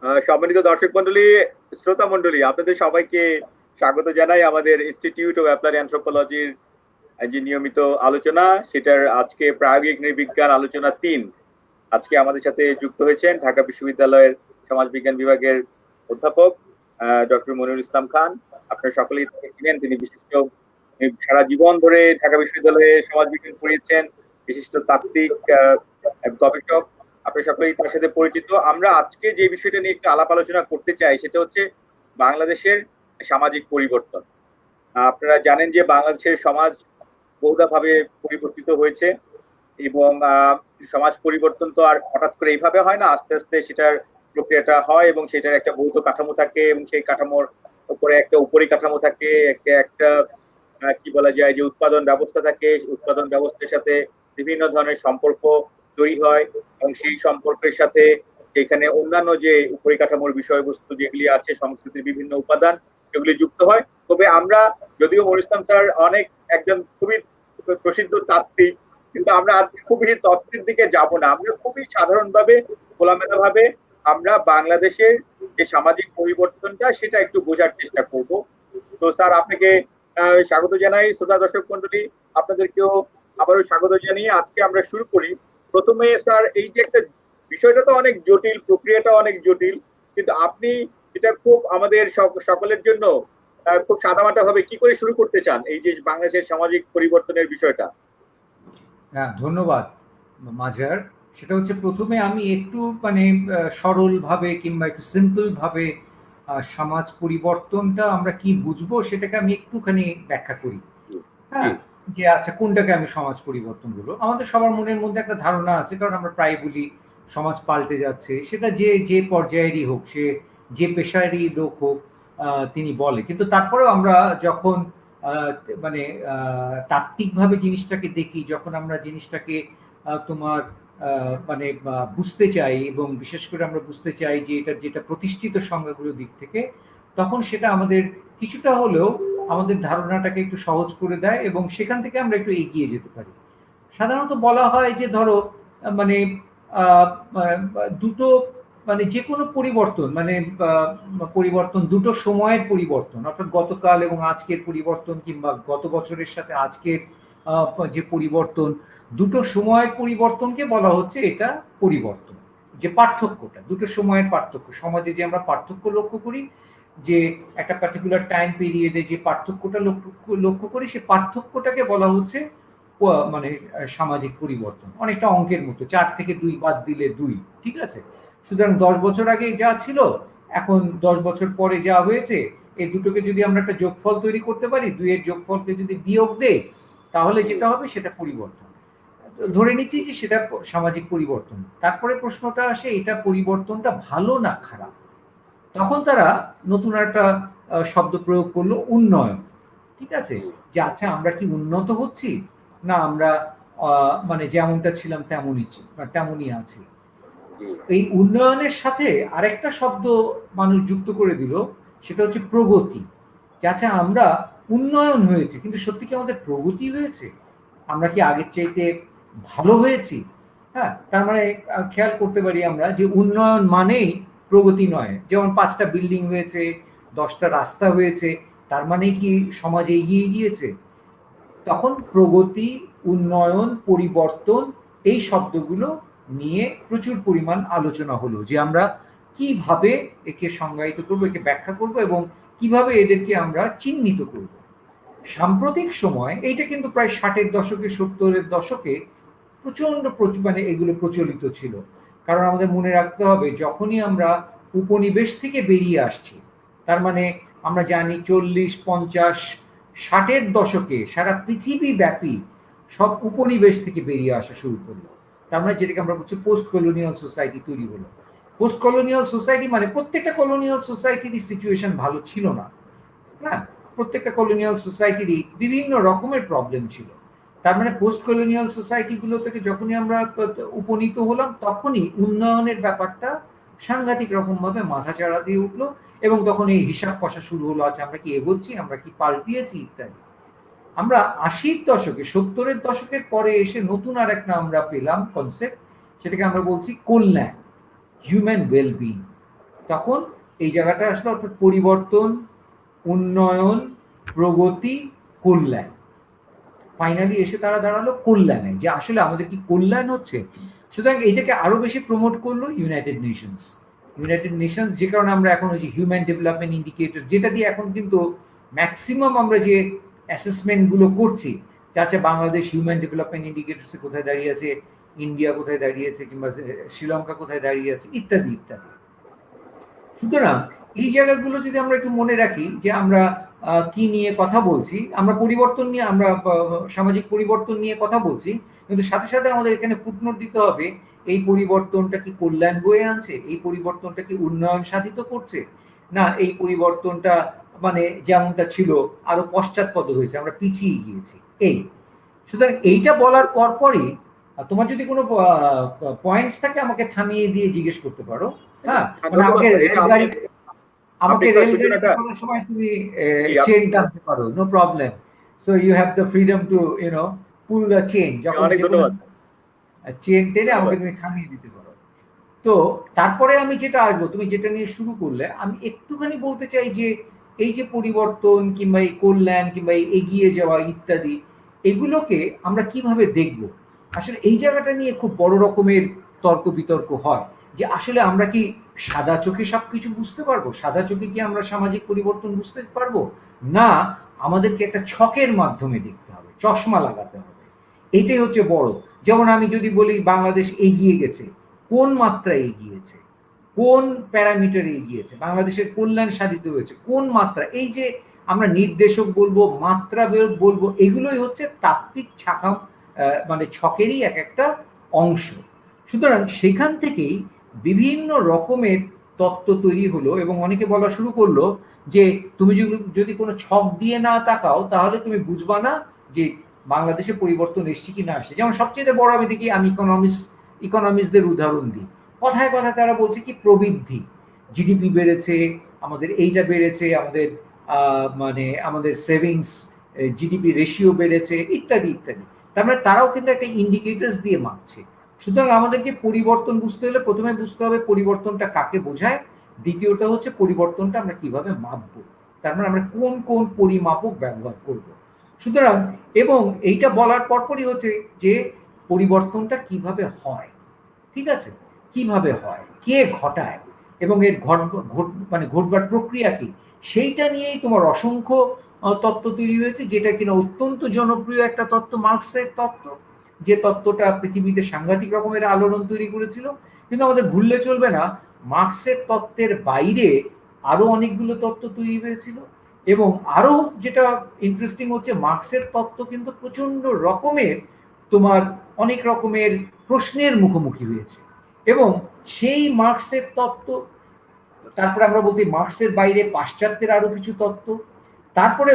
সম্মানিত দর্শক মন্ডলী, শ্রোতা মন্ডলী, আপনাদের সবাইকে স্বাগত জানাই আমাদের ইনস্টিটিউট অফ অ্যাপ্লাইড অ্যানথ্রোপোলজির যে নিয়মিত আলোচনা, সেটার আজকে প্রায়োগিক নৃবিজ্ঞান আলোচনা 3। আজকে আমাদের সাথে যুক্ত হয়েছেন ঢাকা বিশ্ববিদ্যালয়ের সমাজবিজ্ঞান বিভাগের অধ্যাপক ডক্টর মনিরুল ইসলাম খান। আপনারা সকলেই তাকে চিনেন, তিনি বিশিষ্ট, সারা জীবন ধরে ঢাকা বিশ্ববিদ্যালয়ে সমাজবিজ্ঞান পড়িয়েছেন, বিশিষ্ট তাত্ত্বিক গবেষক। আপনি সকলেই তার সাথে পরিচিত। আমরা আজকে যে বিষয়টা নিয়ে একটু আলাপ আলোচনা করতে চাই সেটা হচ্ছে বাংলাদেশের সামাজিক পরিবর্তন। আপনারা জানেন যে বাংলাদেশের সমাজ বহুধাভাবে পরিবর্তিত হয়েছে এবং সমাজ পরিবর্তন তো আর হঠাৎ করে এইভাবে হয় না, আস্তে আস্তে সেটার প্রক্রিয়াটা হয় এবং সেটার একটা ভৌত কাঠামো থাকে এবং সেই কাঠামোর উপরে একটা উপরিকাঠামো থাকে, একটা একটা কি বলা যায় যে উৎপাদন ব্যবস্থা থাকে। উৎপাদন ব্যবস্থার সাথে বিভিন্ন ধরনের সম্পর্ক তৈরি হয় এবং সেই সম্পর্কের সাথে এখানে অন্যান্য যে পরিকাঠামোর বিষয়বস্তু যেগুলি আছে, সংস্কৃতির বিভিন্ন উপাদান, সেগুলি যুক্ত হয়। তবে আমরা, যদিও মনির ইসলাম স্যার অনেক একজন খুবই প্রসিদ্ধ তাত্ত্বিক, কিন্তু আমরা আজকে খুব বেশি তত্ত্বের দিকে যাব না। আমরা খুবই সাধারণভাবে, খোলামেলা ভাবে আমরা বাংলাদেশের যে সামাজিক পরিবর্তনটা সেটা একটু বোঝার চেষ্টা করব। তো স্যার, আপনাকে স্বাগত জানাই। শ্রোতা দর্শক মন্ডলী, আপনাদেরকেও আবারও স্বাগত জানিয়ে আজকে আমরা শুরু করি। প্রথমে স্যার, এই যে একটা বিষয়টা তো অনেক জটিল, প্রক্রিয়াটা অনেক জটিল, কিন্তু আপনি এটা খুব আমাদের সকলের জন্য খুব সাদামাটা ভাবে কি করে শুরু করতে চান এই যে বাংলাদেশের সামাজিক পরিবর্তনের বিষয়টা? হ্যাঁ, ধন্যবাদ মাঝার। সেটা হচ্ছে, প্রথমে আমি একটু মানে সরলভাবে কিংবা একটু সিম্পল ভাবে সমাজ পরিবর্তনটা আমরা কি বুঝবো সেটাকে আমি একটুখানি ব্যাখ্যা করি। হ্যাঁ, যে আচ্ছা কোনটাকে আমি সমাজ পরিবর্তন বলবো। আমাদের সবার মনের মধ্যে একটা ধারণা আছে, কারণ আমরা প্রায় বলি সমাজ পাল্টে যাচ্ছে। সেটা যে যে পর্যায়েরই হোক, সে যে পেশারই লোক হোক, তিনি বলে। কিন্তু তারপরেও আমরা যখন আহ, মানে তাত্ত্বিকভাবে জিনিসটাকে দেখি, যখন আমরা জিনিসটাকে তোমার মানে বুঝতে চাই, এবং বিশেষ করে আমরা বুঝতে চাই যে এটা যেটা প্রতিষ্ঠিত সংজ্ঞাগুলোর দিক থেকে, তখন সেটা আমাদের কিছুটা হলেও আমাদের ধারণাটাকে একটু সহজ করে দেয় এবং সেখান থেকে আমরা একটু এগিয়ে যেতে পারি। সাধারণত বলা হয় যে ধরো মানে আহ, আহ, দুটো মানে যে কোনো পরিবর্তন মানে পরিবর্তন দুটো সময়ের পরিবর্তন, অর্থাৎ গতকাল এবং আজকের পরিবর্তন, কিংবা গত বছরের সাথে আজকের যে পরিবর্তন, দুটো সময়ের পরিবর্তনকে বলা হচ্ছে এটা পরিবর্তন। যে পার্থক্যটা, দুটো সময়ের পার্থক্য, সমাজে যে আমরা পার্থক্য লক্ষ্য করি, যে একটা পার্টিকুলার টাইম পিরিয়ডে যে পার্থক্যটা লক্ষ্য করি, সে পার্থক্যটাকে বলা হচ্ছে মানে সামাজিক পরিবর্তন। অনেকটা অঙ্কের মতো, 4 থেকে 2 বাদ দিলে 2, ঠিক আছে? সুতরাং 10 বছর আগে যা ছিল, এখন 10 বছর পরে যা হয়েছে, এই দুটোকে যদি আমরা একটা যোগফল তৈরি করতে পারি, 2 এর যোগফলকে যদি বিয়োগ দেই, তাহলে যেটা হবে সেটা পরিবর্তন। ধরে নিচ্ছি যে সেটা সামাজিক পরিবর্তন। তারপরে প্রশ্নটা আসে, এটা পরিবর্তনটা ভালো না খারাপ? তখন তারা নতুন একটা শব্দ প্রয়োগ করলো, উন্নয়ন। ঠিক আছে, যে আচ্ছা আমরা কি উন্নত হচ্ছি, না আমরা মানে যেমনটা ছিলাম তেমনই আছি। এই উন্নয়নের সাথে আরেকটা শব্দ মানুষ যুক্ত করে দিল, সেটা হচ্ছে প্রগতি। যে আচ্ছা আমরা উন্নয়ন হয়েছে, কিন্তু সত্যি কি আমাদের প্রগতি হয়েছে? আমরা কি আগের চাইতে ভালো হয়েছি? হ্যাঁ, তার মানে খেয়াল করতে পারি আমরা যে উন্নয়ন মানেই প্রগতি নয়। যেমন 5টা বিল্ডিং হয়েছে, 10টা রাস্তা হয়েছে, তার মানে কি সমাজে এগিয়ে গিয়েছে? তখন প্রগতি, উন্নয়ন, পরিবর্তন, এই শব্দগুলো নিয়ে প্রচুর পরিমাণ আলোচনা হলো, যে আমরা কিভাবে একে সংজ্ঞায়িত করব, একে ব্যাখ্যা করব, এবং কিভাবে এদেরকে আমরা চিহ্নিত করব। সাম্প্রতিক সময় এইটা কিন্তু প্রায় 60-এর দশকে, 70-এর দশকে প্রচন্ড মানে এগুলো প্রচলিত ছিল। কারণ আমাদের মনে রাখতে হবে, যখনই আমরা উপনিবেশ থেকে বেরিয়ে আসছি, তার মানে আমরা জানি 40, 50, 60-এর দশকে সারা পৃথিবী ব্যাপী সব উপনিবেশ থেকে বেরিয়ে আসা শুরু করলো। তার মানে যেটাকে আমরা বলছি পোস্ট কলোনিয়াল সোসাইটি তৈরি হলো। পোস্ট কলোনিয়াল সোসাইটি মানে প্রত্যেকটা কলোনিয়াল সোসাইটির সিচুয়েশন ভালো ছিল না। হ্যাঁ, প্রত্যেকটা কলোনিয়াল সোসাইটিরই বিভিন্ন রকমের প্রবলেম ছিল। তার মানে পোস্ট কলোনিয়াল সোসাইটি গুলো থেকে যখনই আমরা উপনীত হলাম, তখনই উন্নয়নের ব্যাপারটা সাংঘাতিক রকম ভাবে মাথাচাড়া দিয়ে উঠলো, এবং তখন এই হিসাব কষা শুরু হলো, আছে আমরা কি এগোচ্ছি, আমরা কি পাল্টিয়েছি, ইত্যাদি। আমরা 80-র দশকে, 70-এর দশকের পরে এসে নতুন আর একটা আমরা পেলাম কনসেপ্ট, সেটাকে আমরা বলছি কল্যাণ, হিউম্যান ওয়েলবিং। তখন এই জায়গাটা আসলে অর্থাৎ পরিবর্তন, উন্নয়ন, প্রগতি, কল্যাণ। ফাইনালি এসে তারা দাঁড়ালো কল্যাণে, যে আসলে আমাদের কি কল্যাণ হচ্ছে। সুতরাং এইটাকে আরো বেশি প্রমোট করলো ইউনাইটেড নেশনস। ইউনাইটেড নেশনস, যে কারণে আমরা এখন ওই যে হিউম্যান ডেভেলপমেন্ট ইন্ডিকেটর, যেটা দিয়ে এখন কিন্তু ম্যাক্সিমাম আমরা যে অ্যাসেসমেন্ট গুলো করছি, যাচ্ছে বাংলাদেশ হিউম্যান ডেভেলপমেন্ট ইন্ডিকেটরসে কোথায় দাঁড়িয়ে আছে, ইন্ডিয়া কোথায় দাঁড়িয়ে আছে, কিংবা শ্রীলঙ্কা কোথায় দাঁড়িয়ে আছে, ইত্যাদি ইত্যাদি। সুতরাং এই জায়গাগুলো যদি আমরা একটু মনে রাখি যে আমরা কি নিয়ে কথা বলছি, আমরা পরিবর্তন নিয়ে, আমরা সামাজিক পরিবর্তন নিয়ে কথা বলছি, কিন্তু সাথে সাথে আমাদের এখানে ফুটনোট দিতে হবে এই পরিবর্তনটা কি কল্যাণ বয়ে আনছে, এই পরিবর্তনটা কি উন্নয়ন সাধিত করছে, না এই পরিবর্তনটা মানে যেমনটা ছিল আরো পশ্চাৎপদ হয়েছে, আমরা পিছিয়ে গিয়েছি। এই সুতরাং এইটা বলার পরপরই তোমার যদি কোনো পয়েন্টস থাকে আমাকে থামিয়ে দিয়ে জিজ্ঞেস করতে পারো। হ্যাঁ, মানে আমাকে রেলগাড়ি, আমাকে রেলগাড়ি চালানোর সময় তুমি চেইন টানতে পারো, no problem. So you have the freedom to pull the chain, যখন চেইন টেনে আমাকে তুমি থামিয়ে দিতে পারো। তো তারপরে আমি যেটা আসবো, তুমি যেটা নিয়ে শুরু করলে, আমি একটুখানি বলতে চাই যে এই যে পরিবর্তন কিংবা এই কল্যাণ কিংবা এই এগিয়ে যাওয়া ইত্যাদি, এগুলোকে আমরা কিভাবে দেখব। আসলে এই জায়গাটা নিয়ে খুব বড় রকমের তর্ক বিতর্ক হয়, যে আসলে আমরা কি সাদা চোখে সবকিছু বুঝতে পারবো, সাদা চোখে কি আমরা সামাজিক পরিবর্তন বুঝতে পারবো, না আমাদেরকে একটা ছকের মাধ্যমে দেখতে হবে, চশমা লাগাতে হবে। এটাই হচ্ছে বড়। যেমন আমি যদি বলি বাংলাদেশ এগিয়ে গেছে, কোন মাত্রায় এগিয়েছে, কোন প্যারামিটারে এগিয়েছে, বাংলাদেশের কল্যাণ সাধিত হয়েছে কোন মাত্রা, এই যে আমরা নির্দেশক বলবো, মাত্রা বলবো, এগুলোই হচ্ছে তাত্ত্বিক ছাকা, মানে ছকেরই এক একটা অংশ। সুতরাং সেখান থেকেই বিভিন্ন রকমের তত্ত্ব তৈরি হলো, এবং অনেকে বলা শুরু করলো যে তুমি যদি কোনো ছক দিয়ে না তাকাও তাহলে তুমি বুঝবা না যে বাংলাদেশে পরিবর্তন এসছে কি না আসছে। যেমন সবচেয়ে বড় আমি দেখি, আমি ইকোনমিস্টদের উদাহরণ দিই, কথায় কথায় তারা বলছে কি প্রবৃদ্ধি, জিডিপি বেড়েছে, আমাদের এইটা বেড়েছে, আমাদের মানে আমাদের সেভিংস জিডিপি রেশিও বেড়েছে, ইত্যাদি ইত্যাদি। তার মানে তারাও কিন্তু একটা ইন্ডিকেটরস দিয়ে মাপছে। সুতরাং আমাদেরকে পরিবর্তন বুঝতে হলে প্রথমে বুঝতে হবে পরিবর্তনটা কাকে বোঝায়, দ্বিতীয়টা হচ্ছে পরিবর্তনটা আমরা কিভাবে মাপবো, তার মানে আমরা কোন কোন পরিমাপক ব্যবহার করব। সুতরাং এবং এইটা বলার পরপরই হচ্ছে যে পরিবর্তনটা কিভাবে হয়, ঠিক আছে, কিভাবে হয়, কে ঘটায়, এবং এর মানে ঘটবার প্রক্রিয়া কি, সেইটা নিয়েই তোমার অসংখ্য তত্ত্ব তৈরি হয়েছে, যেটা কিনা অত্যন্ত জনপ্রিয় একটা তত্ত্ব, মার্কসের তত্ত্ব, যে তত্ত্বটা পৃথিবীতে সাংঘাতিক রকমের আলোড়ন তৈরি করেছিল। কিন্তু আমাদের ভুললে চলবে না, মার্কসের তত্ত্বের বাইরে আরো অনেকগুলো তত্ত্ব তৈরি হয়েছিল, এবং আরো যেটা ইন্টারেস্টিং হচ্ছে মার্কসের তত্ত্ব কিন্তু প্রচন্ড রকমের তোমার অনেক রকমের প্রশ্নের মুখোমুখি হয়েছে। এবং সেই মার্কসের তত্ত্ব, তারপরে আমরা বলতে মার্কসের বাইরে পাশ্চাত্যের আরো কিছু তত্ত্ব, তারপরে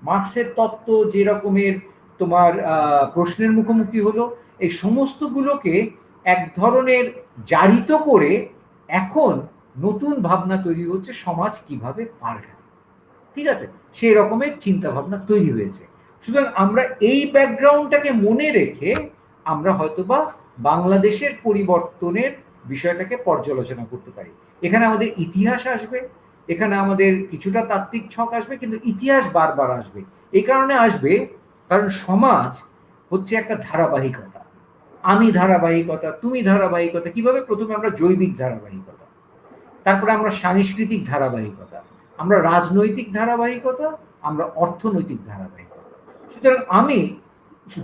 মার্কসের তত্ত্ব যে রকমের তোমার প্রশ্নের মুখোমুখি হলো, এই সমস্তগুলোকে এক ধরনের জারিত করে এখন নতুন ভাবনা তৈরি হচ্ছে সমাজ কিভাবে পাল্টায়, ঠিক আছে, সেই রকমের চিন্তা ভাবনা তৈরি হয়েছে। সুতরাং আমরা এই ব্যাকগ্রাউন্ডটাকে মনে রেখে আমরা হয়তোবা বাংলাদেশের পরিবর্তনের বিষয়টাকে পর্যালোচনা করতে পারি। এখানে আমাদের ইতিহাস আসবে, এখানে আমাদের কিছুটা তাত্ত্বিক ছক আসবে, কিন্তু ইতিহাস বারবার আসবে। এই কারণে আসবে কারণ সমাজ হচ্ছে একটা ধারাবাহিকতা, আমি ধারাবাহিকতা, তুমি ধারাবাহিকতা। কিভাবে? প্রথমে আমরা জৈবিক ধারাবাহিকতা, তারপরে আমরা সাংস্কৃতিক ধারাবাহিকতা, আমরা রাজনৈতিক ধারাবাহিকতা, আমরা অর্থনৈতিক ধারাবাহিকতা। সুতরাং আমি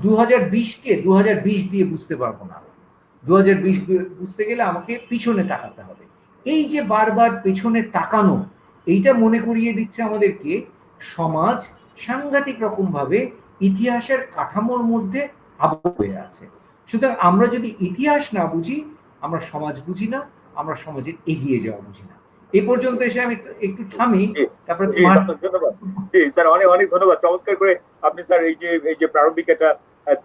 2020-কে 2020 দিয়ে বুঝতে পারবো না। 2020 বুঝতে গেলে আমাকে পিছনে তাকাতে হবে। এই যে বারবার পেছনে তাকানো, এইটা মনে করিয়ে দিচ্ছে আমাদেরকে সমাজ সাংঘাতিক রকম ভাবে ইতিহাসের কাঠামোর মধ্যে আবদ্ধ হয়ে আছে। সুতরাং আমরা যদি ইতিহাস না বুঝি, আমরা সমাজ বুঝি না, আমরা সমাজের এগিয়ে যাওয়া বুঝি না। এই পর্যন্ত এসে আমি একটু থামি, তারপরে ধন্যবাদ। জি স্যার, অনেক অনেক ধন্যবাদ, চমৎকার করে আপনি স্যার এই যে প্রারম্ভিক এটা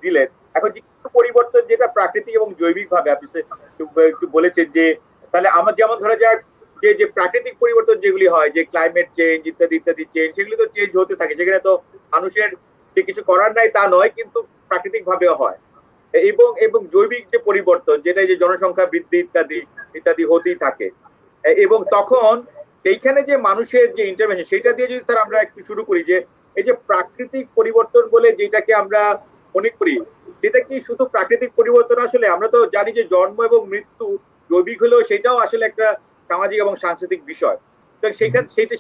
দিলেন। এখন যে পরিবর্তন যেটা প্রাকৃতিক এবং জৈবিক ভাবে আপনি একটু বলেছেন, যে তাহলে আমার যেমন ধরা যাক যে প্রাকৃতিক পরিবর্তন যেগুলি হয়, যে ক্লাইমেট চেঞ্জ ইত্যাদি ইত্যাদি চেঞ্জ, সেগুলি তো চেঞ্জ হতে থাকে, সেখানে তো মানুষের যে কিছু করার নাই তা নয়, কিন্তু প্রাকৃতিক ভাবেও হয়। এবং জৈবিক যে পরিবর্তন, যেটা যে জনসংখ্যা বৃদ্ধি ইত্যাদি ইত্যাদি হতেই থাকে। এবং তখন সেইখানে যে মানুষের যে ইন্টারভেনশন সেটা দিয়ে যদি স্যার আমরা একটু শুরু করি, যে এই যে প্রাকৃতিক পরিবর্তন বলে যেটাকে আমরা মনে করি, সেটা কি শুধু প্রাকৃতিক পরিবর্তন? আসলে আমরা তো জানি যে জন্ম এবং মৃত্যু জৈবিক হলেও সেটাও আসলে একটা সামাজিক এবং সাংস্কৃতিক বিষয়। তো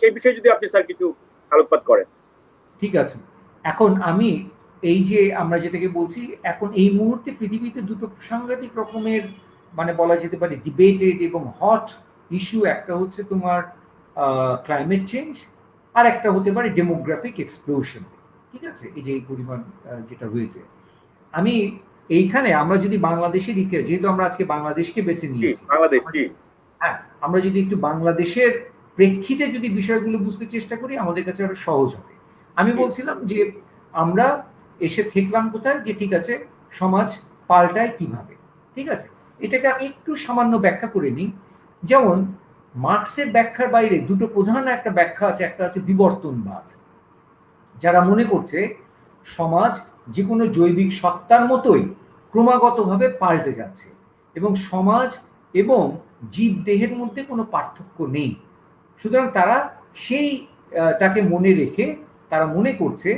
সেই বিষয়ে যদি আপনি স্যার কিছু আলোকপাত করেন। ঠিক আছে। এখন আমি এই যে আমরা যেটাকে বলছি, এখন এই মুহূর্তে পৃথিবীতে দুটো সাংঘাতিক রকমের মানে বলা যেতে পারে ডিবেটেড এবং হট ইস্যু। একটা হচ্ছে তোমার ক্লাইমেট চেঞ্জ, আর একটা হতে পারে ডেমোগ্রাফিক এক্সপ্লোশন। ঠিক আছে, এই যে এই পরিমাণ যেটা হয়েছে। আমি এইখানে আমরা যদি বাংলাদেশের ইতিহাস, যেহেতু আমরা আজকে বাংলাদেশকে বেছে জি, নিয়েছি, বাংলাদেশ, জি। হ্যাঁ, আমরা যদি একটু বাংলাদেশের প্রেক্ষিতে যদি বিষয়গুলো বুঝতে চেষ্টা করি, আমাদের কাছে আরো সহজ হবে। আমি জি, বলছিলাম যে আমরা এসে দেখলাম কোথায়, যে ঠিক আছে সমাজ পাল্টায় কিভাবে। ঠিক আছে, এটাকে আমি একটু সামান্য ব্যাখ্যা করে নিই। যেমন মার্কসের ব্যাখ্যার বাইরে দুটো প্রধান একটা ব্যাখ্যা আছে। একটা আছে বিবর্তনবাদ, যারা মনে করছে সমাজ যে কোনো জৈবিক সত্তার মতোই ক্রমাগতভাবে পাল্টে যাচ্ছে এবং সমাজ এবং জীব দেহের মধ্যে কোনো পার্থক্য নেই। সুতরাং তারা সেই টাকে মনে রেখে তারা মনে করছে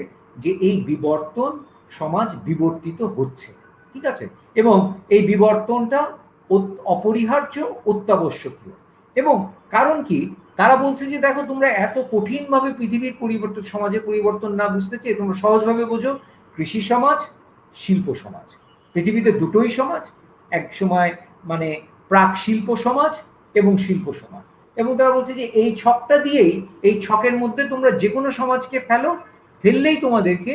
যে এই বিবর্তন, সমাজ বিবর্তিত হচ্ছে। ঠিক আছে, এবং এই বিবর্তনটা অপরিহার্য, অত্যাবশ্যকীয়। এবং কারণ কি, তারা বলছে যে দেখো তোমরা এত কঠিনভাবে পৃথিবীর পরিবর্তন, সমাজের পরিবর্তন না বুঝতে চেয়ে তোমরা সহজভাবে বোঝো কৃষি সমাজ, শিল্প সমাজ। পৃথিবীতে দুটোই সমাজ, এক সময় মানে প্রাক শিল্প সমাজ এবং শিল্প সমাজ। এবং তারা বলছে যে এই ছকটা দিয়েই, এই ছকের মধ্যে তোমরা যে কোনো সমাজকে ফেলো, ফেললেই তোমাদেরকে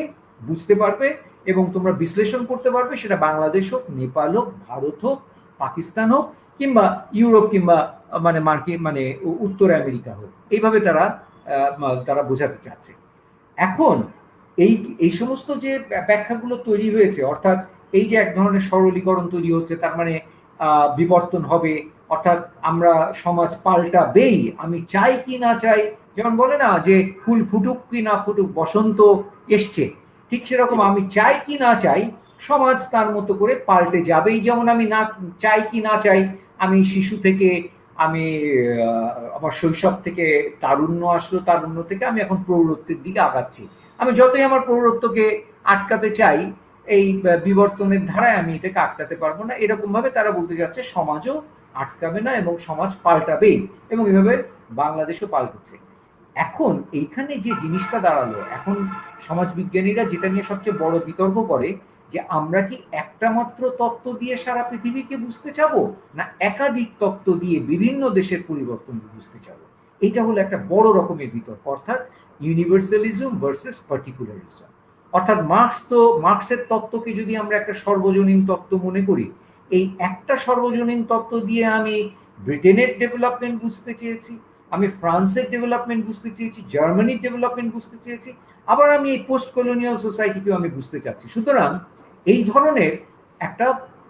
বুঝতে পারবে এবং তোমরা বিশ্লেষণ করতে পারবে, সেটা বাংলাদেশ হোক, নেপাল হোক, ভারত হোক, পাকিস্তান হোক, কিংবা ইউরোপ, কিংবা মানে মার্কিন মানে উত্তর আমেরিকা হোক। এইভাবে তারা তারা বোঝাতে চাচ্ছে। এখন এই এই সমস্ত যে ব্যাখ্যাগুলো তৈরি হয়েছে, অর্থাৎ এই যে এক ধরনের সরলীকরণ তৈরি হচ্ছে, তার মানে বিবর্তন হবে, অর্থাৎ আমরা সমাজ পাল্টাবেই, আমি চাই কি না চাই। যেমন বলে না যে ফুল ফুটুক কি না ফুটুক, বসন্ত এসছে, ঠিক জি, সেরকম আমি চাই কি না চাই সমাজ তার মতো করে পাল্টে যাবেই। যেমন আমি না চাই কি না চাই, আমি শিশু থেকে আমি আমার শৈশব থেকে তারুণ্য আসলো, তারুণ্য থেকে আমি এখন প্রৌঢ়ত্বের দিকে আগাচ্ছি, আমি যতই আমার প্রৌঢ়ত্বকে আটকাতে চাই, এই বিবর্তনের ধারায় আমি এটাকে আটকাতে পারবো না। এরকম ভাবে তারা বলতে যাচ্ছে সমাজও আটকাবে না এবং সমাজ পাল্টাবেই, এবং এভাবে বাংলাদেশও পাল্টেছে। এখন এইখানে যে জিনিসটা দাঁড়ালো, এখন সমাজবিজ্ঞানীরা যেটা নিয়ে সবচেয়ে বড় বিতর্ক করে, যে আমরা কি একটা মাত্র তত্ত্ব দিয়ে সারা পৃথিবীকে বুঝতে চাবো, না একাধিক তত্ত্ব দিয়ে বিভিন্ন দেশের পরিবর্তন বুঝতে চাবো। এটা হলো একটা বড় রকমের বিতর্ক, অর্থাৎ ইউনিভার্সালিজম ভার্সেস পার্টিকুলারিজম। অর্থাৎ মার্কসের তত্ত্বকে যদি আমরা একটা সর্বজনীন তত্ত্ব মনে করি, এই একটা সর্বজনীন তত্ত্ব দিয়ে আমি ব্রিটেনের ডেভেলপমেন্ট বুঝতে চেয়েছি, আমি ফ্রান্সের ডেভেলপমেন্ট বুঝতে চেয়েছি, জার্মানির ডেভেলপমেন্ট বুঝতে চেয়েছি, আবার আমি এই পোস্ট কলোনিয়াল সোসাইটিকেও আমি বুঝতে চাচ্ছি। সুতরাং এই ধরনের একটা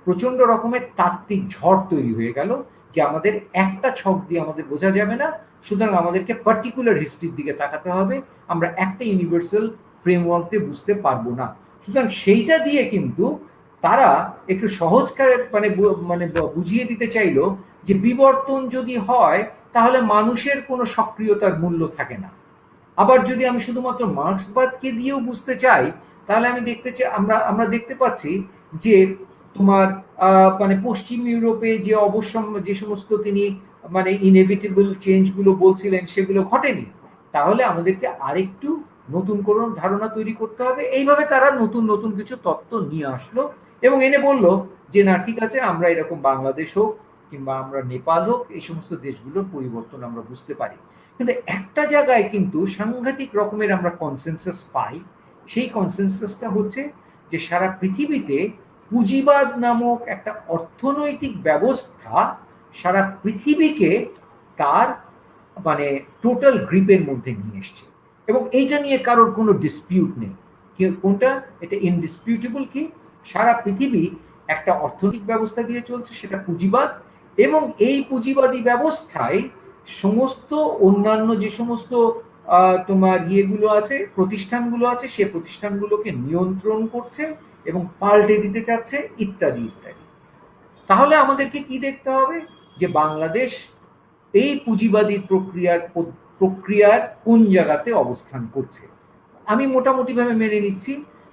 প্রচন্ড রকমের তাত্ত্বিক ঝড় তৈরি হয়ে গেল, যে আমাদের একটা ছক দিয়ে আমাদের বোঝা যাবে না, সুতরাং আমাদেরকে পার্টিকুলার হিস্ট্রির দিকে তাকাতে হবে, আমরা একটা ইউনিভার্সাল ফ্রেমওয়ার্ক দিয়ে বুঝতে পারবো না। সুতরাং সেইটা দিয়ে কিন্তু তারা একটু সহজ মানে মানে বুঝিয়ে দিতে চাইলো যে বিবর্তন যদি হয় তাহলে মানুষের কোনো সক্রিয়তার মূল্য থাকে না। আবার যদি আমি শুধুমাত্র মার্ক্সবাদকে দিয়েও বুঝতে চাই, তাহলে আমি দেখতে চাই, আমরা দেখতে পাচ্ছি যে তোমার মানে পশ্চিম ইউরোপে যে যে সমস্ত তিনি মানে ইনএভিটেবল চেঞ্জ গুলো বলছিলেন সেগুলো ঘটেনি। তাহলে আমাদেরকে আরেকটু নতুন কোনো ধারণা তৈরি করতে হবে। এইভাবে তারা নতুন নতুন কিছু তত্ত্ব নিয়ে আসলো এবং এনে বলল যে না ঠিক আছে, আমরা এরকম বাংলাদেশ হোক কিংবা আমরা নেপাল হোক, এই সমস্ত দেশগুলোর পরিবর্তন আমরা বুঝতে পারি। কিন্তু একটা জায়গায় কিন্তু সাংঘাতিক রকমের আমরা কনসেনসাস পাই। সেই কনসেনসাসটা হচ্ছে যে সারা পৃথিবীতে পুঁজিবাদ নামক একটা অর্থনৈতিক ব্যবস্থা সারা পৃথিবীকে তার মানে টোটাল গ্রিপের মধ্যে নিয়ে এসছে, এবং এইটা নিয়ে কারোর কোনো ডিসপিউট নেই। কোনটা এটা ইনডিসপিউটেবল, কি সারা পৃথিবী একটা অর্থনৈতিক ব্যবস্থা দিয়ে চলছে, সেটা পুঁজিবাদ। এবং এই পুঁজিবাদী ব্যবস্থায় সমস্ত অন্যান্য যে সমস্ত তোমার ইয়েগুলো আছে, প্রতিষ্ঠানগুলো আছে, সে প্রতিষ্ঠানগুলোকে নিয়ন্ত্রণ করছে এবং পাল্টে দিতে চাচ্ছে, ইত্যাদি ইত্যাদি। তাহলে আমাদেরকে কি দেখতে হবে, যে বাংলাদেশ এই পুঁজিবাদী প্রক্রিয়ার কোন জায়গাতে অবস্থান করছে। আমি মোটামুটিভাবে মেনে নিচ্ছি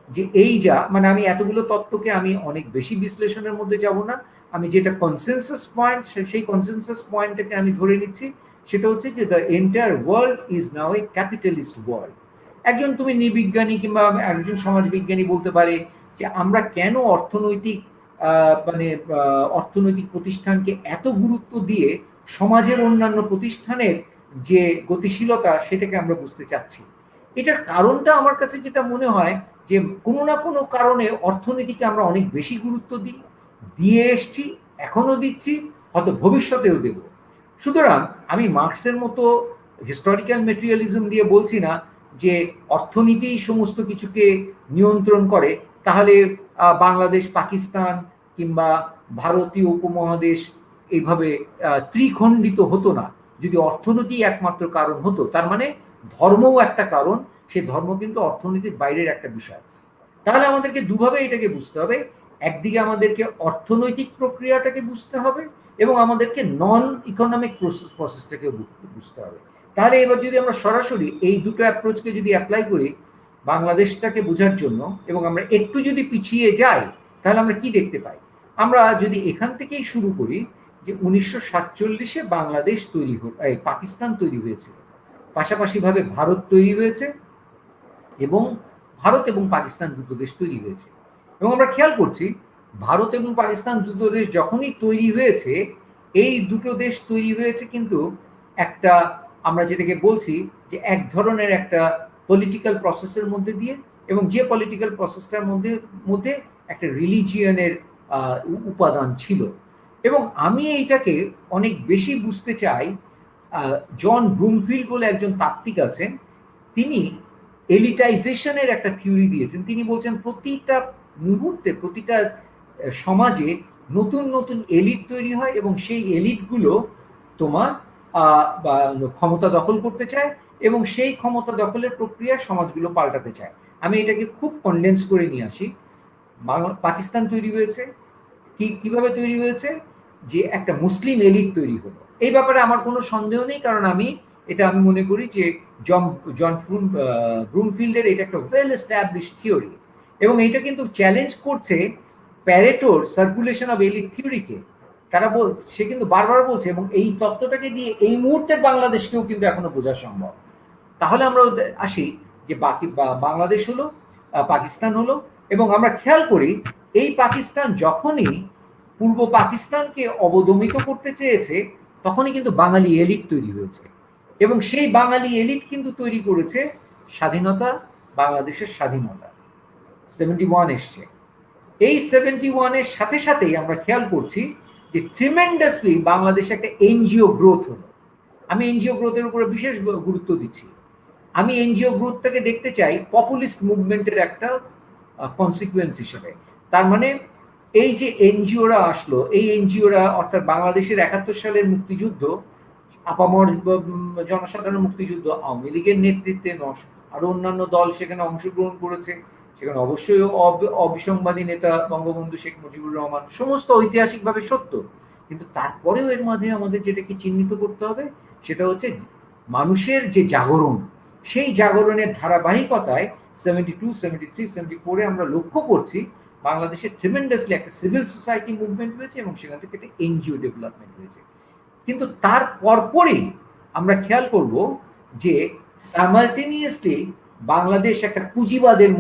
যে এই যা মানে আমি এতগুলো তত্ত্বকে আমি অনেক বেশি বিশ্লেষণের মধ্যে যাব না, আমি যেটা কনসেনসাস পয়েন্ট সেই কনসেনসাস পয়েন্টটাকে আমি ধরে নিচ্ছি, সেটা হচ্ছে যে the entire world is now A capitalist world. একজন তুমি নৃবিজ্ঞানী কিংবা একজন সমাজবিজ্ঞানী বলতে পারে যে আমরা কেন অর্থনৈতিক প্রতিষ্ঠানকে এত গুরুত্ব দিয়ে সমাজের অন্যান্য প্রতিষ্ঠানের যে গতিশীলতা সেটাকে আমরা বুঝতে চাচ্ছি। এটার কারণটা আমার কাছে যেটা মনে হয় যে কোনো না কোনো কারণে অর্থনীতিকে আমরা অনেক বেশি গুরুত্ব দিয়ে এসছি, এখনো দিচ্ছি, হয়তো ভবিষ্যতেও দেব। সুতরাং আমি মার্কসের মতো হিস্টোরিক্যাল মেটেরিয়ালিজম দিয়ে বলছি না যে অর্থনীতি সমস্ত কিছুকে নিয়ন্ত্রণ করে, তাহলে বাংলাদেশ, পাকিস্তান কিংবা ভারতীয় উপমহাদেশ এইভাবে ত্রিখণ্ডিত হতো না যদি অর্থনীতি একমাত্র কারণ হতো। তার মানে ধর্মও একটা কারণ, সে ধর্ম কিন্তু অর্থনীতির বাইরের একটা বিষয়। তাহলে আমাদেরকে দুভাবে এটাকে বুঝতে হবে, একদিকে আমাদেরকে অর্থনৈতিক প্রক্রিয়াটাকে বুঝতে হবে এবং আমাদেরকে নন ইকোনমিক প্রসেসটাকে বুঝতে হবে। তাহলে এবার যদি আমরা সরাসরি এই দুটো অ্যাপ্রোচকে যদি অ্যাপ্লাই করি বাংলাদেশটাকে বোঝার জন্য এবং আমরা একটু যদি পিছিয়ে যাই, তাহলে আমরা কি দেখতে পাই? আমরা যদি এখান থেকেই শুরু করি যে 1947-এ বাংলাদেশ তৈরি পাকিস্তান তৈরি হয়েছিল, পাশাপাশি ভাবে ভারত তৈরি হয়েছে এবং ভারত এবং পাকিস্তান দুটো দেশ তৈরি হয়েছে। এবং আমরা খেয়াল করছি ভারত এবং পাকিস্তান দুটো দেশ যখনই তৈরি হয়েছে, এই দুটো দেশ তৈরি হয়েছে কিন্তু একটা, আমরা যেটাকে বলছি যে এক ধরনের একটা পলিটিক্যাল প্রসেসের মধ্যে দিয়ে, এবং যে পলিটিক্যাল প্রসেসটার মধ্যে একটা রিলিজিয়নের উপাদান ছিল। এবং আমি এইটাকে অনেক বেশি বুঝতে চাই, জন ব্রুমফিল্ড বলে একজন তাত্ত্বিক আছেন, তিনি এলিটাইজেশনের একটা থিওরি দিয়েছেন। তিনি বলছেন প্রতিটা মুহূর্তে প্রতিটা সমাজে নতুন নতুন এলিট তৈরি হয় এবং সেই এলিটগুলো তোমার ক্ষমতা দখল করতে চায় এবং সেই ক্ষমতা দখলের প্রক্রিয়া সমাজগুলো পাল্টাতে চায়। আমি এটাকে খুব কনডেন্স করে নিয়ে আসি। পাকিস্তান তৈরি হয়েছে কিভাবে তৈরি হয়েছে? যে একটা মুসলিম এলিট তৈরি হলো। এই ব্যাপারে আমার কোনো সন্দেহ নেই, কারণ আমি মনে করি যে জন ব্রুমফিল্ডের এটা একটা ওয়েল এস্টাবলিশ থিওরি এবং এটা কিন্তু চ্যালেঞ্জ করছে প্যারেটোর সার্কুলেশন অফ এলিট থিওরিকে। সে কিন্তু বারবার বলছে এবং এই তত্ত্বটাকে দিয়ে এই মুহূর্তের বাংলাদেশকেও কিন্তু এখনো বোঝা সম্ভব। তাহলে আমরা আসি যে বাংলাদেশ হলো, পাকিস্তান হলো, এবং আমরা খেয়াল করি এই পাকিস্তান যখনই পূর্ব পাকিস্তানকে অবদমিত করতে চেয়েছে তখনই কিন্তু বাঙালি এলিট তৈরি হয়েছে এবং সেই বাঙালি এলিট কিন্তু তৈরি করেছে স্বাধীনতা, বাংলাদেশের স্বাধীনতা 71 এসছে। এই 71-এর সাথে সাথেই আমরা খেয়াল করছি যে ট্রিমেন্ডাসলি বাংলাদেশে একটা এনজিও গ্রোথ হলো। আমি এনজিও গ্রোথের উপরে বিশেষ গুরুত্ব দিচ্ছি। আমি এনজিও গ্রোথটাকে দেখতে চাই পপুলিস্ট মুভমেন্টের একটা কনসিকুয়েন্স হিসেবে। তার মানে এই যে এনজিওরা আসলো, এই এনজিওরা অর্থাৎ বাংলাদেশের 71 সালের মুক্তিযুদ্ধ, আপামর জনসাধারণ মুক্তিযুদ্ধ, আওয়ামী লীগের নেতৃত্বে আরো অন্যান্য দল সেখানে অংশগ্রহণ করেছে, সেখানে অবশ্যই অবিসংবাদী নেতা বঙ্গবন্ধু শেখ মুজিবুর রহমান, সমস্ত ঐতিহাসিকভাবে সত্য। কিন্তু তারপরেও এর মাঝে আমাদের যেটাকে চিহ্নিত করতে হবে সেটা হচ্ছে মানুষের যে জাগরণ, সেই জাগরণের ধারাবাহিকতায় 72, 73, 74-এ আমরা লক্ষ্য করছি বাংলাদেশে ট্রিমেন্ডাসলি একটা সিভিল সোসাইটি মুভমেন্ট হয়েছে এবং সেখান থেকে একটা এনজিও ডেভেলপমেন্ট হয়েছে। কিন্তু তার পরপরই আমরা খেয়াল করব যে সাইমালটেনিয়াসলি বাংলাদেশ একটা পুঁজিবাদের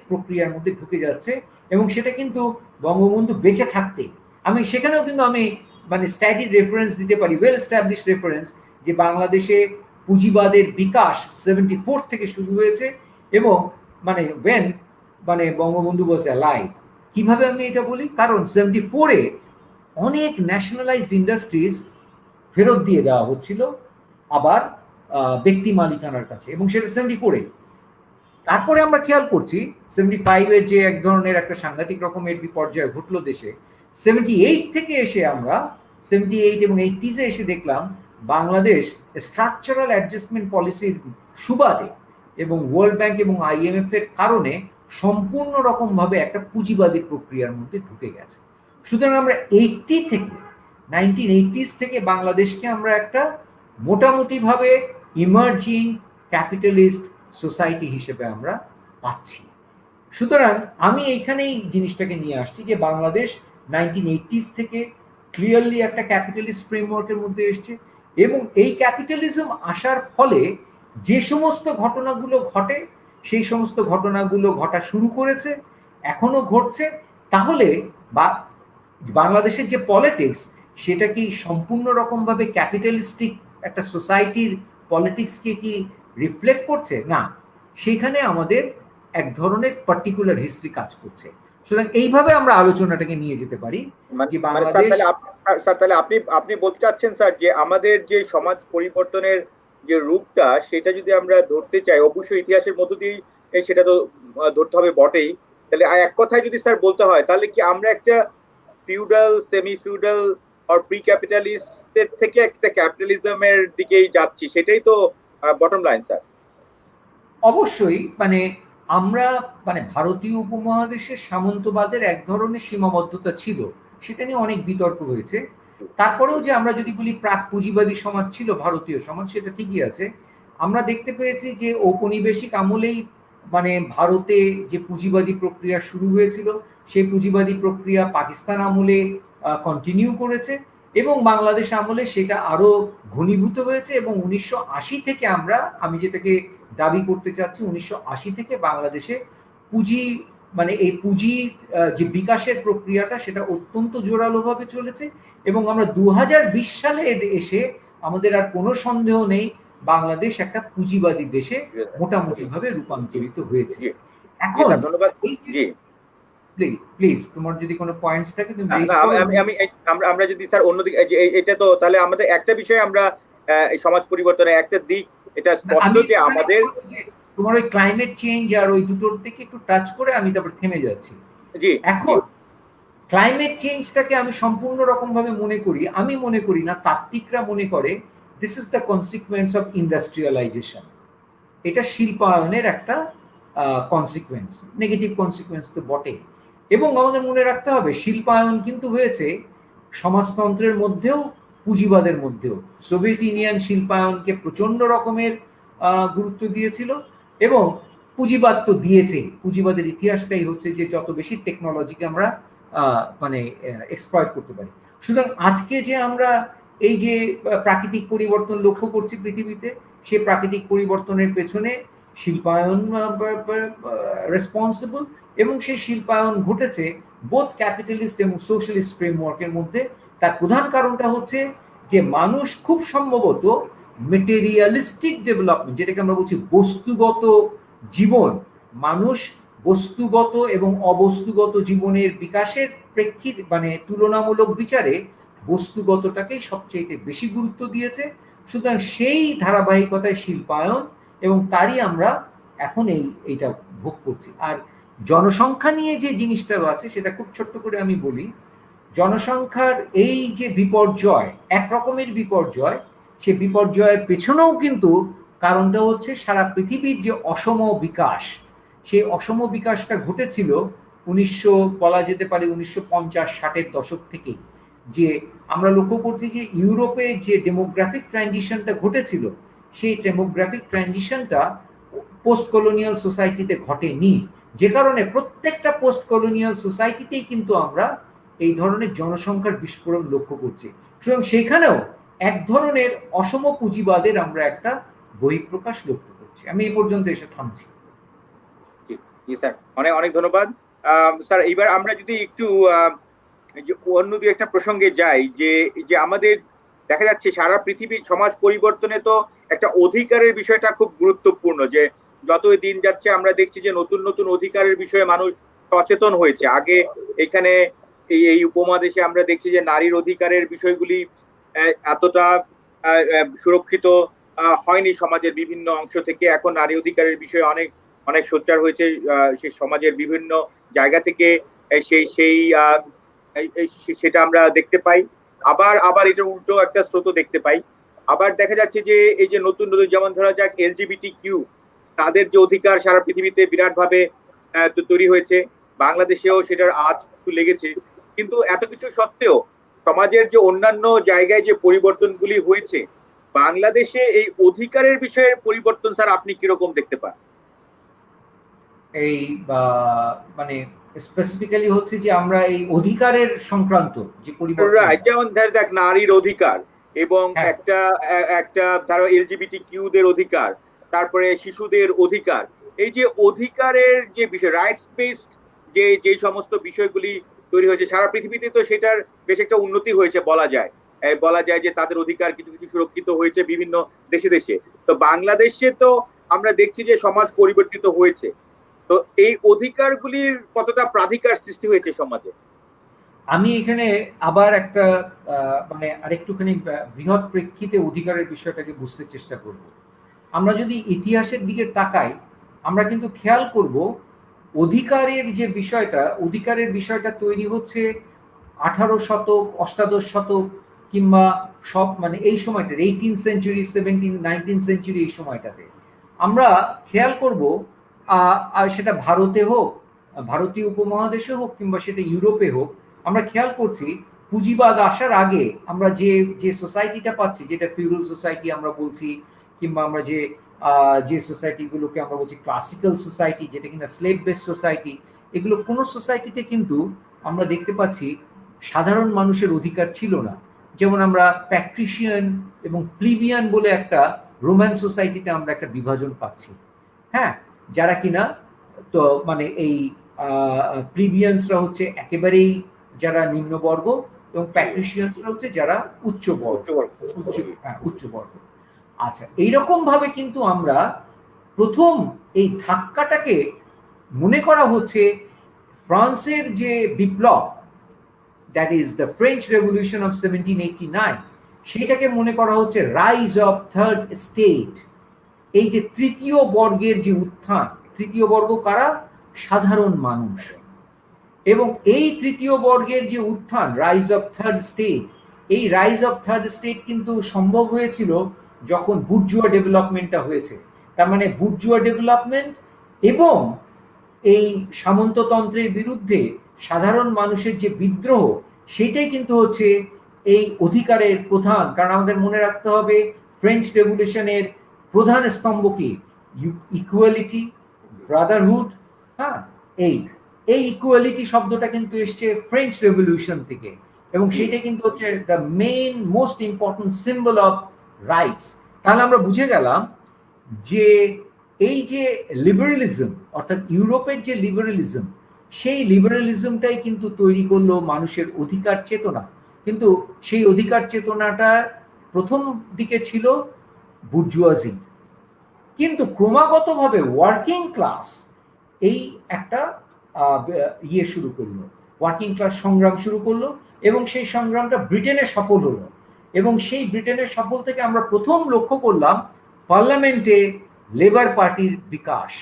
প্রক্রিয়ার মধ্যে ঢুকে যাচ্ছে এবং সেটা কিন্তু বঙ্গবন্ধু বেঁচে থাকতে, সেখানেও কিন্তু আমি স্ট্যাটিক রেফারেন্স দিতে পারি, ওয়েল এস্টাবলিশ রেফারেন্স, যে বাংলাদেশে পুঁজিবাদের বিকাশ 74 থেকে শুরু হয়েছে এবং বঙ্গবন্ধু ওয়াজ অ্যালাইভ। কিভাবে আমি এটা বলি? কারণ 74-এ অনেক ন্যাশনালাইজড ইন্ডাস্ট্রিজ ফেরত দিয়ে দেওয়া হচ্ছিল আবার ব্যক্তি মালিকানার কাছে, এবং সেটা 74-এ। তারপরে আমরা খেয়াল করছি 75-এর যে এক ধরনের একটা সাংঘাতিক রকমের বিপর্যয় ঘটলো দেশে, 78 থেকে এসে আমরা 78 এবং 80-এ এসে দেখলাম বাংলাদেশ স্ট্রাকচারাল অ্যাডজাস্টমেন্ট পলিসির সুবাদে এবং ওয়ার্ল্ড ব্যাংক এবং IMF এর কারণে সম্পূর্ণ রকম ভাবে একটা পুঁজিবাদী প্রক্রিয়ার মধ্যে ঢুকে গেছে। সুতরাং আমরা 1980s থেকে বাংলাদেশকে আমরা একটা মোটামুটিভাবে ইমার্জিং ক্যাপিটালিস্ট সোসাইটি হিসেবে আমরা পাচ্ছি। সুতরাং আমি এইখানেই জিনিসটাকে নিয়ে আসছি যে বাংলাদেশ 1980s থেকে ক্লিয়ারলি একটা ক্যাপিটালিস্ট ফ্রেমওয়ার্কের মধ্যে এসছে, এবং এই ক্যাপিটালিজম আসার ফলে যে সমস্ত ঘটনাগুলো ঘটে সেই সমস্ত ঘটনাগুলো ঘটা শুরু করেছে, এখনো ঘটছে। তাহলে বা বাংলাদেশের যে পলিটিক্স, সেটা কি সম্পূর্ণ রকমভাবে ক্যাপিটালিস্টিক একটা সোসাইটির পলিটিক্সকে কি রিফ্লেক্ট করছে? না, সেখানে আমাদের এক ধরনের পার্টিকুলার হিস্ট্রি কাজ করছে। সুতরাং এইভাবে আমরা আলোচনাটাকে নিয়ে যেতে পারি যে স্যার বাংলাদেশ। তাহলে স্যার তাহলে আপনি আপনি বলতে চাচ্ছেন স্যার যে আমাদের যে সমাজ পরিবর্তনের যে রূপটা, সেটা যদি আমরা ধরতে চাই, অবশ্যই ইতিহাসের মধ্য দিয়েই সেটা তো ধরতে হবে বটেই। তাহলে এক কথায় যদি স্যার বলতে হয়, তাহলে কি আমরা একটা ফিউডাল, সেমি ফিউডাল আর প্রি ক্যাপিটালিস্টের থেকে একটা ক্যাপিটালিজমের দিকেই যাচ্ছি, সেটাই তো বটম লাইন স্যার? অবশ্যই আমরা ভারতীয় উপমহাদেশের সামন্তবাদের এক ধরনের সীমাবদ্ধতা ছিল, সেটা নিয়ে অনেক বিতর্ক হয়েছে। তারপরেও যে আমরা যদি বলি প্রাক পুঁজিবাদী সমাজ ছিল ভারতীয় সমাজ, সেটা ঠিকই আছে। আমরা দেখতে পেয়েছি যে ঔপনিবেশিক আমলেই ভারতে যে পুঁজিবাদী প্রক্রিয়া শুরু হয়েছিল, সেই পুঁজিবাদী প্রক্রিয়া পাকিস্তান আমলে কন্টিনিউ করেছে, এবং বাংলাদেশ আমলে সেটা আরো ঘনীভূত হয়েছে। এবং 1980 থেকে আমি যেটাকে দাবি করতে চাচ্ছি, 1980 থেকে বাংলাদেশে পুঁজি এই পুঁজির যে বিকাশের প্রক্রিয়াটা, সেটা অত্যন্ত জোরালোভাবে চলেছে। এবং আমরা 2020 সালে এসে আমাদের আর কোনো সন্দেহ নেই, বাংলাদেশ একটা পুঁজিবাদী দেশে মোটামুটি ভাবে রূপান্তরিত হয়েছে। এখন ধন্যবাদ। জি প্লিজ, তোমার যদি কোনো পয়েন্টস থাকে তুমি রেজ করো। আমি আমরা যদি স্যার অন্যদিকে, এটা তো তাহলে আমাদের একটা বিষয়, আমরা এই সমাজ পরিবর্তনের একটা দিক এটা স্পষ্ট যে আমাদের তোমার ওই ক্লাইমেট চেঞ্জ আর ওই দুটোর থেকে একটু টাচ করে আমি তারপর থেমে যাচ্ছি। জি, এখন ক্লাইমেট চেঞ্জটাকে আমি সম্পূর্ণ রকম ভাবে আমি মনে করি না, তাত্ত্বিকরা মনে করে this is the consequence of industrialisation. এটা শিল্পায়নের একটা কনসিকুয়েন্স, নেগেটিভ কনসিকুয়েন্স তো বটে। এবং আমাদের মনে রাখতে হবে শিল্পায়ন কিন্তু হয়েছে সমাজতন্ত্রের মধ্যেও, পুঁজিবাদের মধ্যেও। সোভিয়েত ইউনিয়ন শিল্পায়নকে প্রচন্ড রকমের গুরুত্ব দিয়েছিল, এবং পুঁজিবাদ তো দিয়েছে। পুঁজিবাদের ইতিহাসটাই হচ্ছে যে যত বেশি টেকনোলজিকে আমরা এক্সপ্লয়েট করতে পারি। সুতরাং আজকে যে আমরা এই যে প্রাকৃতিক পরিবর্তন লক্ষ্য করছি পৃথিবীতে, সেই প্রাকৃতিক পরিবর্তনের পেছনে শিল্পায়ন রেসপন্সিবল, এবং সেই শিল্পায়ন ঘটেছে বোথ ক্যাপিটালিস্ট এবং সোশ্যালিস্ট ফ্রেমওয়ার্কের মধ্যে। তার প্রধান কারণটা হচ্ছে যে মানুষ খুব সম্ভবত মেটেরিয়ালিস্টিক ডেভেলপমেন্ট, যেটাকে আমরা বলছি বস্তুগত জীবন, মানুষ বস্তুগত এবং অবস্তুগত জীবনের বিকাশের প্রেক্ষিত তুলনামূলক বিচারে বস্তুগতটাকেই সবচেয়ে বেশি গুরুত্ব দিয়েছে। সুতরাং সেই ধারাবাহিকতায় শিল্পায়ন, এবং তারই আমরা এখন এইটা ভোগ করছি। আর জনসংখ্যা নিয়ে যে জিনিসটা আছে, সেটা খুব ছোট্ট করে আমি বলি। জনসংখ্যার এই যে বিপর্যয়, একরকমের বিপর্যয়, সে বিপর্যয়ের পেছনেও কিন্তু কারণটা হচ্ছে সারা পৃথিবীর যে অসম বিকাশ, সেই অসম বিকাশটা ঘটেছিল বলা যেতে পারে 1950-60-এর দশক থেকেই। যে আমরা লক্ষ্য করছি যে ইউরোপে যে ডেমোগ্রাফিক ট্রানজিশনটা ঘটেছিল, সেই ডেমোগ্রাফিক ট্রানজিশনটা পোস্ট কলোনিয়াল সোসাইটিতে ঘটেনি, যে কারণে প্রত্যেকটা পোস্ট কলোনিয়াল সোসাইটিতেই কিন্তু আমরা এই ধরনের জনসংখ্যার বিস্ফোরণ লক্ষ্য করছি। সুতরাং সেখানেও এক ধরনের অসম পুঁজিবাদের আমরা একটা বহিঃপ্রকাশ লক্ষ্য করছি। আমি এই পর্যন্ত এসে থামছি। জি স্যার, অনেক অনেক ধন্যবাদ স্যার। এবার আমরা যদি একটু অন্য দু একটা প্রসঙ্গে যাই, যে যে আমাদের দেখা যাচ্ছে সারা পৃথিবীর সমাজ পরিবর্তনে তো একটা অধিকারের বিষয়টা খুব গুরুত্বপূর্ণ। যে যতই দিন যাচ্ছে আমরা দেখছি যে নতুন নতুন অধিকারের বিষয়ে মানুষ সচেতন হয়েছে। আগে এখানে এই উপমহাদেশে আমরা দেখছি যে নারীর অধিকারের বিষয়গুলি এতটা সুরক্ষিত হয়নি সমাজের বিভিন্ন অংশ থেকে। এখন নারী অধিকারের বিষয়ে অনেক অনেক সোচ্চার হয়েছে সেই সমাজের বিভিন্ন জায়গা থেকে, সেটা আমরা দেখতে পাই। আবার এটা উল্টো একটা স্রোত দেখতে পাই। আবার দেখা যাচ্ছে যে এই যে নতুন নতুন, যেমন ধরা যাক এলজিবিটি কিউ, তাদের যে অধিকার সারা পৃথিবীতে বিরাট ভাবে তৈরি হয়েছে, বাংলাদেশেও সেটার আঁচ একটু লেগেছে। কিন্তু এত কিছু সত্ত্বেও সমাজের যে অন্যান্য জায়গায় যে পরিবর্তনগুলি হয়েছে, বাংলাদেশে এই অধিকারের বিষয়ে পরিবর্তন স্যার আপনি কিরকম দেখতে পান? এই মানে স্পেসিফিক্যালি হচ্ছে যে আমরা এই অধিকারের সংক্রান্ত যে পরিবর্তন। রাইট, যেমন দেখ নারীর অধিকার এবং হ্যাঁ, একটা একটা ধরো এলজিবিটি কিউদের অধিকার, তারপরে শিশুদের অধিকার, এই যে অধিকারের যে বিষয় রাইটস বেসড যে যে সমস্ত বিষয়গুলি তৈরি হয়েছে সারা পৃথিবীতে, তো সেটার বেশ একটা উন্নতি হয়েছে বলা যায়। বলা যায় যে তাদের অধিকার কিছু কিছু সুরক্ষিত হয়েছে বিভিন্ন দেশে দেশে। তো বাংলাদেশে তো আমরা দেখছি যে সমাজ পরিবর্তিত হয়েছে। তো এই অধিকারগুলির কতটা প্রাধিকার সৃষ্টি হয়েছে সমাজে? আমি এখানে আবার একটা মানে আরেকটুখানি বৃহৎ প্রেক্ষিতে অধিকারের বিষয়টাকে বুঝতে চেষ্টা করব। আমরা যদি ইতিহাসের দিকে তাকাই, আমরা কিন্তু খেয়াল করব অধিকারের বিষয়টা তৈরি হচ্ছে 18 শতক, অষ্টাদশ শতক কিংবা সব মানে এই সময়টাতে 18 সেঞ্চুরি, 17, 19 সেঞ্চুরি, এই সময়টাতে আমরা খেয়াল করব আর সেটা ভারতে হোক, ভারতীয় উপমহাদেশে হোক কিংবা সেটা ইউরোপে হোক, আমরা খেয়াল করছি পুঁজিবাদ আসার আগে আমরা যে যে সোসাইটিটা পাচ্ছি, যেটা ফিউডাল সোসাইটি আমরা বলছি, কিংবা আমরা যে যে সোসাইটিগুলোকে আমরা বলছি ক্লাসিক্যাল সোসাইটি, যেটা কিনা স্লেভ বেস সোসাইটি, এগুলো কোনো সোসাইটিতে কিন্তু আমরা দেখতে পাচ্ছি সাধারণ মানুষের অধিকার ছিল না। যেমন আমরা প্যাট্রিশিয়ান এবং প্লিবিয়ান বলে একটা রোমান সোসাইটিতে আমরা একটা বিভাজন পাচ্ছি। হ্যাঁ, যারা কিনা তো মানে এই প্লিবিয়ানসরা হচ্ছে একেবারেই যারা নিম্নবর্গ, এবং প্যাট্রিশিয়ানসরা হচ্ছে যারা উচ্চবর্গ। উচ্চবর্গ। উচ্চবর্গ। আচ্ছা, এইরকম ভাবে কিন্তু আমরা প্রথম এই ধাক্কাটাকে মনে করা হচ্ছে ফ্রান্সের যে বিপ্লব, that is the French revolution of 1789, সেটাকে মনে করা হচ্ছে রাইজ অফ থার্ড স্টেট। এই যে তৃতীয় বর্গের যে উত্থান, তৃতীয় বর্গ কারা? সাধারণ মানুষ। এবং এই তৃতীয় বর্গের যে উত্থান, রাইজ অফ থার্ড স্টেট, এই রাইজ অফ থার্ড স্টেট কিন্তু সম্ভব হয়েছিল যখন বুর্জুয়া ডেভেলপমেন্টটা হয়েছে। তার মানে বুর্জুয়া ডেভেলপমেন্ট এবং এই সামন্ততন্ত্রের বিরুদ্ধে সাধারণ মানুষের যে বিদ্রোহ, সেটাই কিন্তু হচ্ছে এই অধিকারের প্রধান। কারণ আমাদের মনে রাখতে হবে ফ্রেঞ্চ রেভলিউশনের প্রধান স্তম্ভ কি? Equality, Brotherhood. হ্যাঁ, এই এই ইকুয়ালিটি শব্দটা কিন্তু এসছে ফ্রেঞ্চ রেভলিউশন থেকে, এবং সেটা কিন্তু হচ্ছে the main most important symbol of rights. তাহলে আমরা বুঝে গেলাম যে এই যে লিবারেলিজম, অর্থাৎ ইউরোপের যে লিবারেলিজম, সেই লিবারেলিজমটাই কিন্তু তৈরি করলো মানুষের অধিকার চেতনা। কিন্তু সেই অধিকার চেতনাটা প্রথম দিকে ছিল বুর্জুয়াজি, কিন্তু ক্রমাগতভাবে ওয়ার্কিং ক্লাস এই একটা শুরু করলো, ওয়ার্কিং ক্লাস সংগ্রাম শুরু করলো, এবং সেই সংগ্রামটা ব্রিটেনে সফল হলো। এবং সেই ব্রিটেনের সফল থেকে আমরা প্রথম লক্ষ্য করলাম পার্লামেন্টে লেবার পার্টির বিকাশ।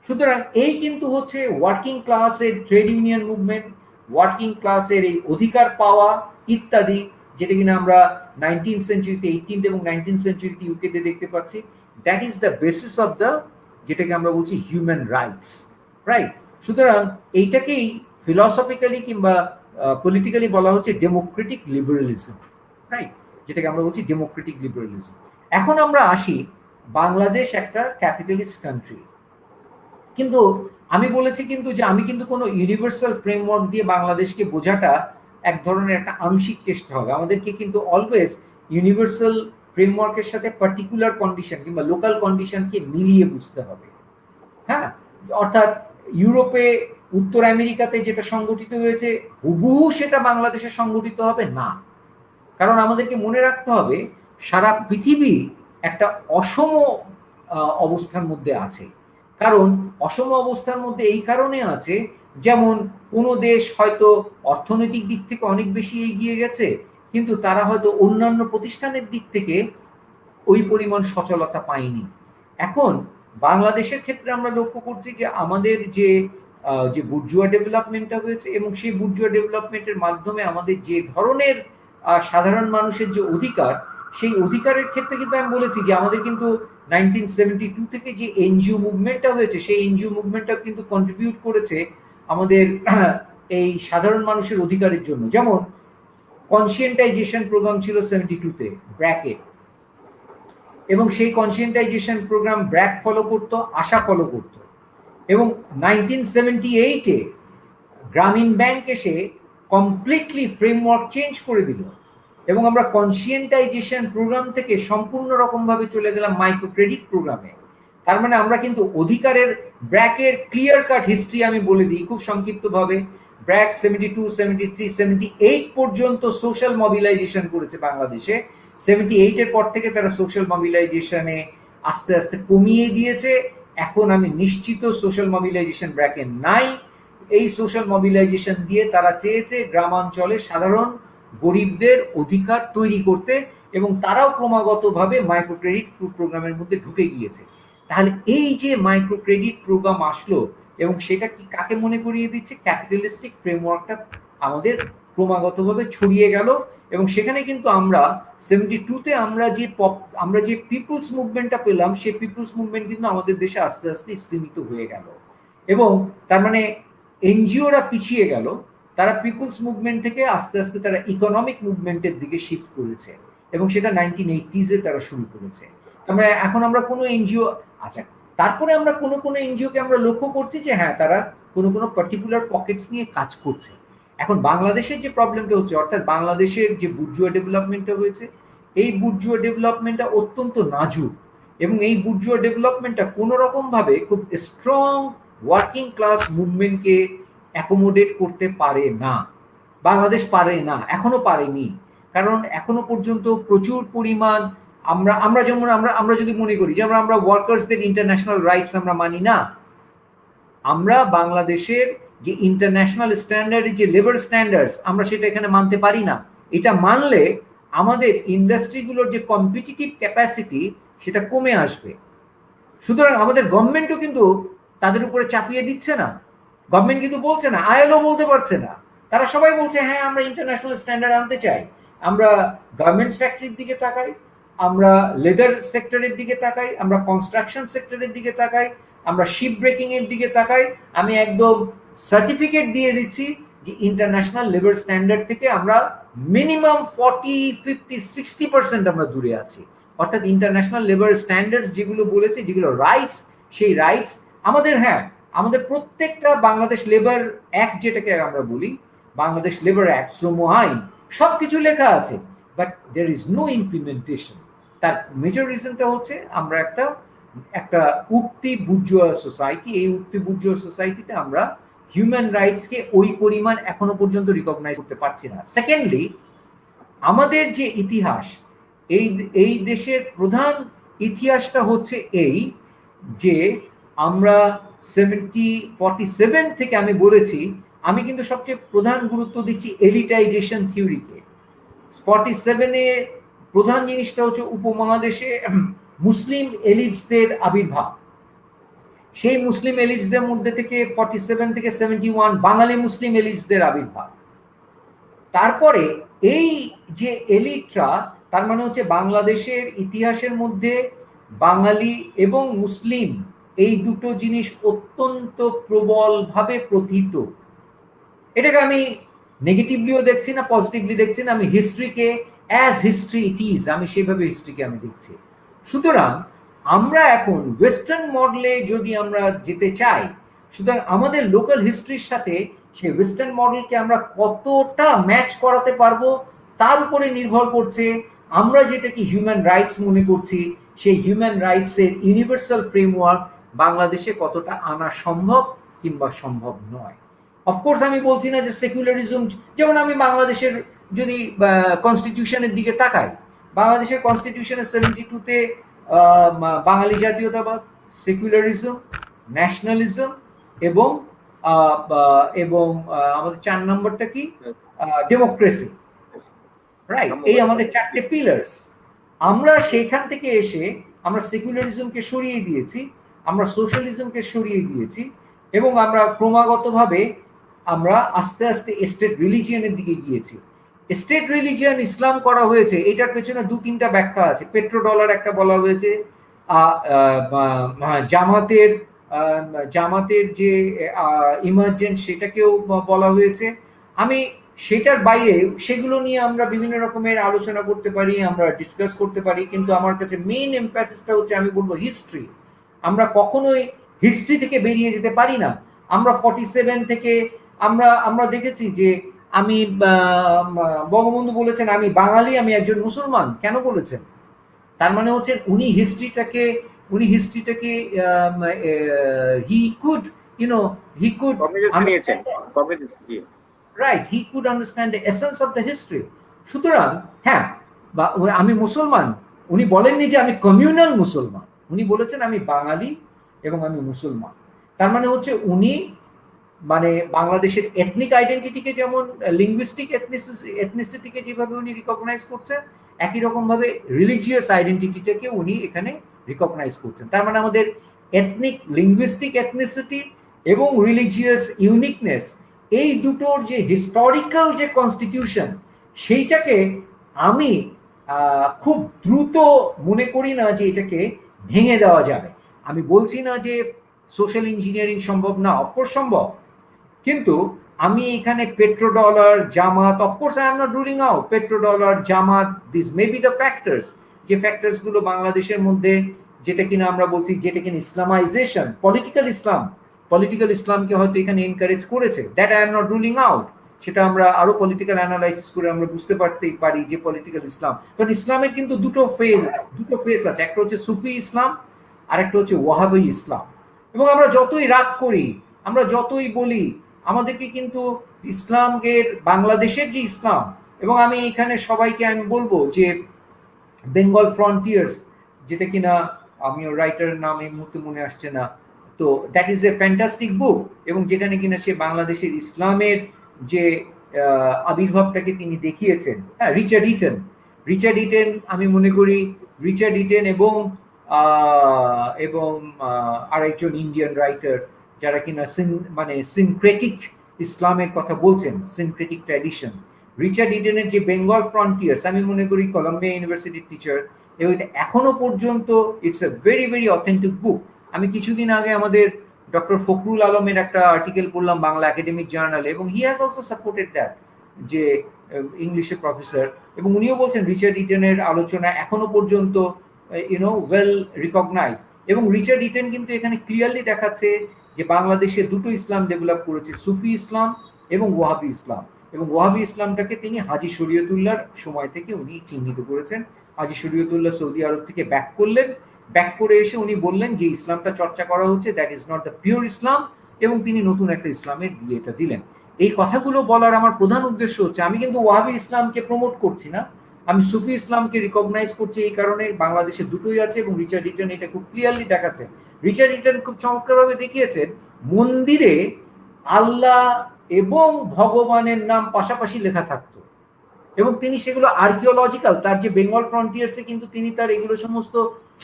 সুতরাং এই কিন্তু হচ্ছে ওয়ার্কিং ক্লাসের ট্রেড ইউনিয়ন মুভমেন্ট, ওয়ার্কিং ক্লাসের এই অধিকার পাওয়া ইত্যাদি, যেটা কিনা আমরা 19th সেঞ্চুরিতে, 18th এবং 19th সেঞ্চুরিতে ইউকেতে দেখতে পাচ্ছি। That is the basis of the, যেটাকে আমরা বলছি হিউম্যান রাইটস, রাইট? সুতরাং এইটাকেই ফিলসফিক্যালি কিংবা পলিটিক্যালি বলা হচ্ছে ডেমোক্রেটিক লিবারেলিজম, রাইট? যেটাকে আমরা বলছি ডেমোক্রেটিক লিবারেলিজম। এখন আমরা আসি, বাংলাদেশ একটা ক্যাপিটালিস্ট কান্ট্রি, কিন্তু আমি বলেছি কিন্তু যে আমি কিন্তু কোনো ইউনিভার্সাল ফ্রেমওয়ার্ক দিয়ে বাংলাদেশকে বোঝাটা এক ধরনের একটা আংশিক চেষ্টা হবে। আমাদেরকে কিন্তু অলওয়েজ ইউনিভার্সাল ফ্রেমওয়ার্কের সাথে পার্টিকুলার কন্ডিশন কিংবা লোকাল কন্ডিশনকে মিলিয়ে বুঝতে হবে। হ্যাঁ, অর্থাৎ ইউরোপে, উত্তর আমেরিকাতে যেটা সংগঠিত হয়েছে হুবহু সেটা বাংলাদেশে সংগঠিত হবে না। কারণ আমাদেরকে মনে রাখতে হবে সারা পৃথিবী একটা অসম অবস্থার মধ্যে আছে। কারণ অসম অবস্থার মধ্যে এই কারণে আছে, যেমন কোনো দেশ হয়তো অর্থনৈতিক দিক থেকে অনেক বেশি এগিয়ে গেছে, কিন্তু তারা হয়তো অন্যান্য প্রতিষ্ঠানের দিক থেকে ওই পরিমাণ সচলতা পায়নি। এখন বাংলাদেশের ক্ষেত্রে আমরা লক্ষ্য করছি যে আমাদের যে যে বুর্জুয়া ডেভেলপমেন্টটা হয়েছে, এবং সেই বুর্জুয়া ডেভেলপমেন্টের মাধ্যমে আমাদের যে ধরনের সাধারণ মানুষের যে অধিকার, সেই অধিকারের ক্ষেত্রে কিন্তু আমি বলেছি যে আমাদের কিন্তু 1972 থেকে যে এনজিও মুভমেন্টটা হয়েছে, সেই এনজিও মুভমেন্টটা কিন্তু কন্ট্রিবিউট করেছে আমাদের এই সাধারণ মানুষের অধিকারের জন্য। যেমন কনসিয়েন্টাইজেশন প্রোগ্রাম ছিল 72 তে, ব্র্যাকেট। এবং সেই কনসিয়েন্টাইজেশন প্রোগ্রাম ব্র্যাক ফলো করতো, আশা ফলো করতো। এবং 1978-এ গ্রামীণ ব্যাংক এসে কমপ্লিটলি ফ্রেমওয়ার্ক চেঞ্জ করে দিল এবং আমরা কনসিয়েন্টাইজেশন প্রোগ্রাম থেকে সম্পূর্ণ রকমভাবে চলে গেলাম মাইক্রো ক্রেডিট প্রোগ্রামে। তার মানে আমরা কিন্তু অধিকারের ব্র্যাকের ক্লিয়ার কাট হিস্ট্রি আমি বলে দিই খুব সংক্ষিপ্তভাবে। ব্র্যাক 72, 73, 78 পর্যন্ত সোশ্যাল মোবিলাইজেশন করেছে বাংলাদেশে। 78 এর পর থেকে তারা সোশ্যাল মোবিলাইজেশনে আস্তে আস্তে কমিয়ে দিয়েছে। এখন আমি নিশ্চিত সোশ্যাল মোবিলাইজেশন ব্র্যাকে নাই। এই সোশ্যাল মোবিলাইজেশন দিয়ে তারা চেয়েছে গ্রামাঞ্চলে সাধারণ গরিবদের অধিকার তৈরি করতে এবং তারাও ক্রমাগতভাবে মাইক্রো ক্রেডিট প্রোগ্রামের মধ্যে ঢুকে গিয়েছে। তাহলে এই যে মাইক্রো ক্রেডিট প্রোগ্রাম আসলো এবং সেটা কি কাকে মনে করিয়ে দিচ্ছে? ক্যাপিটালিস্টিক ফ্রেমওয়ার্কটা আমাদের ক্রমাগতভাবে ছড়িয়ে গেল এবং সেখানে কিন্তু আমরা 72-তে আমরা যে পিপলস মুভমেন্টটা পেলাম, সেই পিপলস মুভমেন্ট কিন্তু আমাদের দেশে আস্তে আস্তে স্তীমিত হয়ে গেল এবং তার মানে এনজিওরা পিছিয়ে গেল। তারা পিপলস মুভমেন্ট থেকে আস্তে আস্তে তারা ইকোনমিক মুভমেন্টের দিকে শিফট করেছে এবং সেটা 1980s-এ তারা শুরু করেছে। আমরা এখন আমরা কোনো এনজিও, আচ্ছা তারপরে আমরা কোনো এনজিওকে আমরা লক্ষ্য করছি যে হ্যাঁ তারা কোনো পার্টিকুলার পকেটস নিয়ে কাজ করছে। এখন বাংলাদেশের যে প্রবলেমটা হচ্ছে, অর্থাৎ বাংলাদেশের যে বুর্জুয়া ডেভেলপমেন্টটা হয়েছে, এই বুর্জুয়া ডেভেলপমেন্টটা অত্যন্ত নাজুক এবং এই বুর্জুয়া ডেভেলপমেন্টটা কোনো রকম ভাবে খুব স্ট্রং ওয়ার্কিং ক্লাস মুভমেন্টকে অ্যাকোমোডেট করতে পারে না। বাংলাদেশ পারে না, এখনো পারেনি। কারণ এখনো পর্যন্ত প্রচুর পরিমাণ আমরা যেমন আমরা যদি মনে করি যে আমরা ওয়ার্কার্সদের ইন্টারন্যাশনাল রাইটস আমরা মানি না, আমরা বাংলাদেশের যে ইন্টারন্যাশনাল স্ট্যান্ডার্ড, যে লেবার স্ট্যান্ডার্ডস, আমরা সেটা এখানে মানতে পারি না। এটা মানলে আমাদের ইন্ডাস্ট্রিগুলোর যে কম্পিটিটিভ ক্যাপাসিটি সেটা কমে আসবে। সুতরাং আমাদের গভর্নমেন্টও কিন্তু তাদের উপরে চাপিয়ে দিচ্ছে না। গভর্নমেন্ট কিন্তু বলছে না, আইএলও বলতে পারছে না, তারা সবাই বলছে হ্যাঁ আমরা ইন্টারন্যাশনাল স্ট্যান্ডার্ড আনতে চাই। আমরা গার্মেন্টস ফ্যাক্টরির দিকে তাকাই, আমরা লেদার সেক্টরের দিকে তাকাই, আমরা কনস্ট্রাকশন সেক্টরের দিকে তাকাই, আমরা শিপ ব্রেকিং এর দিকে তাকাই। আমি একদম সার্টিফিকেট দিয়ে দিচ্ছি যে ইন্টারন্যাশনাল লেবার স্ট্যান্ডার্ড থেকে আমরা মিনিমাম 40, 50, 60% আমরা দূরে আছি। অর্থাৎ ইন্টারন্যাশনাল লেবার স্ট্যান্ডার্ডস যেগুলো বলেছে, যেগুলো রাইটস, সেই রাইটস আমাদের, হ্যাঁ আমাদের প্রত্যেকটা বাংলাদেশ লেবার অ্যাক্ট, যেটাকে আমরা বলি বাংলাদেশ লেবার অ্যাক্ট, শ্রম আইন, সবকিছু লেখা আছে, but there is no implementation. তার মেজর রিজনটা হচ্ছে আমরা একটা উক্তি বুর্জুয়া সোসাইটি। এই উক্তি বুর্জুয়া সোসাইটিতে আমরা হিউম্যান রাইটসকে ওই পরিমাণ এখনো পর্যন্ত রিকগনাইজ করতে পারছি না। সেকেন্ডলি, আমাদের যে ইতিহাস, এই দেশের প্রধান ইতিহাসটা হচ্ছে এই যে আমরা 47 থেকে আমি বলেছি, আমি কিন্তু সবচেয়ে প্রধান গুরুত্ব দিচ্ছি এলিটাইজেশন থিওরিকে। 47-এ প্রধান জিনিসটা হচ্ছে উপমহাদেশে মুসলিম এলিটসদের আবির্ভাব। সেই মুসলিম এলিটসদের মধ্যে থেকে 47 থেকে 71 বাঙালি মুসলিম এলিটসদের আবির্ভাব। তারপরে এই যে এলিটরা, তার মানে হচ্ছে বাংলাদেশের ইতিহাসের মধ্যে বাঙালি এবং মুসলিম এই দুটো জিনিস অত্যন্ত প্রবলভাবে প্রথিত। এটাকে আমি নেগেটিভলিও দেখছি না, পজিটিভলি দেখছি না, আমি হিস্ট্রিকে অ্যাজ হিস্ট্রি ইট ইজ, আমি সেভাবে হিস্ট্রিকে আমি দেখছি। সুতরাং আমরা এখন ওয়েস্টার্ন মডেলে যদি আমরা যেতে চাই, সুতরাং আমাদের লোকাল হিস্ট্রির সাথে সেই ওয়েস্টার্ন মডেলকে আমরা কতটা ম্যাচ করাতে পারবো তার উপরে নির্ভর করছে আমরা যেটাকে হিউম্যান রাইটস মনে করছি, সেই হিউম্যান রাইটসের ইউনিভার্সাল ফ্রেমওয়ার্ক বাংলাদেশে কতটা আনা সম্ভব কিংবা সম্ভব নয়। অফকোর্স আমি বলছি না যে সেকুলারিজম, যেমন আমি বাংলাদেশের যদি কনস্টিটিউশনের দিকে তাকাই, বাংলাদেশের কনস্টিটিউশনের 72-তে বাঙালি জাতীয়তাবাদ, সেকুলারিজম, ন্যাশনালিজম এবং আমাদের 4 নম্বরটা কি, ডেমোক্রেসি, রাইট? এই আমাদের 4টে পিলার্স। আমরা সেখান থেকে এসে আমরা সেকুলারিজমকে সরিয়ে দিয়েছি, আমরা সোশ্যালিজমকে সরিয়ে দিয়েছি এবং আমরা ক্রমাগতভাবে আমরা আস্তে আস্তে স্টেট রিলিজিয়নের দিকে গিয়েছি। স্টেট রিলিজিয়ন ইসলাম করা হয়েছে, এটার পেছনে 2-3টা ব্যাখ্যা আছে। পেট্রো ডলার একটা বলা হয়েছে, জামাতের যে ইমার্জেন্স সেটাকেও বলা হয়েছে। আমি সেটার বাইরে সেগুলো নিয়ে আমরা বিভিন্ন রকমের আলোচনা করতে পারি, আমরা ডিসকাস করতে পারি, কিন্তু আমার কাছে মেইন এমফ্যাসিসটা হচ্ছে আমি বলবো হিস্ট্রি। আমরা কখনোই হিস্ট্রি থেকে বেরিয়ে যেতে পারি না। আমরা 47 থেকে আমরা আমরা দেখেছি যে আমি বঙ্গবন্ধু বলেছেন আমি বাঙালি, আমি একজন মুসলমান, কেন বলেছেন? তার মানে হচ্ছে উনি হিস্ট্রিটাকে he could you know he could communist নিয়েছেন, কমিউনিস্ট, জি। Right, he could understand the essence of the history. সুতরাং হ্যাঁ, আমি মুসলমান, উনি বলেননি যে আমি কমিউনাল মুসলমান, উনি বলেছেন আমি বাঙালি এবং আমি মুসলমান। তার মানে হচ্ছে উনি মানে বাংলাদেশের এথনিক আইডেন্টিটিকে যেমন লিঙ্গুইস্টিক এথনিসিটিকে যেভাবে উনি রিকগনাইজ করছেন, একই রকম ভাবে রিলিজিয়াস আইডেন্টিটিটাকে উনি এখানে রিকগনাইজ করছেন। তার মানে আমাদের এথনিক লিঙ্গুইস্টিক এথনিসিটি এবং রিলিজিয়াস ইউনিকনেস, এই দুটোর যে হিস্টোরিক্যাল যে কনস্টিটিউশন, সেইটাকে আমি খুব দ্রুত মনে করি না যে এটাকে ভেঙে দেওয়া যাবে। আমি বলছি না যে সোশ্যাল ইঞ্জিনিয়ারিং সম্ভব না, অফকোর্স সম্ভব, কিন্তু আমি এখানে petrodollar, Jamaat, of course I am not ruling out petrodollar, Jamaat, this may be the factors, যে ফ্যাক্টরস গুলো বাংলাদেশের মধ্যে যেটা কিনা আমরা বলছি যেটা কিনা ইসলামাইজেশন, পলিটিক্যাল ইসলামকে হয়তো এখানে এনকারেজ করেছে, that I am not ruling out. সেটা আমরা আরো পলিটিক্যাল অ্যানালাইসিস করে আমরা বুঝতে পারতেই পারি যে পলিটিক্যাল ইসলাম, কারণ ইসলামের কিন্তু দুটো ফেজ আছে, একটা হচ্ছে সুফি ইসলাম আর একটা হচ্ছে ওয়াহাবি ইসলাম। এবং আমরা যতই রাগ করি, আমরা যতই বলি, আমাদেরকে কিন্তু ইসলামের বাংলাদেশের যে ইসলাম, এবং আমি এখানে সবাইকে আমি বলবো যে বেঙ্গল ফ্রন্টিয়ার্স, যেটা কিনা আমি রাইটারের নাম এই মুহূর্তে মনে আসছে না, তো দ্যাট ইজ এ ফ্যান্টাস্টিক বুক, এবং যেখানে কিনা সে বাংলাদেশের ইসলামের যে আবির্ভাবটাকে তিনি দেখিয়েছেন। হ্যাঁ, রিচার্ড ইটেন আমি মনে করি রিচার্ড ইটেন এবং আরেকজন ইন্ডিয়ান রাইটার যারা কিনা মানে সিনক্রেটিক ইসলামের কথা বলছেন, সিনক্রেটিক ট্র্যাডিশন, রিচার্ড ইডেনের যে বেঙ্গল ফ্রন্টিয়ার্স, আমি মনে করি কলম্বিয়া ইউনিভার্সিটির টিচার, এবং এটা এখনো পর্যন্ত it's a very very authentic book. আমি কিছুদিন আগে আমাদের ডক্টর ফখরুল আলমের একটা আর্টিকেল পড়লাম বাংলা একাডেমিক জার্নালে, এবং he has also supported that, যে ইংলিশের প্রফেসর, এবং উনিও বলছেন রিচার্ড ইটেনের আলোচনা এখনো পর্যন্ত ওয়েল রিকগনাইজ। এবং রিচার্ড ইটেন কিন্তু এখানে ক্লিয়ারলি দেখাচ্ছে যে বাংলাদেশে দুটো ইসলাম ডেভেলপ করেছে, সুফি ইসলাম এবং ওয়াহাবি ইসলাম, এবং ওয়াহাবি ইসলামটাকে তিনি হাজী শরীয়তুল্লাহর সময় থেকে উনি চিহ্নিত করেছেন। হাজী শরীয়তুল্লাহ সৌদি আরব থেকে ব্যাক করে এসে উনি বললেন যে ইসলামটা চর্চা করা হচ্ছে, that is not the pure Islam, এবং তিনি নতুন একটা ইসলামের বিয়েটা দিলেন। এই কথাগুলো বলার আমার প্রধান উদ্দেশ্য হচ্ছে আমি কিন্তু ওয়াহাবি ইসলামকে প্রমোট করছি না, আমি সুফি ইসলামকে রিকগনাইজ করছি, এই কারণে বাংলাদেশে দুটোই আছে, এবং রিচার্ড ইটন এটা খুব ক্লিয়ারলি দেখাচ্ছে। রিচার্ড ইটন খুব চমৎকারভাবে দেখিয়েছেন মন্দিরে আল্লাহ এবং ভগবানের নাম পাশাপাশি লেখা থাকতো, এবং তিনি সেগুলো আর্কিওলজিক্যাল, তার যে বেঙ্গল ফ্রন্টিয়ার্সে কিন্তু তিনি তার এগুলো সমস্ত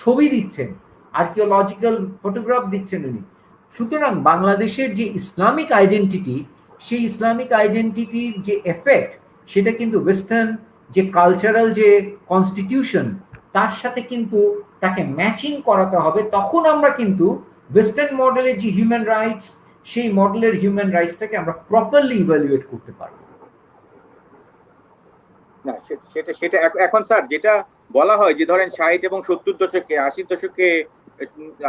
ছবি দিচ্ছেন, আর্কিওলজিক্যাল ফটোগ্রাফ দিচ্ছেন উনি। সুতরাং বাংলাদেশের যে ইসলামিক আইডেন্টিটি, সেই ইসলামিক আইডেন্টিটির যে এফেক্ট, সেটা কিন্তু ওয়েস্টার্ন যে কালচারাল যে কনস্টিটিউশন, তার সাথে কিন্তু তাকে ম্যাচিং করাতে হবে, তখন আমরা কিন্তু ওয়েস্টার্ন মডেলের যে হিউম্যান রাইটস, সেই মডেলের হিউম্যান রাইটসটাকে আমরা প্রপারলি ইভ্যালুয়েট করতে পারবো। না, সেটা এখন স্যার যেটা বলা হয় যে ধরেন 60 এবং 70 দশকে,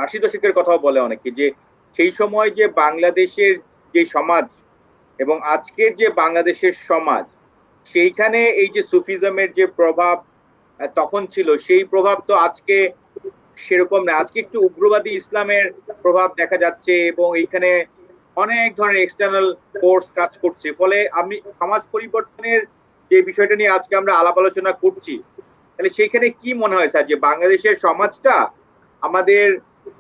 80 দশকের কথাও বলে অনেকে, যে সেই সময় যে বাংলাদেশের যে সমাজ এবং আজকের যে বাংলাদেশের সমাজ, সেইখানে এই যে সুফিজমের যে প্রভাব তখন ছিল, সেই প্রভাব তো আজকে সেরকম না। আজকে একটু উগ্রবাদী ইসলামের প্রভাব দেখা যাচ্ছে, এবং এইখানে অনেক ধরনের এক্সটার্নাল ফোর্স কাজ করছে। ফলে আমি সমাজ পরিবর্তনের যে বিষয়টা নিয়ে আজকে আমরা আলাপ আলোচনা করছি, তাহলে সেইখানে কি মনে হয় স্যার যে বাংলাদেশের সমাজটা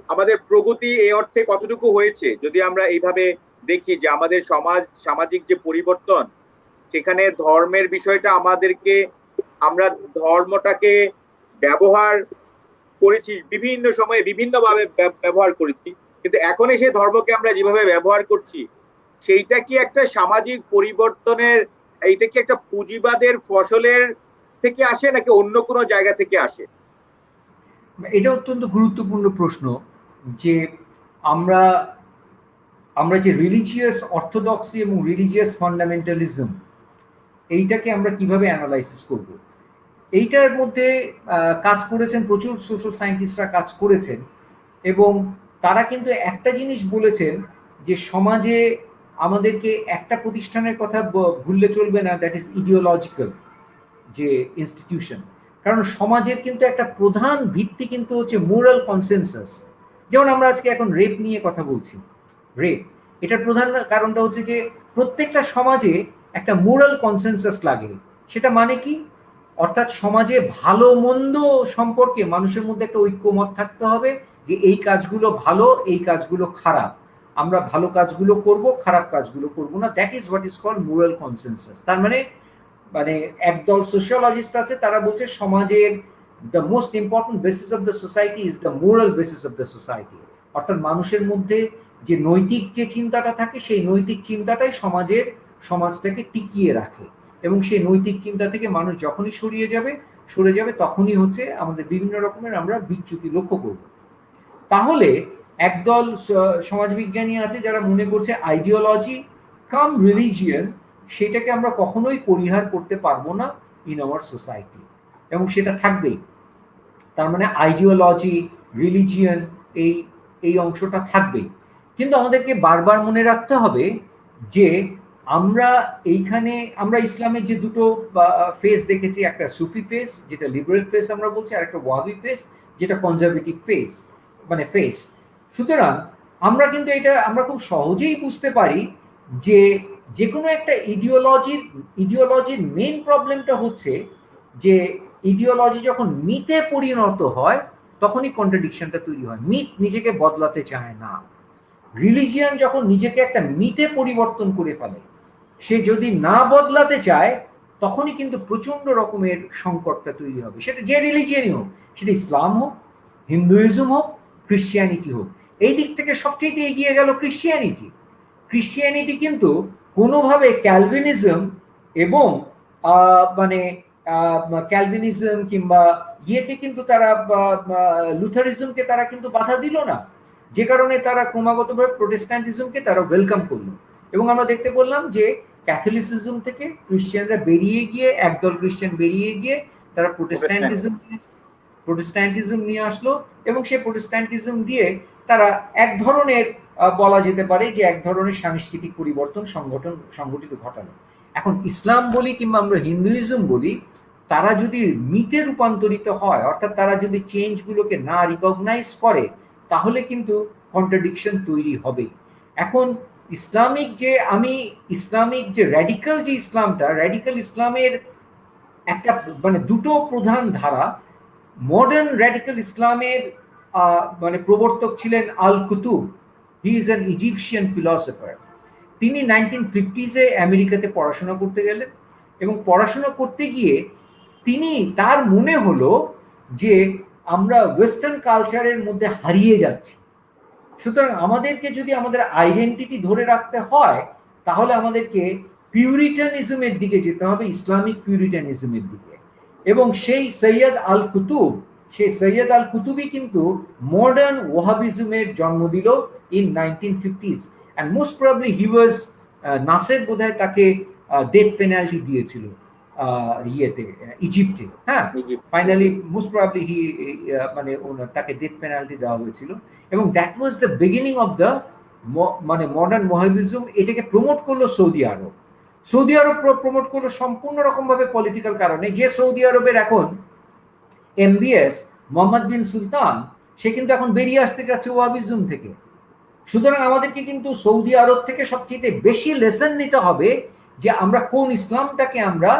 আমাদের প্রগতি এই অর্থে কতটুকু হয়েছে, যদি আমরা এইভাবে দেখি যে আমাদের সামাজিক যে পরিবর্তন, সেখানে ধর্মের বিষয়টা আমরা ধর্মটাকে ব্যবহার করেছি বিভিন্ন সময়ে বিভিন্নভাবে ব্যবহার করেছি, কিন্তু এখন এসে ধর্মকে আমরা যেভাবে ব্যবহার করছি, সেইটা কি একটা সামাজিক পরিবর্তনের, এইটা কি একটা পুঁজিবাদের ফসলের থেকে আসে নাকি অন্য কোনো জায়গা থেকে আসে? এটা অত্যন্ত গুরুত্বপূর্ণ প্রশ্ন, যে আমরা যে রিলিজিয়াস অর্থোডক্সি এবং রিলিজিয়াস ফান্ডামেন্টালিজম, এইটাকে আমরা কিভাবে অ্যানালাইসিস করব। এইটার মধ্যে কাজ করেছেন প্রচুর সোশ্যাল সায়েন্টিস্টরা কাজ করেছেন, এবং তারা কিন্তু একটা জিনিস বলেছেন যে সমাজে আমাদেরকে একটা প্রতিষ্ঠানের কথা ভুললে চলবে না, দ্যাট ইজ ইডিওলজিক্যাল যে ইনস্টিটিউশন। কারণ সমাজের কিন্তু একটা প্রধান ভিত্তি কিন্তু হচ্ছে মোরাল কনসেনসাস। যেমন আমরা আজকে এখন রেপ নিয়ে কথা বলছি, রেপ, এটার প্রধান কারণটা হচ্ছে যে প্রত্যেকটা সমাজে একটা মোরাল কনসেনসাস লাগে। সেটা মানে কি? অর্থাৎ সমাজে ভালো মন্দ সম্পর্কে মানুষের মধ্যে একটা ঐক্যমত থাকতে হবে যে এই কাজগুলো ভালো, এই কাজগুলো খারাপ, আমরা ভালো কাজগুলো করব, খারাপ কাজগুলো করব না। That is what is called moral consensus. তার মানে মানে একদল সোশিয়োলজিস্ট আছে, তারা বলছে সমাজের the most important basis of the society is the moral basis of the society. অর্থাৎ মানুষের মধ্যে যে নৈতিক যে চিন্তাটা থাকে, সেই নৈতিক চিন্তাটাই সমাজটাকে টিকিয়ে রাখে, এবং সেই নৈতিক চিন্তা থেকে মানুষ যখনই সরে যাবে তখনই হচ্ছে আমাদের বিভিন্ন রকমের আমরা বিচ্যুতি লক্ষ্য করব। তাহলে একদল সমাজবিজ্ঞানী আছে যারা মনে করছে আইডিওলজি কাম রিলিজিয়ন, সেটাকে আমরা কখনোই পরিহার করতে পারবো না ইন আওয়ার সোসাইটি, এবং সেটা থাকবেই। তার মানে আইডিওলজি, রিলিজিয়ন, এই এই অংশটা থাকবেই। কিন্তু আমাদেরকে বারবার মনে রাখতে হবে যে আমরা ইসলামের যে দুটো ফেস দেখেছি, একটা সুফি ফেস যেটা লিবারেল ফেস আমরা বলছি, আর একটা ওয়াহাবি ফেস যেটা কনজারভেটিভ ফেস মানে ফেস। সুতরাং আমরা খুব সহজেই বুঝতে পারি যে যে কোনো একটা ইডিওলজির মেইন প্রবলেমটা হচ্ছে যে ইডিওলজি যখন মিথে পরিণত হয় তখনই কন্ট্রাডিকশনটা তৈরি হয়। মিথ নিজেকে বদলাতে চায় না। রিলিজিয়ান যখন নিজেকে একটা মিথে পরিবর্তন করে ফেলে, সে যদি না বদলাতে চায় তখনই কিন্তু প্রচন্ড রকমের সংকটটা তৈরি হবে। সেটা যে রিলিজিয়ানই হোক, সেটা ইসলাম হোক, হিন্দুইজম হোক, ক্রিশ্চিয়ানিটি হোক। এই দিক থেকে সবচেয়ে এগিয়ে গেল ক্রিশ্চিয়ানিটি কিন্তু কোনোভাবে ক্যালভিনিজম এবং মানে ক্যালভিনিজম কিংবা ইয়েকে কিন্তু তারা লুথারিজমকে তারা কিন্তু বাধা দিল না, যে কারণে তারা ক্রমাগতভাবে প্রোটেস্ট্যান্টিজমকে তারা ওয়েলকাম করলো। এবং আমরা দেখতে বললাম যে ক্যাথলিসিজম থেকে ক্রিশ্চিয়ানরা বেরিয়ে গিয়ে, একদল ক্রিশ্চিয়ান বেরিয়ে গিয়ে তারা প্রোটেস্ট্যান্টিজম নিয়ে আসলো, এবং সেই প্রোটেস্ট্যান্টিজম দিয়ে তারা এক ধরনের বলা যেতে পারে যে এক ধরনের সাংস্কৃতিক পরিবর্তন সংগঠিত ঘটালো। এখন ইসলাম বলি কিংবা আমরা হিন্দুইজম বলি, তারা যদি মিথে রূপান্তরিত হয়, অর্থাৎ তারা যদি চেঞ্জগুলোকে না রিকগনাইজ করে, তাহলে কিন্তু কন্ট্রাডিকশন তৈরি হবে। এখন ইসলামিক যে র্যাডিক্যাল যে ইসলামটা, র্যাডিক্যাল ইসলামের একটা মানে দুটো প্রধান ধারা। মডার্ন র্যাডিক্যাল ইসলামের মানে প্রবর্তক ছিলেন Al Qutb. He is an Egyptian philosopher. তিনি 1950s-এ আমেরিকাতে পড়াশোনা করতে গেলেন, এবং পড়াশোনা করতে গিয়ে তার মনে হলো যে আমরা ওয়েস্টার্ন কালচারের মধ্যে হারিয়ে যাচ্ছি। সুতরাং আমাদেরকে যদি আমাদের আইডেন্টিটি ধরে রাখতে হয়, তাহলে আমাদেরকে পিউরিটানিজমের দিকে যেতে হবে, ইসলামিক পিউরিটানিজমের দিকে। এবং সেই সৈয়দ আল কুতুবি কিন্তু মডার্ন ওয়াহাবিজমের জন্ম দিল in 1950s, and most probably he was Nasser বোধহয় তাকে ডেথ পেনাল্টি দিয়েছিল ইজিপ্টে। হ্যাঁ, ফাইনালি মোস্ট প্রবাবলি মানে তাকে ডেথ পেনাল্টি দেওয়া হয়েছিল। এবং that was the beginning of the মানে মডার্ন ওয়াহাবিজম। এটাকে প্রমোট করলো সৌদি আরব প্রমোট করলো সম্পূর্ণ রকম ভাবে পলিটিক্যাল কারণে। যে সৌদি আরবের এখন MBS মোহাম্মদ বিন সুলতান, সে কিন্তু এখন বেরিয়ে আসতে চাচ্ছে ওয়াহাবিজম থেকে। সুতরাং আমাদেরকে কিন্তু সৌদি আরব থেকে সবচেয়ে বেশি লেসন নিতে হবে যে আমরা কোন ইসলামটাকে আমরা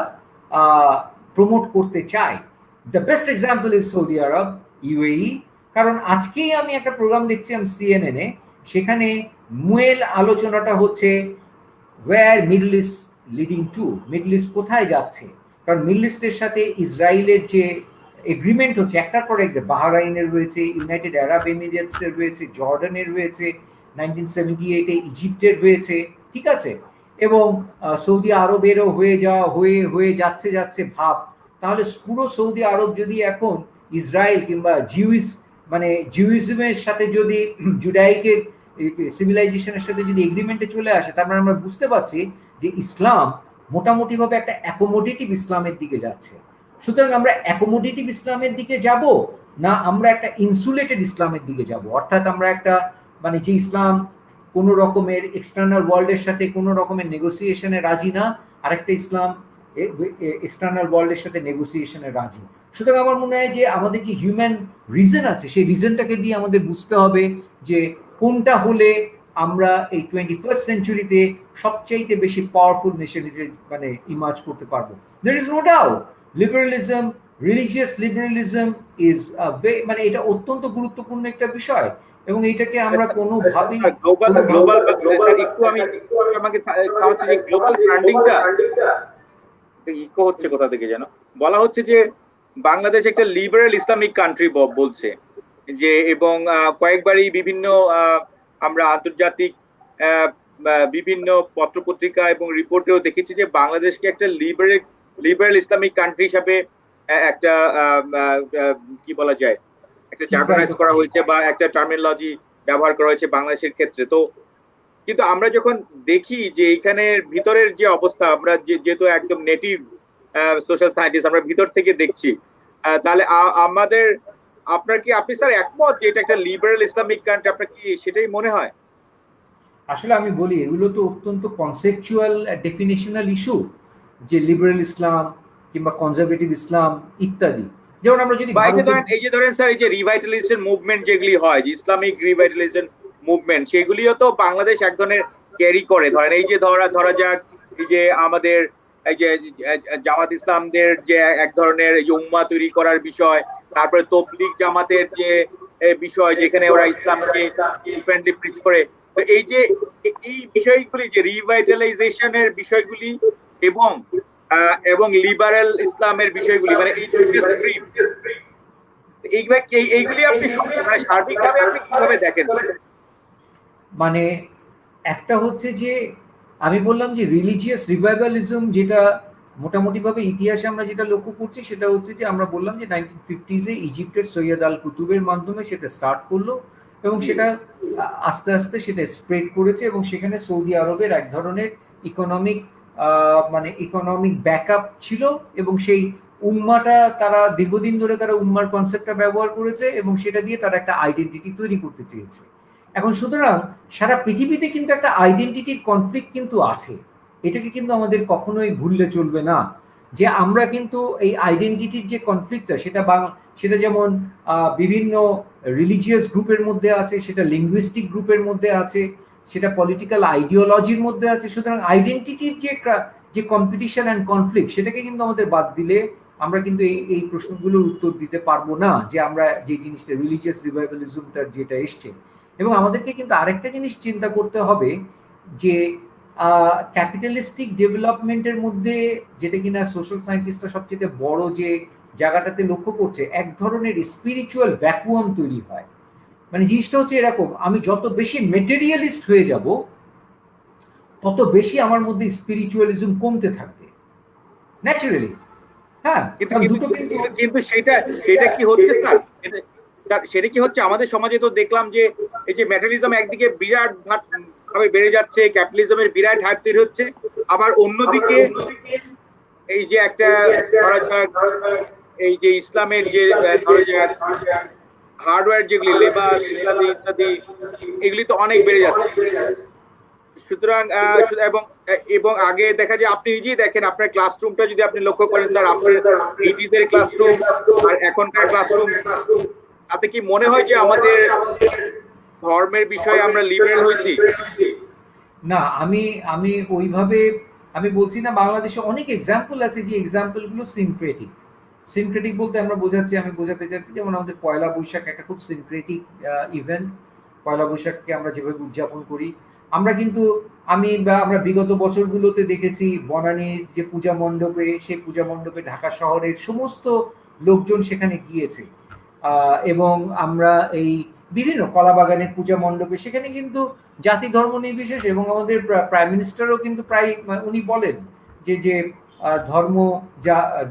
প্রমোট করতে চাই। The best example is Saudi Arab, UAE। কারণ আজকেই আমি একটা প্রোগ্রাম দেখছিলাম CNN-এ, সেখানে মূল আলোচনাটা হচ্ছে war Middle East leading to, Middle East কোথায় যাচ্ছে। কারণ মিডল ইস্টের সাথে ইসরায়েলের যে এগ্রিমেন্ট হচ্ছে একটার পর একটা, বাহরাইনের রয়েছে, ইউনাইটেড আরব এমিরেটসের রয়েছে, জর্ডানের রয়েছে, 1978-এ ইজিপ্টের রয়েছে, ঠিক আছে, এবং সৌদি আরবেরও হয়ে যাচ্ছে ভাব। তাহলে পুরো সৌদি আরব যদি এখন ইসরায়েল কিংবা জিউইজমের সাথে যদি জুডাইকের সিভিলাইজেশনের সাথে যদি এগ্রিমেন্টে চলে আসে, তার মানে আমরা বুঝতে পারছি যে ইসলাম মোটামুটিভাবে একটা অ্যাকোমোডেটিভ ইসলামের দিকে যাচ্ছে। সুতরাং আমরা অ্যাকোমোডেটিভ ইসলামের দিকে যাব, না আমরা একটা ইনসুলেটেড ইসলামের দিকে যাব, অর্থাৎ আমরা একটা মানে যে ইসলাম কোনো রকমের এক্সটার্নাল ওয়ার্ল্ডের সাথে কোনো রকমের নেগোসিয়েশনে রাজি না, আরেকটা ইসলাম এক্সটার্নাল ওয়ার্ল্ডের সাথে নেগোসিয়েশনে রাজি। সুতরাং আমার মনে হয় যে আমাদের যে হিউম্যান রিজন আছে, সেই রিজনটাকে দিয়ে আমাদের বুঝতে হবে যে কোনটা হলে আমরা এই 21st সেঞ্চুরিতে সবচাইতে বেশি পাওয়ারফুল নেশন মানে ইমার্জ করতে পারবো। There is no doubt liberalism, religious liberalism is মানে এটা অত্যন্ত গুরুত্বপূর্ণ একটা বিষয়, এবং এটাকে আমরা কোনোভাবেই গ্লোবাল গ্লোবাল একটু আমি আমাকে খাওয়াচ্ছি যে গ্লোবাল ব্র্যান্ডিংটা ইকো হচ্ছে কোথা থেকে যেন বলা হচ্ছে যে বাংলাদেশ একটা লিবারেল ইসলামিক কান্ট্রি বলছে যে, এবং কয়েকবারই বিভিন্ন আমরা আন্তর্জাতিক বিভিন্ন পত্রপত্রিকা এবং রিপোর্টেও দেখেছি যে বাংলাদেশকে একটা লিবারেল ইসলামিক কান্ট্রি হিসাবে একটা কি বলা যায় একটা জার্নালাইজ করা হয়েছে বা একটা টার্মিনোলজি ব্যবহার করা হয়েছে বাংলাদেশের ক্ষেত্রে। তো কিন্তু আমরা যখন দেখি যে এখানের ভিতরের যে অবস্থা, আমরা যেহেতু একদম নেটিভ সোশ্যাল সায়েন্টিস্ট, আমরা ভিতর থেকে দেখছি, তাহলে আমাদের আপনি স্যার একমত যে এটা একটা লিবারেল ইসলামিক কান্ট্রি? আপনার কি সেটাই মনে হয়? আসলে আমি বলি এগুলো তো অত্যন্ত কনসেপচুয়াল ডেফিনেশনাল ইস্যু, যে লিবারেল ইসলাম কিংবা কনজারভেটিভ ইসলাম ইত্যাদি। যেমন আমরা যদি এই যে ধরেন স্যার, এই যে রিভাইটালাইজেশন মুভমেন্ট যেগুলি হয়, যে ইসলামিক রিভাইটালাইজেশন মুভমেন্ট, সেগুলিও তো বাংলাদেশ এক ধরনের ক্যারি করে। ধরেন এই যে ধরা যাক এই যে আমাদের এই যে জামাত ইসলামদের যে এক ধরনের উম্মাহ তৈরি করার বিষয়, তারপরে তবলিগ জামাতের যে বিষয় যেখানে ওরা ইসলামকে ডিফারেন্টলি প্রিচ করে। তো এই যে এই বিষয়গুলি যে রিভাইটালাইজেশনের বিষয়গুলি এবং লিবারেল ইসলামের বিষয়গুলি, মানে এই এইগুলি আপনি মানে সার্বিকভাবে আপনি কিভাবে দেখেন? মানে একটা হচ্ছে যে আমি বললাম যে রিলিজিয়াস রিভাইভালিজম, যেটা মোটামুটিভাবে ইতিহাসে আমরা যেটা লক্ষ্য করছি সেটা হচ্ছে যে আমরা বললাম যে 1950s ইজিপ্টের সৈয়দ আল কুতুবের মাধ্যমে সেটা স্টার্ট করলো, এবং সেটা আস্তে আস্তে সেটা স্প্রেড করেছে, এবং সেখানে সৌদি আরবের এক ধরনের ইকোনমিক ব্যাকআপ ছিল, এবং সেই উম্মাটা তারা দীর্ঘদিন ধরে তারা উম্মার কনসেপ্টটা ব্যবহার করেছে, এবং সেটা দিয়ে তারা একটা আইডেন্টিটি তৈরি করতে চেয়েছে। এখন সুতরাং সারা পৃথিবীতে কিন্তু একটা আইডেন্টিটির কনফ্লিক্ট কিন্তু আছে, এটাকে কিন্তু আমাদের কখনোই ভুললে চলবে না, যে আমরা কিন্তু এই আইডেন্টিটির যে কনফ্লিক্টটা সেটা যেমন বিভিন্ন রিলিজিয়াস গ্রুপের মধ্যে আছে, সেটা লিঙ্গুইস্টিক গ্রুপের মধ্যে আছে, সেটা পলিটিক্যাল আইডিওলজির মধ্যে আছে। সুতরাং আইডেন্টিটির যে কম্পিটিশন অ্যান্ড কনফ্লিক্ট, সেটাকে কিন্তু আমাদের বাদ দিলে আমরা কিন্তু এই প্রশ্নগুলোর উত্তর দিতে পারবো না, যে আমরা যে জিনিসটা রিলিজিয়াস রিভাইভালিজমটার যেটা এসছে। এবং আমাদেরকে কিন্তু আরেকটা জিনিস চিন্তা করতে হবে যে ক্যাপিটালিস্টিক ডেভেলপমেন্টের মধ্যে, যেটা কিনা সোশ্যাল সায়েন্টিস্টরা সবচেয়ে বড় যে জায়গাটাতে লক্ষ্য করছে, এক ধরনের স্পিরিচুয়াল ভ্যাকুয়াম তৈরি হয়। মানে জিনিসটা হচ্ছে এরকম, আমি যত বেশি মেটেরিয়ালিস্ট হয়ে যাব তত বেশি আমার মধ্যে স্পিরিচুয়ালিজম কমতে থাকবে ন্যাচারালি। হ্যাঁ, কিন্তু সেটা কি হচ্ছে স্যার? সেটা কি হচ্ছে? আমাদের সমাজে তো দেখলাম যে এই যে ম্যাটেরিয়ালিজম একদিকে বিরাট ভাবে বেড়ে যাচ্ছে, ক্যাপিটালিজমের বিরাট হাইপ তৈরি হচ্ছে, আবার অন্যদিকে এই যে একটা এই যে ইসলামের যে হার্ডওয়্যার যেগুলি লেবার ইত্যাদি এগুলি তো অনেক বেড়ে যাচ্ছে। সুতরাং এবং আগে দেখা যায়, আপনি নিজেই দেখেন আপনার ক্লাসরুমটা যদি আপনি লক্ষ্য করেন স্যার, আপনার 80s এর ক্লাসরুম আর এখনকার ক্লাসরুম, তাতে কি মনে হয় যে আমাদের ধর্মের বিষয়ে আমরা লিবারেল হয়েছি? না, আমি ওইভাবে আমি বলছি না। বাংলাদেশে অনেক এক্সাম্পল আছে, যে এক্সাম্পলগুলো সিনক্রেটিক বলতে আমি বোঝাতে চাচ্ছি যেমন আমাদের পয়লা বৈশাখ একটা খুব সিনক্রেটিক ইভেন্ট। পয়লা বৈশাখকে আমরা যেভাবে উদযাপন করি, আমরা কিন্তু আমরা বিগত বছরগুলোতে দেখেছি বনানীর যে পূজা মণ্ডপে, সেই পূজা মণ্ডপে ঢাকা শহরের সমস্ত লোকজন সেখানে গিয়েছে, এবং আমরা এই বিভিন্ন কলাবাগানের পূজা মণ্ডপে সেখানে কিন্তু জাতি ধর্ম নির্বিশেষে, এবং আমাদের প্রাইম মিনিস্টারও কিন্তু প্রায় উনি বলেন যে ধর্ম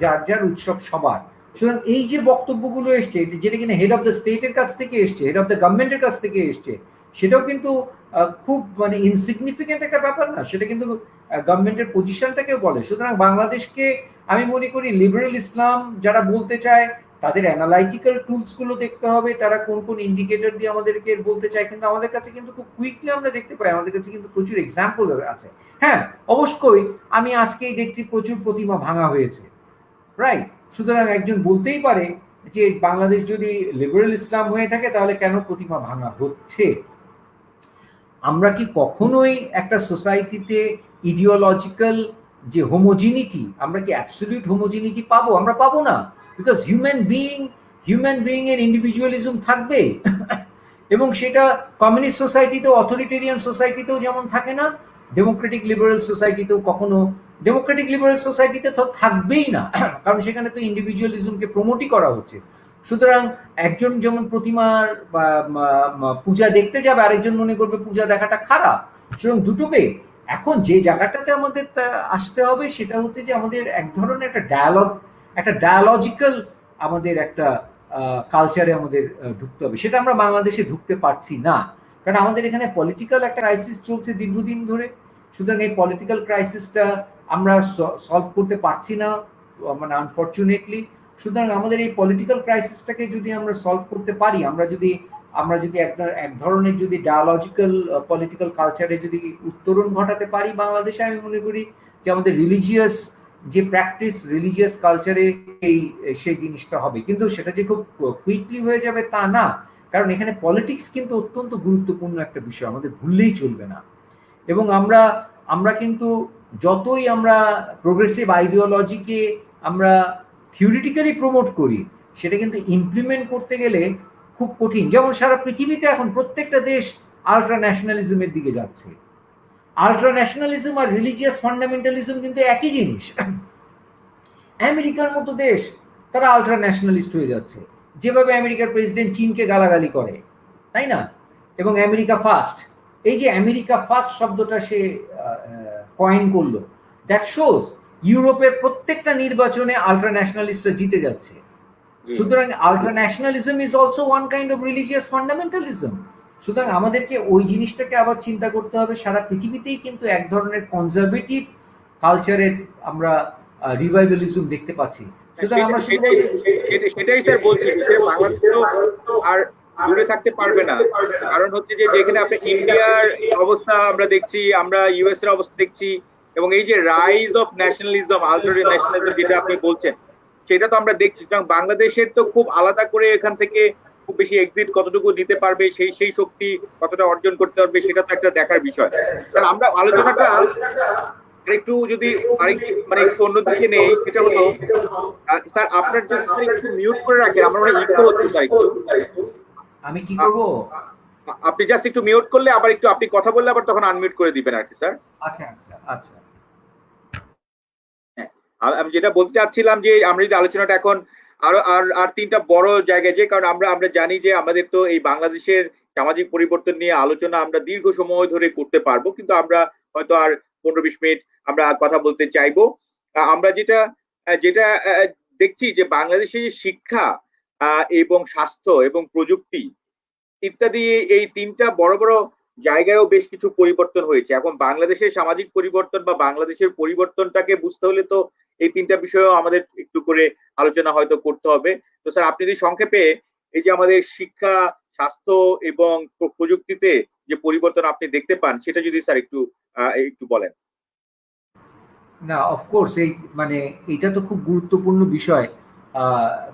যার যার উৎসব সবার। সুতরাং এই যে বক্তব্যগুলো এসছে, যেটা কিনা হেড অফ দ্য স্টেটের কাছ থেকে এসছে, হেড অফ দ্য গভর্নমেন্টের কাছ থেকে এসছে, সেটাও কিন্তু খুব মানে ইনসিগনিফিকেন্ট একটা ব্যাপার না, সেটা কিন্তু গভর্নমেন্টের পজিশনটাকেও বলে। সুতরাং বাংলাদেশকে আমি মনে করি লিবারেল ইসলাম যারা বলতে চায় তাদের অ্যানালাইটিক্যাল টুলস গুলো দেখতে হবে, তারা কোন কোন ইন্ডিকেটর দিয়ে আমাদেরকে বলতে চায়, কিন্তু আমাদের কাছে কিন্তু খুব কুইকলি আমরা দেখতে পাই, আমাদের কাছে কিন্তু প্রচুর এক্সাম্পল আছে। হ্যাঁ, অবশ্যই আমি আজকেই দেখছি প্রচুর প্রতিমা ভাঙা হয়েছে, রাইট? সুতরাং একজন বলতেই পারে যে বাংলাদেশ যদি লিবারেল ইসলাম হয়ে থাকে তাহলে কেন প্রতিমা ভাঙা হচ্ছে? আমরা কি কখনোই একটা সোসাইটিতে ইডিওলজিক্যাল যে হোমোজিনিটি, আমরা কি অ্যাবসলিউট হোমোজিনিটি পাবো? আমরা পাবো না, বিকজ হিউম্যান বিইং এর ইন্ডিভিজুয়ালিজম থাকবে এবং সেটা কমিউনিস্ট সোসাইটিতেও, অথরিটেরিয়ান সোসাইটিতেও যেমন থাকে না, ডেমোক্রেটিক লিবারেল সোসাইটিতেও কখনো, ডেমোক্রেটিক লিবারেল সোসাইটিতে তো থাকবেই না, কারণ সেখানে তো ইন্ডিভিজুয়ালিজমকে প্রমোটই করা হচ্ছে। সুতরাং একজন যেমন প্রতিমার পূজা দেখতে যাবে, আরেকজন মনে করবে পূজা দেখাটা খারাপ। সুতরাং দুটোকে এখন যে জায়গাটাতে আমাদের আসতে হবে সেটা হচ্ছে যে আমাদের এক ধরনের একটা ডায়ালজিক্যাল আমাদের একটা কালচারে আমাদের ঢুকতে হবে। সেটা আমরা বাংলাদেশে ঢুকতে পারছি না, কারণ আমাদের এখানে পলিটিক্যাল একটা ক্রাইসিস চলছে দীর্ঘদিন ধরে। সুতরাং এই পলিটিক্যাল ক্রাইসিসটা আমরা সলভ করতে পারছি না, মানে আনফর্চুনেটলি। সুতরাং আমাদের এই পলিটিক্যাল ক্রাইসিসটাকে যদি আমরা সলভ করতে পারি, আমরা যদি এক ধরনের যদি ডায়ালজিক্যাল পলিটিক্যাল কালচারে যদি উত্তরণ ঘটাতে পারি বাংলাদেশে, আমি মনে করি যে আমাদের রিলিজিয়াস যে প্র্যাকটিস, রিলিজিয়াস কালচারে সেই জিনিসটা হবে। কিন্তু সেটা যে খুব কুইকলি হয়ে যাবে তা না, কারণ এখানে পলিটিক্স কিন্তু অত্যন্ত গুরুত্বপূর্ণ একটা বিষয়, আমাদের ভুললেই চলবে না। এবং আমরা কিন্তু যতই আমরা প্রোগ্রেসিভ আইডিওলজিকে আমরা থিওরিটিক্যালি প্রমোট করি, সেটা কিন্তু ইমপ্লিমেন্ট করতে গেলে খুব কঠিন। যেমন সারা পৃথিবীতে এখন প্রত্যেকটা দেশ আল্ট্রা ন্যাশনালিজমের দিকে যাচ্ছে। আল্ট্রা ন্যাশনালিজম আর রিলিজিয়াস ফান্ডামেন্টালিজম কিন্তু একই জিনিস। আমেরিকার মতো দেশ তারা আল্ট্রা ন্যাশনালিস্ট হয়ে যাচ্ছে, যেভাবে আমেরিকার প্রেসিডেন্ট চীনকে গালাগালি করে, তাই না? এবং আমেরিকা ফার্স্ট, এই যে আমেরিকা ফার্স্ট শব্দটা সে কয়েন করলো, দ্যাট শোজ ইউরোপের প্রত্যেকটা নির্বাচনে আল্ট্রা ন্যাশনালিস্টরা জিতে যাচ্ছে। সুতরাং ultra nationalism is also one kind of religious fundamentalism. সুতরাং আমাদেরকে ওই জিনিসটাকে আবার চিন্তা করতে হবে। সারা পৃথিবীতেই কিন্তু এক ধরনের কনজারভেটিভ কালচারের আমরা রিভাইভালিজম দেখতে পাচ্ছি। সুতরাং আমরা সেটাই স্যার বলছি, বাংলাদেশ তো আর দূরে থাকতে পারবে না। কারণ হচ্ছে যে যেখানে আপনি ইন্ডিয়ার অবস্থা আমরা দেখছি, আমরা ইউএস এর অবস্থা দেখছি, এবং এই যে rise of nationalism, ultra nationalism যেটা আপনি বলছেন, সেটা তো আমরা দেখছি। সুতরাং বাংলাদেশের তো খুব আলাদা করে এখান থেকে খুব বেশি এক্সিট কতটুকু দিতে পারবে, সেই শক্তি কতটা অর্জন করতে পারবে, সেটা তো একটা দেখার বিষয়। কারণ আমরা আলোচনাটা একটু যদি মানে একটু অন্যদিকে নেই, সেটা হলো স্যার আপনার যদি একটু মিউট করে রাখেন, আমরা মনে ইকো হচ্ছে স্যার একটু। আমি কি করব? আপনি জাস্ট একটু মিউট করলে আবার একটু আপনি কথা বললে আবার তখন আনমিউট করে দিবেন আর কি স্যার। আচ্ছা আচ্ছা। আমি যেটা বলতে চাচ্ছিলাম যে আমরা যদি আলোচনাটা এখন আর তিনটা বড় জায়গায়, যে কারণ আমরা জানি যে আমাদের তো এই বাংলাদেশের সামাজিক পরিবর্তন নিয়ে আলোচনা আমরা দীর্ঘ সময় ধরে করতে পারবো, কিন্তু আমরা হয়তো আর 15-20 মিনিট আমরা কথা বলতে চাইবো। আমরা যেটা যেটা দেখছি যে বাংলাদেশে শিক্ষা এবং স্বাস্থ্য এবং প্রযুক্তি ইত্যাদি, এই তিনটা বড় বড় জায়গায়ও বেশ কিছু পরিবর্তন হয়েছে। এখন বাংলাদেশের সামাজিক পরিবর্তন বা বাংলাদেশের পরিবর্তনটাকে বুঝতে হলে তো এই তিনটা বিষয়ও আমাদের একটু করে আলোচনা হয়তো করতে হবে। তো স্যার আপনি যদি সংক্ষেপে এই যে আমাদের শিক্ষা, স্বাস্থ্য এবং প্রযুক্তিতে যে পরিবর্তন আপনি দেখতে পান, সেটা যদি স্যার একটু বলেন। না, অফকোর্স এই মানে এটা তো খুব গুরুত্বপূর্ণ বিষয়।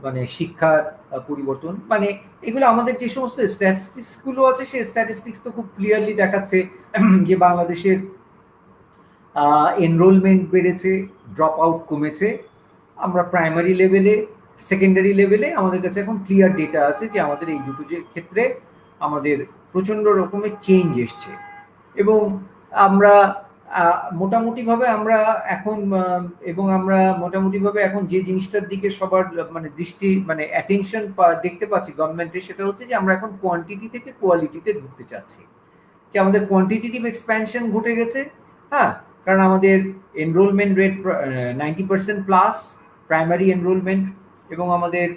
মানে শিক্ষার পরিবর্তন, মানে এগুলো আমাদের যে সমস্ত স্ট্যাটিস্টিক্স গুলো আছে, সেই স্ট্যাটিস্টিক্স তো খুব ক্লিয়ারলি দেখাচ্ছে যে বাংলাদেশের এনরোলমেন্ট বেড়েছে, ড্রপ আউট কমেছে। আমরা প্রাইমারি লেভেলে, সেকেন্ডারি লেভেলে আমাদের কাছে এখন ক্লিয়ার ডেটা আছে যে আমাদের এই দুটো ক্ষেত্রে আমাদের প্রচন্ড রকমের চেঞ্জ এসছে। এবং আমরা মোটামুটিভাবে আমরা এখন এখন যে জিনিসটার দিকে সবার মানে দৃষ্টি, মানে অ্যাটেনশন দেখতে পাচ্ছি গভর্নমেন্টের, সেটা হচ্ছে যে আমরা এখন কোয়ান্টিটি থেকে কোয়ালিটিতে ঢুকতে চাচ্ছি। যে আমাদের কোয়ান্টিটেটিভ এক্সপ্যানশন ঘটে গেছে, হ্যাঁ, কারণ আমাদের enrolment rate 90% plus primary enrolment, এবং আমাদের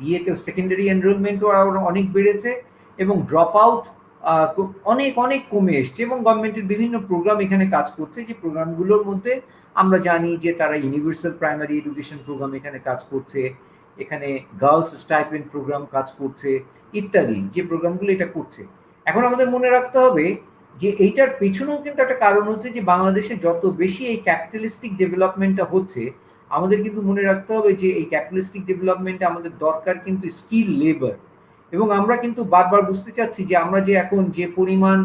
ইয়েতে সেকেন্ডারি এনরোলমেন্টও অনেক বেড়েছে, এবং ড্রপ আউট অনেক অনেক কমে এসছে, এবং গভর্নমেন্টের বিভিন্ন প্রোগ্রাম এখানে কাজ করছে, যে প্রোগ্রামগুলোর মধ্যে আমরা জানি যে তারা ইউনিভার্সাল প্রাইমারি এডুকেশন প্রোগ্রাম এখানে কাজ করছে, এখানে গার্লস স্টাইপেন্ড প্রোগ্রাম কাজ করছে, ইত্যাদি যে প্রোগ্রামগুলো এটা করছে। এখন আমাদের মনে রাখতে হবে যে এইটার পেছনেও কিন্তু একটা কারণ হচ্ছে যে বাংলাদেশে যত বেশি এই ক্যাপিটালিস্টিক ডেভেলপমেন্টটা হচ্ছে, আমাদের কিন্তু মনে রাখতে হবে যে এই ক্যাপিটালিস্টিক ডেভেলপমেন্টে আমাদের দরকার কিন্তু স্কিল লেবার। এবং আমরা কিন্তু বারবার বুঝতে চাচ্ছি যে আমরা যে এখন যে পরিমাণ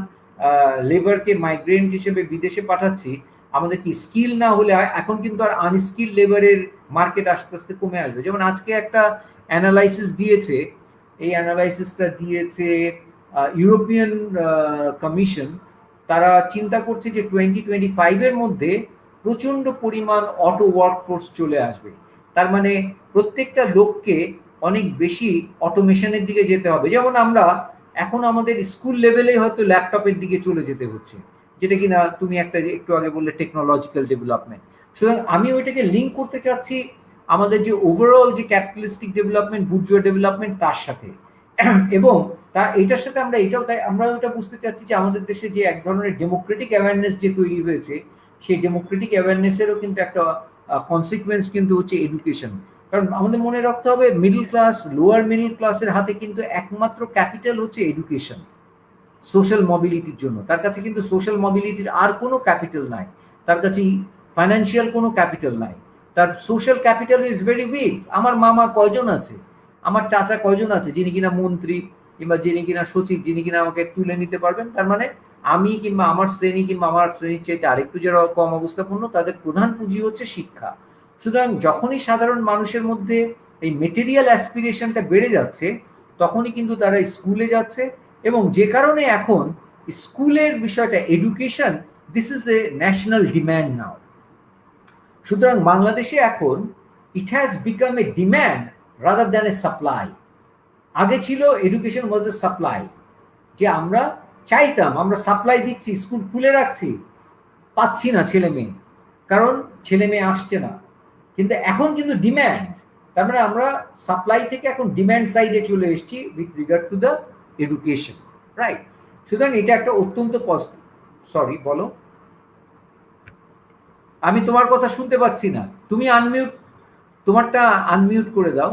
লেবারকে মাইগ্রেন্ট হিসেবে বিদেশে পাঠাচ্ছি, আমাদের কি স্কিল না হলে এখন কিন্তু আর আনস্কিল লেবারের মার্কেট আস্তে আস্তে কমে আসবে। যেমন আজকে একটা অ্যানালাইসিস দিয়েছে, এই অ্যানালাইসিসটা দিয়েছে ইউরোপিয়ান কমিশন। তারা চিন্তা করছে যে 2025-এর মধ্যে প্রচন্ড পরিমাণ অটো ওয়ার্কফোর্স চলে আসবে। তার মানে প্রত্যেকটা লোককে অনেক বেশি অটোমেশনের দিকে যেতে হবে। যেমন আমরা এখন আমাদের স্কুল লেভেলে হয়তো ল্যাপটপের দিকে চলে যেতে হচ্ছে, যেটা কিনা তুমি একটা একটু আগে বললে টেকনোলজিক্যাল ডেভেলপমেন্ট। সুতরাং আমি ওইটাকে লিঙ্ক করতে চাচ্ছি আমাদের যে ওভারঅল যে ক্যাপিটালিস্টিক ডেভেলপমেন্ট, বুর্জুয়া ডেভেলপমেন্ট, তার সাথে। এবং তা এটার সাথে আমরা এটাও তাই আমরা ওটা বুঝতে চাচ্ছি যে আমাদের দেশে যে এক ধরনের ডেমোক্রেটিক অ্যাওয়ারনেস যে তৈরি হয়েছে, সেই ডেমোক্রেটিক অ্যাওয়ারনেসেরও কিন্তু একটা কনসিকুয়েন্স কিন্তু হচ্ছে এডুকেশন। কারণ আমাদের মনে রাখতে হবে মিডল ক্লাস, লোয়ার মিডল ক্লাসের হাতে কিন্তু একমাত্র ক্যাপিটাল হচ্ছে এডুকেশন সোশ্যাল মোবিলিটির জন্য। তার কাছে কিন্তু সোশ্যাল মোবিলিটির আর কোনো ক্যাপিটাল নাই, তার কাছে ফাইন্যান্সিয়াল কোনো ক্যাপিটাল নাই, তার social capital is very weak. আমার মামা কয়জন আছে, আমার চাচা কয়জন আছে যিনি কিনা মন্ত্রী কিংবা যিনি কিনা সচিব, যিনি কিনা আমাকে তুলে নিতে পারবেন? তার মানে আমি কিংবা আমার শ্রেণী কিংবা আমার শ্রেণীর চাইতে আরেকটু যারা কম অবস্থাপন্ন, তাদের প্রধান পুঁজি হচ্ছে শিক্ষা। সুতরাং যখনই সাধারণ মানুষের মধ্যে এই মেটেরিয়াল অ্যাসপিরেশনটা বেড়ে যাচ্ছে, তখনই কিন্তু তারা স্কুলে যাচ্ছে। এবং যে কারণে এখন স্কুলের বিষয়টা education, this is a national demand now. সুতরাং বাংলাদেশে এখন it has become a demand rather than a supply. আগে ছিল এডুকেশন ওয়াজ এ সাপ্লাই, যে আমরা চাইতাম, আমরা সাপ্লাই দিচ্ছি, স্কুল খুলে রাখছি, পাচ্ছি না ছেলে মেয়ে, কারণ ছেলে মেয়ে আসছে না। কিন্তু এখন কিন্তু ডিম্যান্ড, তার মানে আমরা সাপ্লাই থেকে এখন ডিম্যান্ড সাইডে চলে এসেছি with regard to the education, right? সুতরাং এটা একটা অত্যন্ত পজিটিভ। সরি, বলো, আমি তোমার কথা শুনতে পাচ্ছি না, তুমি আনমিউট, তোমারটা আনমিউট করে দাও।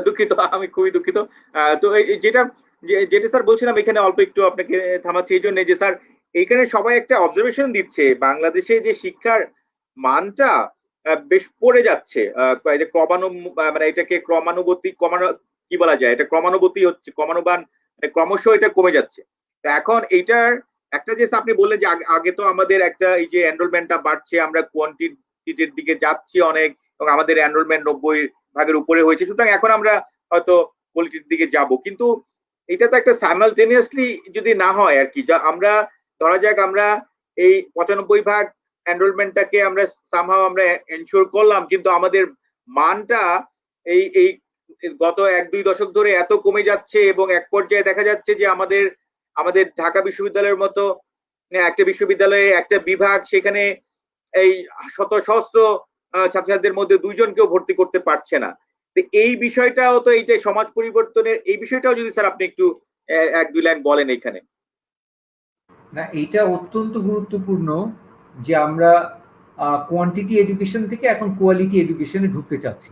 দুঃখিত, আমি খুবই দুঃখিত। তো যেটা যেটা স্যার বলছিলাম, এখানে অল্প একটু আপনাকে থামাচ্ছি এই জন্য যে স্যার এখানে সবাই একটা অবজারভেশন দিচ্ছে বাংলাদেশে যে শিক্ষার মানটা বেশ পড়ে যাচ্ছে, মানে এটাকে কি বলা যায়, এটা ক্রমানুগতি হচ্ছে, ক্রমশ এটা কমে যাচ্ছে। এখন এইটার একটা যে আপনি বললেন যে আগে তো আমাদের একটা এই যে এনরোলমেন্টটা বাড়ছে, আমরা কোয়ান্টিটির দিকে যাচ্ছি অনেক, এবং আমাদের এনরোলমেন্ট 90% উপরে হয়েছে, সুতরাং এখন আমরা হয়তো কোয়ালিটির দিকে যাব। কিন্তু এটা তো একটা সাইমালটেনিয়াসলি যদি না হয় আর কি, আমরা ধরা যাক আমরা এই 95% এনরোলমেন্টটাকে আমরা সামহাও আমরা এনশিওর করলাম, কিন্তু আমাদের মানটা এই এই গত 1-2 দশক ধরে এত কমে যাচ্ছে, এবং এক পর্যায়ে দেখা যাচ্ছে যে আমাদের আমাদের ঢাকা বিশ্ববিদ্যালয়ের মতো একটা বিশ্ববিদ্যালয়ে একটা বিভাগ, সেখানে এই শত সহস্র ছাত্রছাত্রীদের মধ্যে 2 জনকেও ভর্তি করতে পারছে না। তো এই বিষয়টাও তো, এইটা সমাজ পরিবর্তনের এই বিষয়টাও যদি স্যার আপনি একটু 1-2 লাইন বলেন এখানে। না, এইটা অত্যন্ত গুরুত্বপূর্ণ যে আমরা কোয়ান্টিটি এডুকেশন থেকে এখন কোয়ালিটি এডুকেশনে ঢুকতে চাচ্ছি।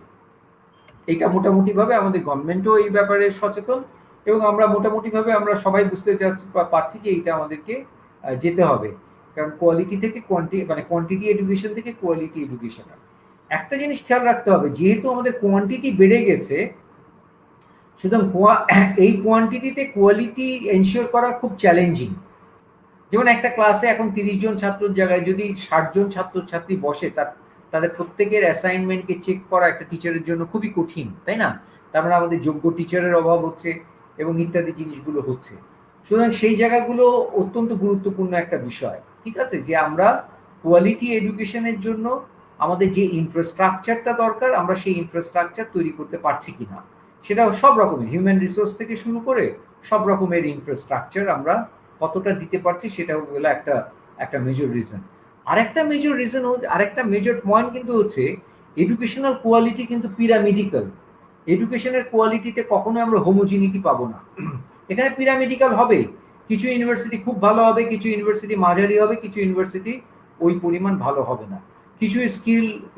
এটা মোটামুটি ভাবে আমাদের গভর্নমেন্টও এই ব্যাপারে সচেতন, এবং আমরা মোটামুটি ভাবে আমরা সবাই বুঝতে পারছি যে এইটা আমাদেরকে যেতে হবে। কারণ কোয়ালিটি থেকে কোয়ান্টিটি এডুকেশন থেকে কোয়ালিটি এডুকেশন। একটা জিনিস খেয়াল রাখতে হবে, যেহেতু আমাদের কোয়ান্টিটি বেড়ে গেছে, সুতরাং এই কোয়ান্টিটিতে কোয়ালিটি এনশিওর করা খুব চ্যালেঞ্জিং। যেমন একটা ক্লাসে এখন 30 জন ছাত্রের জায়গায় যদি 60 জন ছাত্রছাত্রী বসে, তাদের প্রত্যেকের অ্যাসাইনমেন্টকে চেক করা একটা টিচারের জন্য খুবই কঠিন, তাই না? তার মানে আমাদের যোগ্য টিচারের অভাব হচ্ছে, এবং ইত্যাদি জিনিসগুলো হচ্ছে। সুতরাং সেই জায়গাগুলো অত্যন্ত গুরুত্বপূর্ণ একটা বিষয়, ঠিক আছে, যে আমরা কোয়ালিটি এডুকেশনের জন্য আমাদের যে ইনফ্রাস্ট্রাকচারটা দরকার, আমরা সেই ইনফ্রাস্ট্রাকচার তৈরি করতে পারছি কিনা, সেটা সব রকমের হিউম্যান রিসোর্স থেকে শুরু করে সব রকমের ইনফ্রাস্ট্রাকচার আমরা কতটা দিতে পারছি, সেটা হলো একটা মেজর রিজন। আরেকটা মেজর পয়েন্ট কিন্তু হচ্ছে এডুকেশনাল কোয়ালিটি কিন্তু পিরামিডিক্যাল। এডুকেশনের কোয়ালিটিতে কখনো আমরা হোমোজিনিটি পাবো না। এখানে পিরামিডিক্যাল হবে, কিছু ইউনিভার্সিটি খুব ভালো হবে, কিছু ইউনিভার্সিটি মাঝারি হবে, কিছু ইউনিভার্সিটি ওই পরিমাণ ভালো হবে না, কিছু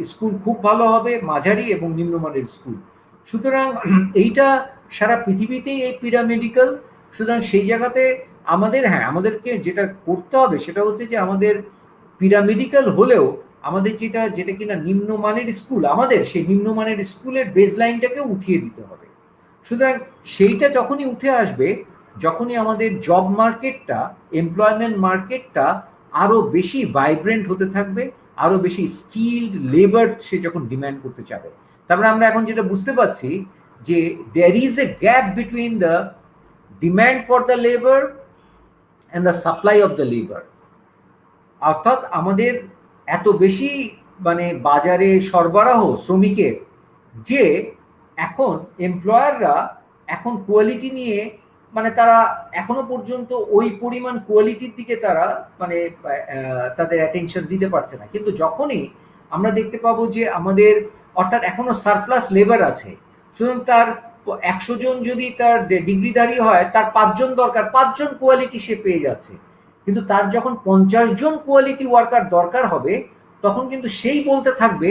স্কুল খুব ভালো হবে, মাঝারি এবং নিম্নমানের স্কুল। সুতরাং এইটা সারা পৃথিবীতেই এই পিরামিডিক্যাল। সুতরাং সেই জায়গাতে আমাদেরকে যেটা করতে হবে সেটা হচ্ছে যে আমাদের পিরামিডিক্যাল হলেও আমাদের যেটা কিনা নিম্নমানের স্কুল, আমাদের সেই নিম্নমানের স্কুলের বেসলাইনটাকে উঠিয়ে দিতে হবে। সুতরাং সেইটা যখনই উঠে আসবে, যখনই আমাদের জব মার্কেটটা, এমপ্লয়মেন্ট মার্কেটটা আরো বেশি ভাইব্রেন্ট হতে থাকবে, আরো বেশি স্কিলড লেবার সে যখন ডিমান্ড করতে চাবে, তারপরে আমরা এখন যেটা বুঝতে পারছি যে there is a gap between the demand for the labour and the supply of the labour. অর্থাৎ আমাদের এত বেশি বাজারে সরবরাহ শ্রমিকের, যে এখন এমপ্লয়াররা এখন কোয়ালিটি নিয়ে তারা এখনো পর্যন্ত ওই পরিমাণ কোয়ালিটির দিকে তারা তাদের অ্যাটেনশন দিতে পারছে না। কিন্তু যখনই আমরা দেখতে পাবো যে আমাদের অর্থাৎ এখনো সারপ্লাস লেবার আছে, সুতরাং তার 100 জন যদি তার ডিগ্রিধারী হয়, তার 5 জন দরকার, 5 জন কোয়ালিটি সে পেয়ে যাচ্ছে। কিন্তু তার যখন 50 জন কোয়ালিটি ওয়ার্কার দরকার হবে, তখন কিন্তু সেই বলতে থাকবে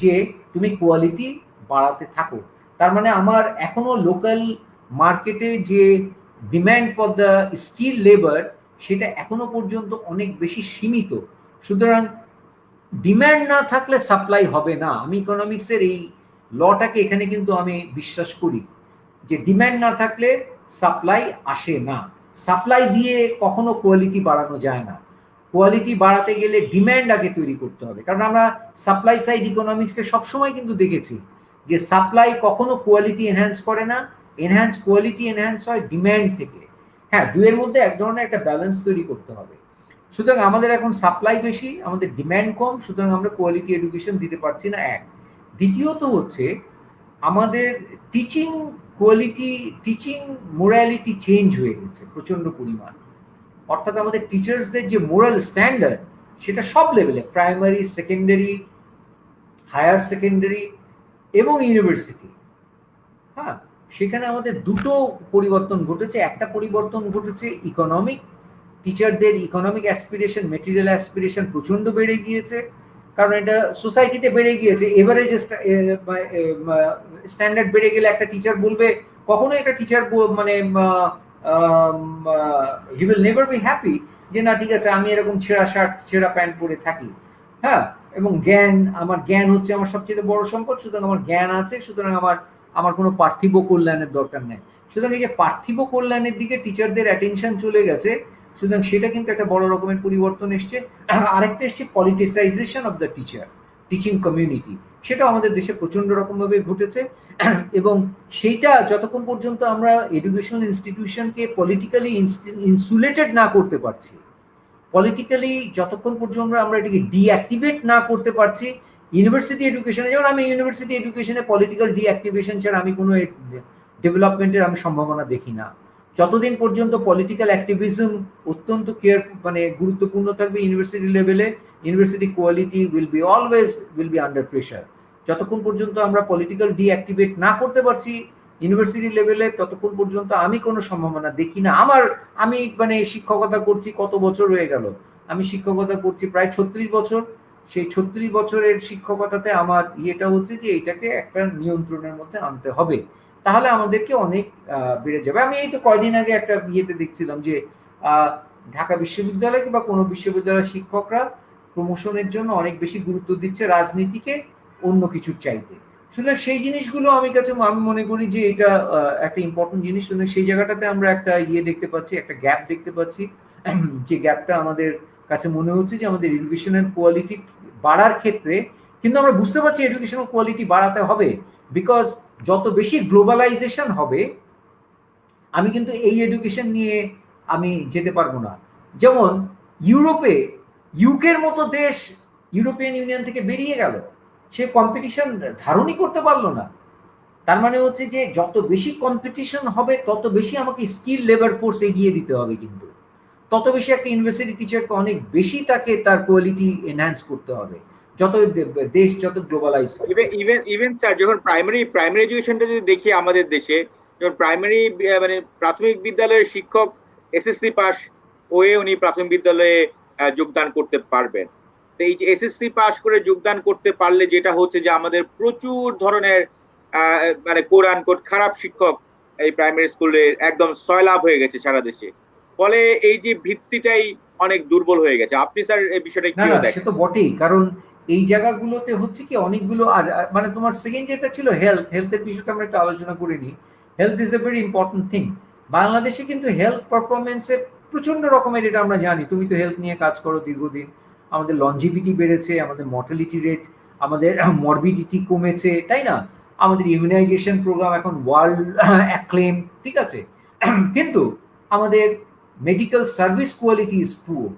যে তুমি কোয়ালিটি বাড়াতে থাকো। তার আমার এখনো লোকাল মার্কেটে যে demand for the skill labour, সেটা এখনো পর্যন্ত অনেক বেশি সীমিত। সুতরাং ডিমান্ড না থাকলে সাপ্লাই হবে না। আমি ইকোনমিক্সের এই লটাকে এখানে কিন্তু আমি বিশ্বাস করি যে ডিমান্ড না থাকলে সাপ্লাই আসে না। সাপ্লাই দিয়ে কখনো কোয়ালিটি বাড়ানো যায় না। কোয়ালিটি বাড়াতে গেলে ডিমান্ড আগে তৈরি করতে হবে। কারণ আমরা সাপ্লাই সাইড ইকোনমিক্সে সবসময় কিন্তু দেখেছি যে সাপ্লাই কখনো কোয়ালিটি এনহ্যান্স করে না, কোয়ালিটি এনহ্যান্স হয় ডিমান্ড থেকে। হ্যাঁ, দুয়ের মধ্যে এক ধরনের একটা ব্যালেন্স তৈরি করতে হবে। সুতরাং আমাদের এখন সাপ্লাই বেশি, আমাদের ডিমান্ড কম, সুতরাং আমরা কোয়ালিটি এডুকেশন দিতে পারছি না। এক, দ্বিতীয়ত হচ্ছে আমাদের teaching quality, teaching morality change হয়ে গেছে প্রচন্ড পরিমাণ। অর্থাৎ আমাদের টিচার্সদের যে মোরাল স্ট্যান্ডার্ড, সেটা সব লেভেলে, প্রাইমারি, সেকেন্ডারি, হায়ার সেকেন্ডারি এবং ইউনিভার্সিটি, হ্যাঁ, সেখানে আমাদের দুটো পরিবর্তন ঘটেছে। একটা পরিবর্তন ঘটেছে ইকোনমিক, টিচারদের ইকোনমিক অ্যাসপিরেশন, মেটেরিয়াল অ্যাসপিরেশন প্রচন্ড বেড়ে গিয়েছে, কারণ এটা সোসাইটিতে বেড়ে গিয়েছে। এভারেজ স্ট্যান্ডার্ড বেড়ে গেলে একটা টিচার বলবে, কখনো একটা teacher he will never be happy যে না ঠিক আছে আমি এরকম ছেঁড়া শার্ট ছেঁড়া প্যান্ট পরে থাকি। হ্যাঁ, এবং আমার জ্ঞান হচ্ছে আমার সবচেয়ে বড় সম্পদ, সুতরাং আমার জ্ঞান আছে, সুতরাং আমার কোনো পার্থিব কল্যাণের দরকার নেই। সুতরাং এই যে পার্থিব কল্যাণের দিকে টিচারদের অ্যাটেনশন চলে গেছে, সুতরাং সেটা কিন্তু একটা বড় রকমের পরিবর্তন এসছে। আরেকটা এসছে politicisation of the teacher, teaching community, সেটা আমাদের দেশে প্রচন্ড রকম ভাবে ঘটেছে। এবং সেইটা যতক্ষণ পর্যন্ত আমরা এডুকেশনাল ইনস্টিটিউশনকে পলিটিক্যালি ইনসুলেটেড না করতে পারছি, পলিটিক্যালি যতক্ষণ পর্যন্ত আমরা এটাকে ডিঅ্যাক্টিভেট না করতে পারছি, ইউনিভার্সিটি এডুকেশনে, যেমন আমি ইউনিভার্সিটি এডুকেশনে পলিটিক্যাল ডিঅ্যাক্টিভেশন ছাড়া আমি কোনো ডেভেলপমেন্টের আমি সম্ভাবনা দেখি না। যতদিন পর্যন্ত পলিটিক্যাল অ্যাক্টিভিজম অত্যন্ত গুরুত্বপূর্ণ থাকবে ইউনিভার্সিটি লেভেলে, university quality will be under pressure. যতক্ষণ পর্যন্ত আমরা পলিটিক্যাল ডিঅ্যাক্টিভেট না করতে পারছি ইউনিভার্সিটি লেভেলে, ততক্ষণ পর্যন্ত আমি কোনো সম্ভাবনা দেখি না। আমি শিক্ষকতা করছি কত বছর হয়ে গেল, আমি শিক্ষকতা করছি প্রায় 36 বছর। সেই 36 বছরের শিক্ষকতাতে আমার ইয়েটা হচ্ছে যে এটাকে একটা নিয়ন্ত্রণের মধ্যে আনতে হবে, তাহলে আমাদেরকে অনেক বেড়ে যাবে। আমি এই তো কয়দিন আগে একটা ইয়েতে দেখছিলাম যে ঢাকা বিশ্ববিদ্যালয় কিংবা কোনো বিশ্ববিদ্যালয়ের শিক্ষকরা প্রমোশনের জন্য অনেক বেশি গুরুত্ব দিচ্ছে রাজনীতিকে অন্য কিছুর চাইতে। সুতরাং সেই জিনিসগুলো আমি মনে করি যে এটা একটা ইম্পর্টেন্ট জিনিস। সেই জায়গাটাতে আমরা একটা দেখতে পাচ্ছি, একটা গ্যাপ দেখতে পাচ্ছি, যে গ্যাপটা আমাদের কাছে মনে হচ্ছে যে আমাদের এডুকেশনাল কোয়ালিটি বাড়ার ক্ষেত্রে, কিন্তু আমরা বুঝতে পারছি এডুকেশনাল কোয়ালিটি বাড়াতে হবে, বিকজ যত বেশি গ্লোবালাইজেশন হবে, আমি কিন্তু এই এডুকেশন নিয়ে আমি যেতে পারবো না। যেমন ইউকের মতো দেশ ইউরোপিয়ান ইউনিয়ন থেকে বেরিয়ে গেল, সে কম্পিটিশন ধারণই করতে পারলো না। তার মানে হচ্ছে যে যত বেশি কম্পিটিশন হবে তত বেশি আমাকে স্কিল লেবার ফোর্স এগিয়ে দিতে হবে, কিন্তু তত বেশি একটা ইউনিভার্সিটি টিচারকে অনেক বেশি তাকে তার কোয়ালিটি এনহ্যান্স করতে হবে, যত দেশ যত গ্লোবালাইজ হবে। ইভেন স্যার, যখন প্রাইমারি এডুকেশনটা যদি দেখি আমাদের দেশে, যেমন প্রাইমারি মানে প্রাথমিক বিদ্যালয়ের শিক্ষক এসএসসি পাস হয়ে উনি প্রাথমিক বিদ্যালয়ে যোগদান করতে পারবেন। তো এই যে এসএসসি পাস করে যোগদান করতে পারলে যেটা হচ্ছে যে আমাদের প্রচুর ধরনের মানে কোরআন কোড খারাপ শিক্ষক এই প্রাইমারি স্কুলে একদম সয়লাভ হয়ে গেছে সারা দেশে। ফলে এই যে ভিত্তিটাই অনেক দুর্বল হয়ে গেছে। আপনি স্যার এই বিষয়টা না কিভাবে না, সে দেখেন? তো বটেই, কারণ এই জায়গাগুলোতে হচ্ছে কি অনেকগুলো মানে তোমার সেকেন্ড যেটা ছিল হেলথের বিষয়টা আমরা একটু আলোচনা করে নিই। Health is a very important thing. বাংলাদেশে কিন্তু হেলথ পারফরমেন্সে প্রচন্ড রকমের, এটা আমরা জানি, তুমি তো হেলথ নিয়ে কাজ করো দীর্ঘদিন। আমাদের লঞ্জিভিটি বেড়েছে, আমাদের মর্টালিটি রেট, আমাদের মরবিডিটি কমেছে, তাই না? আমাদের ইমিউনাইজেশন প্রোগ্রাম এখন ওয়ার্ল্ড অ্যাক্লেম, ঠিক আছে? কিন্তু আমাদের medical service quality is poor.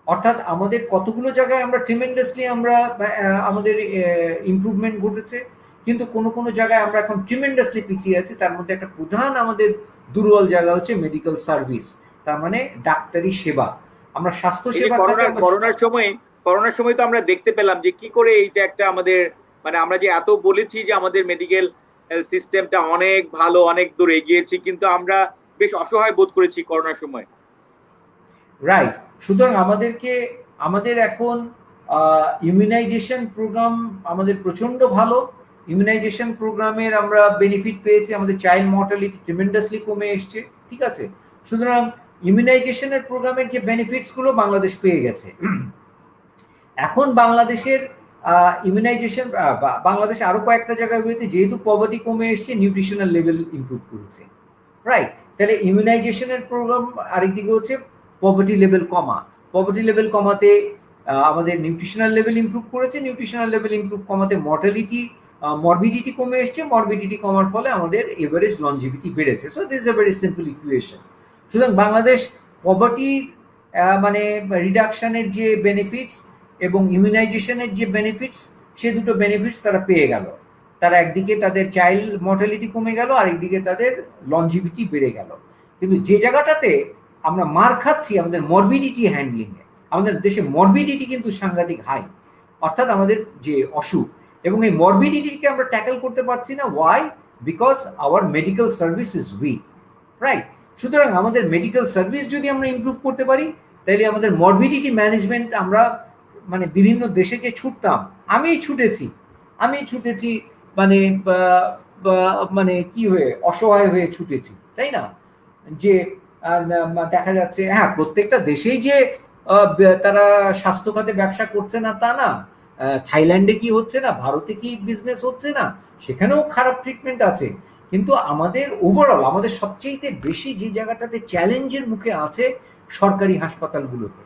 অর্থাৎ আমাদের কতগুলো জায়গায় আমরা ট্রিমেন্ডাসলি আমরা আমাদের ইমপ্রুভমেন্ট ঘটেছে, কিন্তু কোনো কোনো জায়গায় আমরা এখন ট্রিমেন্ডাসলি পিছিয়ে আছি। তার মধ্যে একটা প্রধান আমাদের দুর্বল জায়গা হচ্ছে মেডিকেল সার্ভিস, তার মানে ডাক্তারি সেবা। আমরা স্বাস্থ্য এই যে সেবা খাতে করোনার সময় তো আমরা দেখতে পেলাম যে কি করে এইটা একটা আমাদের মানে আমরা যে এত বলেছি যে আমাদের মেডিকেল সিস্টেমটা অনেক ভালো, অনেক দূর এগিয়েছি, কিন্তু আমরা বেশ অসহায় বোধ করেছি করোনার সময়। রাইট। সুতরাং আমাদের এখন ইমিউনাইজেশন প্রোগ্রাম আমাদের প্রচন্ড ভালো। ইমিউনাইজেশন প্রোগ্রামের আমরা বেনিফিট পেয়েছি, আমাদের চাইল্ড মর্টালিটি ট্রিমেন্ডাসলি কমে এসছে, ঠিক আছে? সুতরাং ইমিউনাইজেশনের প্রোগ্রামের যে বেনিফিটস গুলো বাংলাদেশ পেয়ে গেছে। এখন বাংলাদেশের ইমিউনাইজেশন, বাংলাদেশ আরো কয়েকটা জায়গায় হয়েছে, যেহেতু পভার্টি কমে এসছে, নিউট্রিশনাল লেভেল ইমপ্রুভ করেছে, রাইট? তাহলে ইমিউনাইজেশনের প্রোগ্রাম আরেকদিকে হচ্ছে পভার্টি লেভেল কমা। পভার্টি লেভেল কমাতে আমাদের নিউট্রিশনাল লেভেল ইমপ্রুভ করেছে, নিউট্রিশনাল লেভেল ইমপ্রুভ কমাতে মরবিডিটি কমে এসছে, মরবিডিটি কমার ফলে আমাদের এভারেজ লঞ্জিভিটি বেড়েছে। So this is a very simple equation. সুতরাং বাংলাদেশ পভার্টি মানে রিডাকশনের যে বেনিফিটস এবং ইমিউনাইজেশনের যে বেনিফিটস, সে দুটো বেনিফিটস তারা পেয়ে গেল। তারা একদিকে তাদের চাইল্ড মর্টালিটি কমে গেল, আর একদিকে তাদের লঞ্জিভিটি বেড়ে গেল। কিন্তু যে জায়গাটাতে আমরা মার খাচ্ছি আমাদের মরবিডিটি হ্যান্ডলিং এ, আমাদের দেশে মরবিডিটি কিন্তু সাংঘাতিক হাই, অর্থাৎ আমাদের যে অসুখ, এবং এই মরবিডিটিকে আমরা ট্যাকেল করতে পারছি না। Why? Because our medical service is weak, right? সুতরাং আমাদের মেডিকেল সার্ভিস যদি আমরা ইমপ্রুভ করতে পারি, তাহলে আমাদের মরবিডিটি ম্যানেজমেন্ট, আমরা মানে বিভিন্ন দেশে যে ছুটতাম, আমি ছুটেছি মানে মানে কি হয়ে, অসহায় হয়ে ছুটেছি, তাই না? যে দেখা যাচ্ছে, হ্যাঁ, প্রত্যেকটা দেশেই যে তারা স্বাস্থ্য খাতে ব্যবসা করছে না তা না। থাইল্যান্ডে কি হচ্ছে না, ভারতে কি বিজনেস হচ্ছে না, সেখানেও খারাপ ট্রিটমেন্ট আছে। কিন্তু আমাদের ওভারঅল, আমাদের সবচেয়ে বেশি যে জায়গাটাতে চ্যালেঞ্জের মুখে আছে সরকারি হাসপাতালগুলোতে।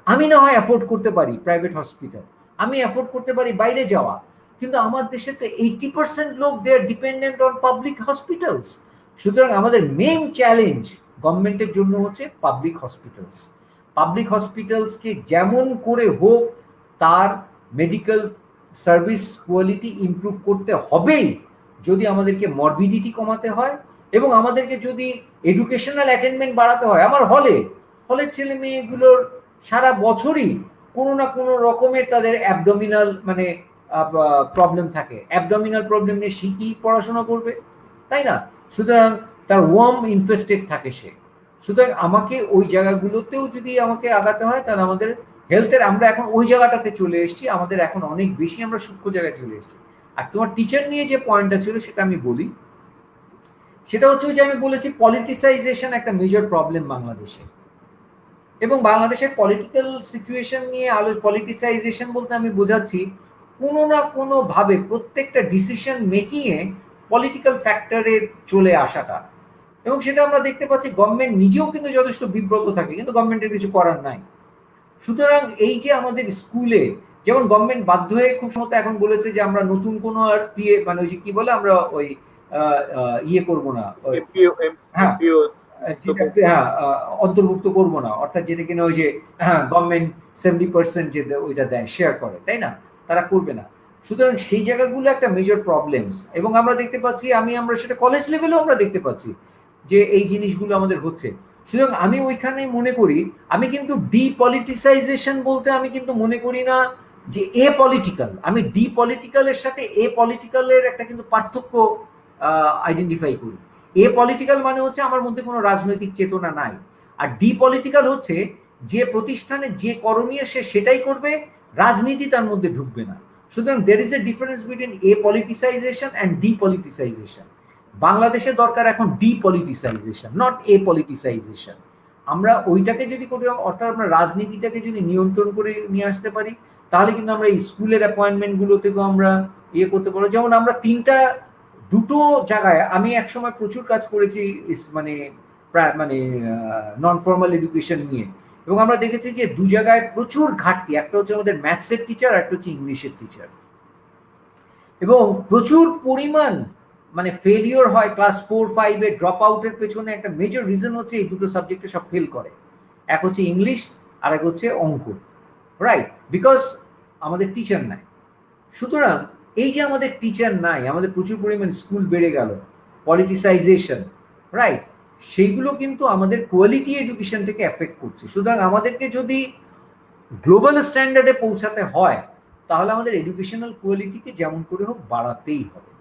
আমি না হয় অ্যাফোর্ড করতে পারি প্রাইভেট হসপিটাল, আমি অ্যাফোর্ড করতে পারি বাইরে যাওয়া, কিন্তু আমার দেশে তো 80% লোক দে আর ডিপেন্ডেন্ট অন পাবলিক হসপিটালস। সুতরাং আমাদের মেইন চ্যালেঞ্জ গভর্নমেন্টের জন্য হচ্ছে পাবলিক হসপিটালসকে যেমন করে হোক তার মেডিকেল সার্ভিস কোয়ালিটি ইমপ্রুভ করতে হবেই, যদি আমাদেরকে মরবিডিটি কমাতে হয়, এবং আমাদেরকে যদি এডুকেশনাল অ্যাটেনমেন্ট বাড়াতে হয়। আমার হলের ছেলে মেয়েগুলোর সারা বছরই কোনো না কোনো রকমের তাদের অ্যাবডোমিনাল মানে প্রবলেম থাকে। অ্যাবডোমিনাল প্রবলেম নিয়ে সে কি পড়াশোনা করবে, তাই না? সুতরাং তার ওয়ার্ম ইনফেস্টেড থাকে সে। সুতরাং আমাকে ওই জায়গাগুলোতেও যদি আমাকে আগাতে হয়, তাহলে আমাদের হেলথের, আমরা এখন ওই জায়গাটাতে চলে এসেছি, আমাদের এখন অনেক বেশি আমরা সূক্ষ্ম জায়গায় চলে এসেছি। আর তোমার টিচার নিয়ে যে পয়েন্টটা ছিল সেটা আমি বলি, সেটা হচ্ছে যে আমি বলেছি পলিটিসাইজেশন একটা মেজর প্রবলেম বাংলাদেশে, এবং বাংলাদেশের পলিটিক্যাল সিচুয়েশন নিয়ে পলিটিসাইজেশন বলতে আমি বোঝাচ্ছি কোনো না কোনো ভাবে প্রত্যেকটা ডিসিশন মেকিং এ পলিটিক্যাল ফ্যাক্টরে চলে আসাটা। এবং সেটা আমরা দেখতে পাচ্ছি গভর্নমেন্ট নিজেও কিন্তু যথেষ্ট বিব্রত থাকে, কিন্তু গভর্নমেন্টের কিছু করার নাই। সুতরাং এই যে আমাদের স্কুলে, যেমন গভর্নমেন্ট বাধ্য হয়ে খুব সময় এখন বলেছে যে আমরা নতুন কোনো আর পিএ মানে ওই যে কি বলে, আমরা ওই ইয়ে করবো না, হ্যাঁ হ্যাঁ অন্তর্ভুক্ত করবো না, অর্থাৎ যেটা কিনা ওই যে গভর্নমেন্ট 70% যে ওইটা দেয়, শেয়ার করে, তাই না? তারা করবে না। সুতরাং সেই জায়গাগুলো একটা মেজর প্রবলেমস, এবং আমরা দেখতে পাচ্ছি, আমরা সেটা কলেজ লেভেলেও আমরা দেখতে পাচ্ছি যে এই জিনিসগুলো আমাদের হচ্ছে। সুতরাং আমি ওইখানে মনে করি, আমি কিন্তু ডিপলিটিসাইজেশন বলতে আমি কিন্তু মনে করি না যে এ পলিটিক্যাল, আমি ডিপলিটিক্যালের সাথে এ পলিটিক্যালের একটা কিন্তু পার্থক্য আইডেন্টিফাই করি। এ পলিটিক্যাল মানে হচ্ছে আমার মধ্যে কোনো রাজনৈতিক চেতনা নাই, আর ডি পলিটিক্যাল হচ্ছে যে প্রতিষ্ঠানে যে করণীয় সে সেটাই করবে, রাজনীতি তার মধ্যে ঢুকবে না। সুতরাং there is a difference between A politicisation and D politicisation. বাংলাদেশে দরকার এখন D politicisation, not a politicisation. আমরা ওইটাকে যদি করি, অর্থাৎ আমরা রাজনীতিটাকে যদি নিয়ন্ত্রণ করে নিয়ে আসতে পারি, তাহলে কিন্তু আমরা স্কুলের অ্যাপয়েন্টমেন্ট গুলো থেকেও আমরা ইয়ে করতে পারবো। যেমন আমরা দুটো জায়গায় আমি একসময় প্রচুর কাজ করেছি, মানে মানে নন ফর্মাল এডুকেশন নিয়ে, এবং আমরা দেখেছি যে দু জায়গায় প্রচুর ঘাটতি। একটা হচ্ছে আমাদের ম্যাথসের টিচার, একটা হচ্ছে ইংলিশের টিচার, এবং প্রচুর পরিমাণ মানে ফেলিওর হয় ক্লাস 4-5-এ। ড্রপ আউটের পেছনে একটা মেজর রিজন হচ্ছে এই দুটো সাবজেক্টে সব ফেল করে, এক হচ্ছে ইংলিশ আর এক হচ্ছে অঙ্ক, রাইট? বিকজ আমাদের টিচার নাই। সুতরাং এই যে আমাদের টিচার নাই, আমাদের প্রচুর পরিমাণ স্কুল বেড়ে গেল, পলিটিসাইজেশন, রাইট, সেইগুলো কিন্তু আমাদের কোয়ালিটি এডুকেশন থেকে এফেক্ট করছে। সুতরাং আমাদেরকে যদি গ্লোবাল স্ট্যান্ডার্ডে পৌঁছাতে হয়, তাহলে আমাদের এডুকেশনাল কোয়ালিটিকে যেমন করে হোক বাড়াতেই হবে।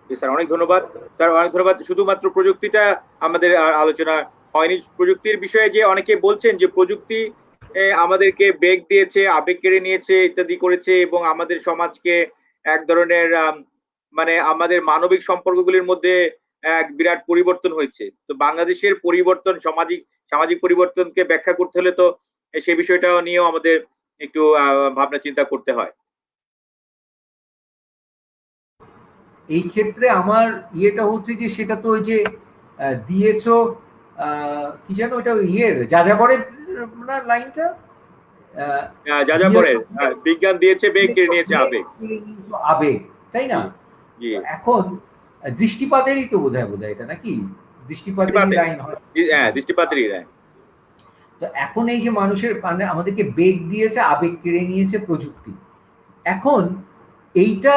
স্যার অনেক ধন্যবাদ। স্যার অনেক ধন্যবাদ। শুধুমাত্র প্রযুক্তিটা আমাদের আলোচনা হয়নি, প্রযুক্তির বিষয়ে যে অনেকে বলছেন যে প্রযুক্তি আমাদেরকে বেগ দিয়েছে, আবেগ কেড়ে নিয়েছে, ইত্যাদি করেছে, এবং আমাদের সমাজকে এক ধরনের মানে আমাদের মানবিক সম্পর্কগুলির মধ্যে এক বিরাট পরিবর্তন হয়েছে। তো বাংলাদেশের পরিবর্তন, সামাজিক পরিবর্তনকে ব্যাখ্যা করতে হলে তো সে বিষয়টা নিয়েও আমাদের একটু ভাবনা চিন্তা করতে হয়। এই ক্ষেত্রে আমার ইয়েটা হচ্ছে যে সেটা তো ওই যে দিয়েছো কি জানো ওটা ইয়ের যাযাবরের না লাইনটা, যাযাবরের বিজ্ঞান দিয়েছে বেগ, কেড়ে নিয়েছে আবেগ। আবেগ, তাই না? এখন দৃষ্টিপাতেরই তো বোধহয় এটা নাকি? দৃষ্টিপাতেরই লাইন হয়। হ্যাঁ, দৃষ্টিপাতেরই লাইন। তো এখন এই যে মানুষের মানে আমাদেরকে বেগ দিয়েছে, আবেগ কেড়ে নিয়েছে প্রযুক্তি। এখন এইটা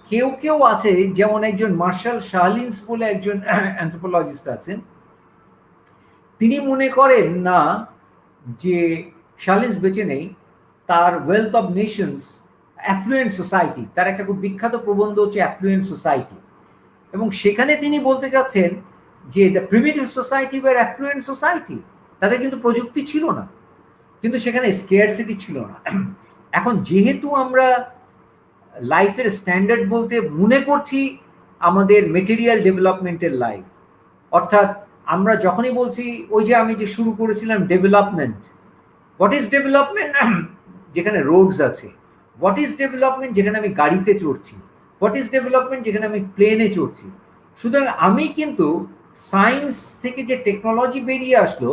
কেউ কেউ আছে, যেমন একজন মার্শাল শার্লিন্স বলে একজন অ্যানথ্রোপোলজিস্ট আছেন, তিনি মনে করেন না যে শার্লিন্স বেঁচে নেই, তার wealth of Nations effluent society, তার একটা খুব বিখ্যাত প্রবন্ধ হচ্ছে অ্যাফ্লুয়েন্ট সোসাইটি, এবং সেখানে তিনি বলতে চাচ্ছেন যে the primitive society were affluent society, তাদের কিন্তু প্রযুক্তি ছিল না, কিন্তু সেখানে স্কেয়ারসিটি ছিল না। এখন যেহেতু আমরা লাইফের স্ট্যান্ডার্ড বলতে মনে করছি আমাদের মেটেরিয়াল ডেভেলপমেন্টের লাইফ, অর্থাৎ আমরা যখনই বলছি ওই যে আমি যে শুরু করেছিলাম ডেভেলপমেন্ট, হোয়াট ইজ ডেভেলপমেন্ট? যেখানে রোডস আছে। What is development? যেখানে আমি গাড়িতে চড়ছি। What is development? যেখানে আমি প্লেনে চড়ছি। সুতরাং আমি কিন্তু সায়েন্স থেকে যে টেকনোলজি বেরিয়ে আসলো,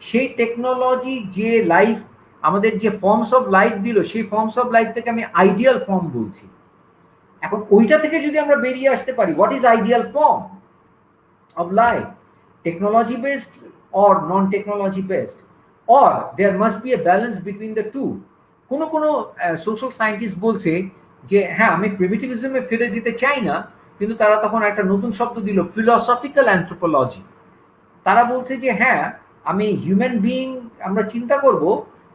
সেই টেকনোলজি যে লাইফ আমাদের যে ফর্মস অফ লাইফ দিল, সেই ফর্মস অফ লাইফ থেকে আমি আইডিয়াল ফর্ম বলছি। এখন ওইটা থেকে যদি আমরা বেরিয়ে আসতে পারি, what is ideal form of life, technology based or non technology based, or there must be a balance between the two. কোনো কোনো সোশ্যাল সায়েন্টিস্ট বলছে যে হ্যাঁ আমি প্রিমিটিভিজমে ফিরে যেতে চাই না, কিন্তু তারা তখন একটা নতুন শব্দ দিল, ফিলসফিক্যাল অ্যানথ্রোপোলজি। তারা বলছে যে হ্যাঁ আমি হিউম্যান বিইং আমরা চিন্তা করব,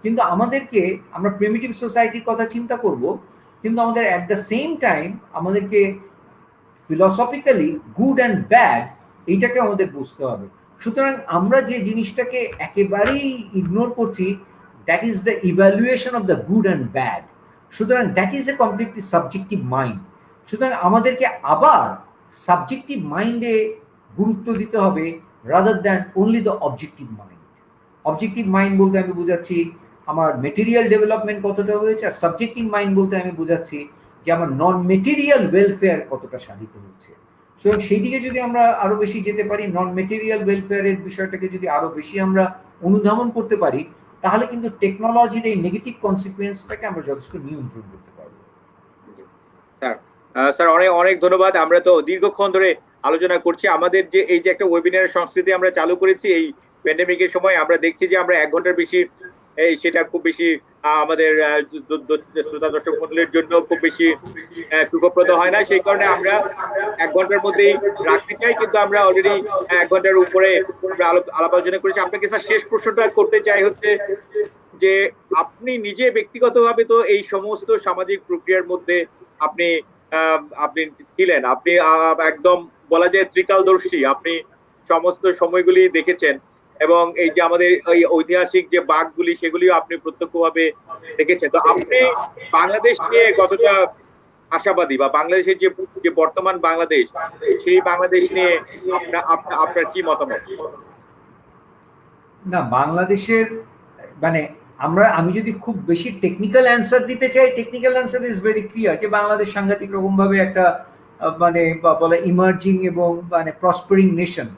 কিন্তু আমাদেরকে আমরা প্রিমিটিভ সোসাইটির কথা চিন্তা করব, কিন্তু আমাদের অ্যাট দ্য সেম টাইম আমাদেরকে ফিলসফিক্যালি গুড অ্যান্ড ব্যাড এইটাকে আমাদের বুঝতে হবে। সুতরাং আমরা যে জিনিসটাকে একেবারেই ইগনোর করছি, that is the evaluation of the good and bad. সুতরাং that is a completely subjective mind. সুতরাং আমাদেরকে আবার সাবজেক্টিভ মাইন্ডে গুরুত্ব দিতে হবে rather than only the objective mind. Objective mind বলতে আমি বোঝাচ্ছি আমার মেটেরিয়াল ডেভেলপমেন্ট কতটা হয়েছে, আর সাবজেক্টিভ মাইন্ড বলতে আমি বোঝাচ্ছি যে আমার নন মেটেরিয়াল ওয়েলফেয়ার কতটা সাধিত হচ্ছে। সুতরাং সেই দিকে যদি আমরা আরো বেশি যেতে পারি, নন মেটেরিয়াল ওয়েলফেয়ারের বিষয়টাকে যদি আরো বেশি আমরা অনুধাবন করতে পারি, তাহলে কিন্তু টেকনোলজির এই নেগেটিভ কনসিকুয়েন্সটাকে আমরা যথেষ্ট নিয়ন্ত্রণ করতে পারবো। স্যার অনেক অনেক ধন্যবাদ। আমরা তো দীর্ঘক্ষণ ধরে আলোচনা করছি। আমাদের যে এই যে একটা ওয়েবিনার সংস্কৃতি আমরা চালু করেছি এই প্যান্ডেমিকের সময়, আমরা দেখছি যে আমরা 1 ঘন্টার বেশি সেটা খুব বেশি আমাদের শ্রোতা দর্শক মণ্ডলীর জন্য খুব বেশি সুখপ্রদ হয় না। সেই কারণে আমরা 1 ঘন্টার মধ্যেই রাখতে চাই, কিন্তু আমরা অলরেডি 1 ঘন্টার উপরে আলাপ আলোচনা করেছি। আপনাকে স্যার শেষ প্রশ্নটা করতে চাই হচ্ছে যে আপনি নিজে ব্যক্তিগতভাবে তো এই সমস্ত সামাজিক প্রক্রিয়ার মধ্যে আপনি ছিলেন, আপনি একদম বলা যায় ত্রিকালদর্শী, আপনি সমস্ত সময়গুলি দেখেছেন এবং এই যে আমাদের ওই ঐতিহাসিক যে বাঘগুলি সেগুলিও আপনি প্রত্যক্ষভাবে দেখেছেন। তো আপনি বাংলাদেশ নিয়ে কতটা আশাবাদী, বা বাংলাদেশের যে যে বর্তমান বাংলাদেশ, সেই বাংলাদেশ নিয়ে আপনার কি মতামত? না, বাংলাদেশের মানে আমি যদি খুব বেশি টেকনিক্যাল অ্যান্সার দিতে চাই, technical answer is very clear যে বাংলাদেশ সাংঘাতিক রকম ভাবে একটা মানে বলে ইমার্জিং এবং মানে প্রসপারিং নেশন।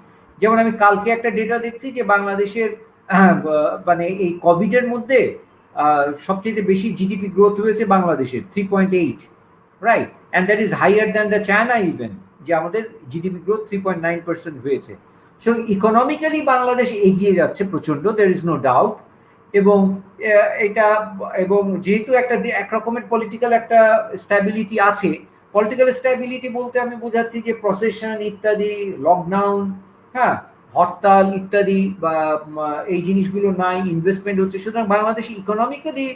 যেমন আমি কালকে একটা ডেটা দেখছি যে বাংলাদেশের মানে এই কোভিড এর মধ্যে সবচেয়ে বেশি জিডিপি গ্রোথ হয়েছে বাংলাদেশের 3.8, right, and that is higher than the China even, যে আমাদের জিডিপি গ্রোথ 3.9% হয়েছে। সো ইকোনমিক্যালি বাংলাদেশ এগিয়ে যাচ্ছে প্রচন্ড, দেয়ার ইজ নো ডাউট। এবং এটা এবং যেহেতু একটা এক রকমের পলিটিক্যাল একটা স্ট্যাবিলিটি আছে, পলিটিক্যাল স্ট্যাবিলিটি বলতে আমি বোঝাচ্ছি যে প্রসেশন ইত্যাদি, লকডাউন, হ্যাঁ, হরতাল ইত্যাদি বা এই জিনিসগুলো নাই, ইনভেস্টমেন্ট হচ্ছে, সুতরাং বাংলাদেশ ইকোনমিক্যালি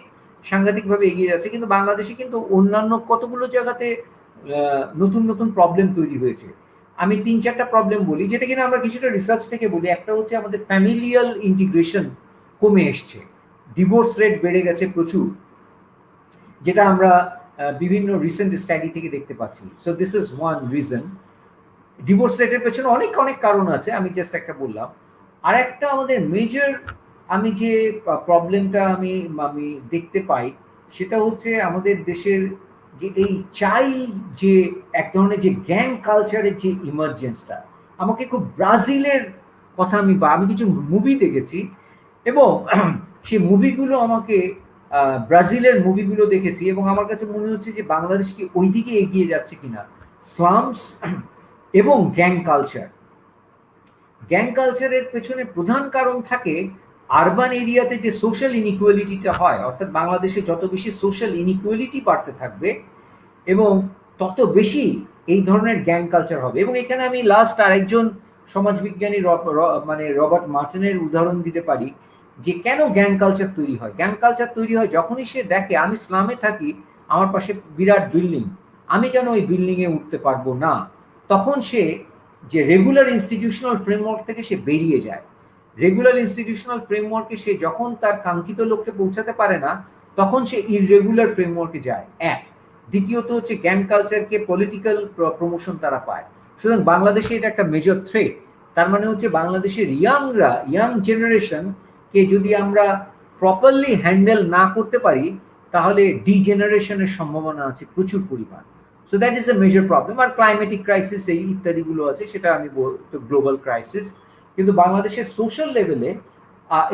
সাংঘাতিকভাবে এগিয়ে যাচ্ছে। কিন্তু বাংলাদেশে কিন্তু অন্যান্য কতগুলো জায়গাতে নতুন নতুন প্রবলেম তৈরি হয়েছে। আমি 3-4টা প্রবলেম বলি যেটা কিনা আমরা কিছুটা রিসার্চ থেকে বলি। একটা হচ্ছে আমাদের ফ্যামিলিয়াল ইন্টিগ্রেশন কমে এসছে, ডিভোর্স রেট বেড়ে গেছে প্রচুর, যেটা আমরা বিভিন্ন রিসেন্ট স্টাডি থেকে দেখতে পাচ্ছি। So this is one reason. Divorce রেটের পেছনে অনেক অনেক কারণ আছে, আমি জাস্ট একটা বললাম। আর একটা আমাদের মেজর আমি যে প্রবলেমটা আমি দেখতে পাই সেটা হচ্ছে আমাদের দেশের যে এই চাইল্ড যে এক ধরনের যে গ্যাং কালচারের যে ইমার্জেন্সটা, আমাকে খুব ব্রাজিলের কথা আমি কিছু মুভি দেখেছি এবং সেই মুভিগুলো আমাকে ব্রাজিলের মুভিগুলো দেখেছি এবং আমার কাছে মনে হচ্ছে যে বাংলাদেশ কি ওই দিকে এগিয়ে যাচ্ছে কিনা। স্লামস এবং গ্যাং কালচারের পেছনে প্রধান কারণ থাকে আরবান এরিয়াতে যে সোশ্যাল ইনইকুয়ালিটিটা হয়, অর্থাৎ বাংলাদেশে যত বেশি সোশ্যাল ইনইকুয়ালিটি বাড়তে থাকবে এবং তত বেশি এই ধরনের গ্যাং কালচার হবে। এবং এখানে আমি লাস্ট আরেকজন সমাজবিজ্ঞানী মানে রবার্ট মার্টিনের উদাহরণ দিতে পারি যে কেন গ্যাং কালচার তৈরি হয়। গ্যাং কালচার তৈরি হয় যখনই সে দেখে আমি স্লামে থাকি, আমার পাশে বিরাট বিল্ডিং, আমি কেন ওই বিল্ডিং এ উঠতে পারবো না, তখন সে যে রেগুলার ইনস্টিটিউশনাল ফ্রেমওয়ার্ক থেকে সে বেরিয়ে যায়। রেগুলার ইনস্টিটিউশনাল ফ্রেমওয়ার্কে সে যখন তার কাঙ্ক্ষিত লক্ষ্যে পৌঁছাতে পারে না, তখন সে ইররেগুলার ফ্রেমওয়ার্কে যায়। এক, দ্বিতীয়ত হচ্ছে গ্যাং কালচারকে পলিটিক্যাল প্রমোশন তারা পায়। সুতরাং বাংলাদেশে এটা একটা মেজর থ্রেট। তার মানে হচ্ছে বাংলাদেশের ইয়াং জেনারেশন কে যদি আমরা প্রপারলি হ্যান্ডেল না করতে পারি তাহলে ডিজেনারেশনের সম্ভাবনা আছে প্রচুর পরিমাণ। So that is a major problem. আর ক্লাইমেটিক ক্রাইসিস এই ইত্যাদিগুলো আছে, সেটা আমি গ্লোবাল ক্রাইসিস। কিন্তু বাংলাদেশের সোশ্যাল লেভেলে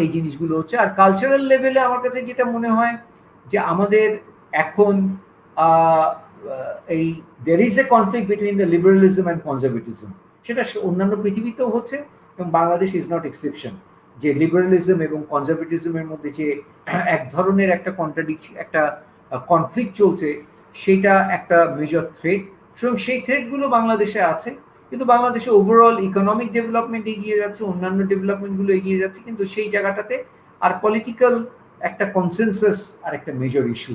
এই জিনিসগুলো হচ্ছে। আর কালচারাল লেভেলে আমার কাছে যেটা মনে হয় যে আমাদের এখন এই there is a conflict between the liberalism and conservatism, সেটা অন্যান্য পৃথিবীতেও হচ্ছে এবং বাংলাদেশ ইজ নট এক্সেপশন। যে লিবারালিজম এবং কনজারভেটিজমের মধ্যে যে এক ধরনের একটা কন্ট্রাডিকশন, একটা কনফ্লিক্ট চলছে, সেটা একটা মেজর থ্রেট। সুতরাং সেই থ্রেটগুলো বাংলাদেশে আছে, কিন্তু বাংলাদেশে ওভারঅল ইকোনমিক ডেভেলপমেন্ট এগিয়ে যাচ্ছে, অন্যান্য ডেভেলপমেন্টগুলো এগিয়ে যাচ্ছে, কিন্তু সেই জায়গাটাতে আর পলিটিক্যাল একটা কনসেনসাস আর একটা মেজর ইস্যু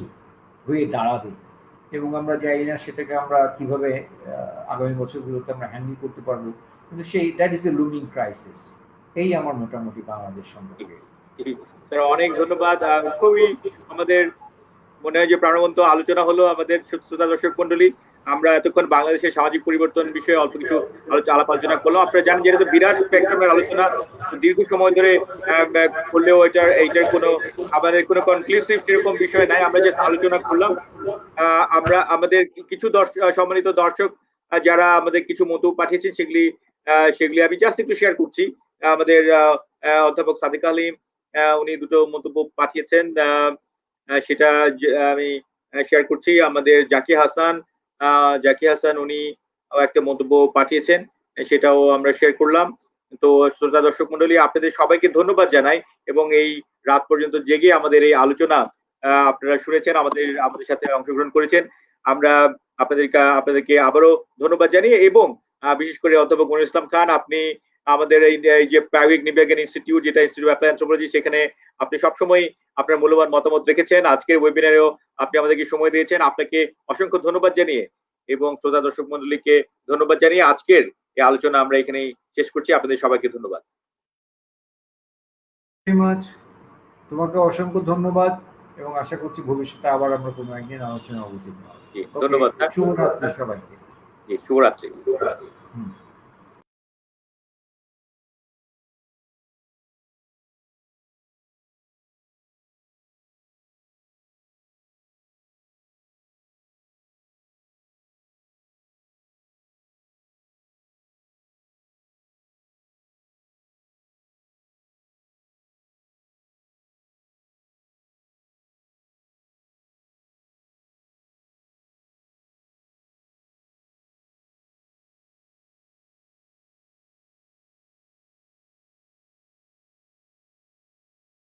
হয়ে দাঁড়াবে। এবং আমরা জানি না সেটাকে আমরা কিভাবে আগামী বছরগুলোতে আমরা হ্যান্ডেল করতে পারবো, কিন্তু সেই দ্যাট ইজ এ লুমিং ক্রাইসিস। এই আমার মোটামুটি বাংলাদেশ সম্পর্কে। স্যার অনেক ধন্যবাদ। খুবই আমাদের মনে হয় যে প্রাণবন্ত আলোচনা হলো আমাদের শ্রোতা দর্শক মন্ডলী। আমরা এতক্ষণ বাংলাদেশের সামাজিক পরিবর্তন বিষয়ে অল্প কিছু আলাপ আলোচনা করলাম। আপনারা জানেন যেহেতু বিরাট স্পেকট্রামের আলোচনা, দীর্ঘ সময় ধরে করলেও এইটার কোনো আমাদের কোনো কনক্লুসিভ সেরকম বিষয় নাই, আমরা যে আলোচনা করলাম। আমরা আমাদের কিছু সম্মানিত দর্শক যারা আমাদের কিছু মন্তব্য পাঠিয়েছেন সেগুলি আমি জাস্ট একটু শেয়ার করছি। আমাদের অধ্যাপক সাদিক আলিম উনি দুটো মন্তব্য পাঠিয়েছেন, সেটা আমি শেয়ার করছি। আমাদের জাকি হাসান উনি একটা মন্তব্য পাঠিয়েছেন, সেটাও আমরা শেয়ার করলাম। তো শ্রোতা দর্শক মন্ডলী, আপনাদের সবাইকে ধন্যবাদ জানাই এবং এই রাত পর্যন্ত জেগে আমাদের এই আলোচনা আপনারা শুনেছেন, আমাদের সাথে অংশগ্রহণ করেছেন। আমরা আপনাদেরকে আবারও ধন্যবাদ জানিয়ে, এবং বিশেষ করে অধ্যাপক মনিরুল ইসলাম খান, আপনি আমাদের এই যে প্রায়োগিক নৃবিজ্ঞান ইনস্টিটিউট, যেটা ইনস্টিটিউট অফ অ্যাপ্লাইড অ্যানথ্রোপোলজি, সেখানে আপনি সবসময় আপনার মূল্যবান মতামত রেখেছেন। আজকের ওয়েবিনারেও আপনি আমাদেরকে সময় দিয়েছেন, আপনাকে অসংখ্য ধন্যবাদ জানিয়ে এবং শ্রোতা দর্শক মন্ডলীকে ধন্যবাদ জানিয়ে আজকের এই আলোচনা আমরা এখানেই শেষ করছি। আপনাদের সবাইকে ধন্যবাদ। মাচ তোমাকে অসংখ্য ধন্যবাদ এবং আশা করছি ভবিষ্যতে আবার আমরা কোনো একদিন আলোচনা অবতীর্ণ হব। জি, ধন্যবাদ স্যার। শুভরাত্রি সবাইকে। জি, শুভরাত্রি। হুম।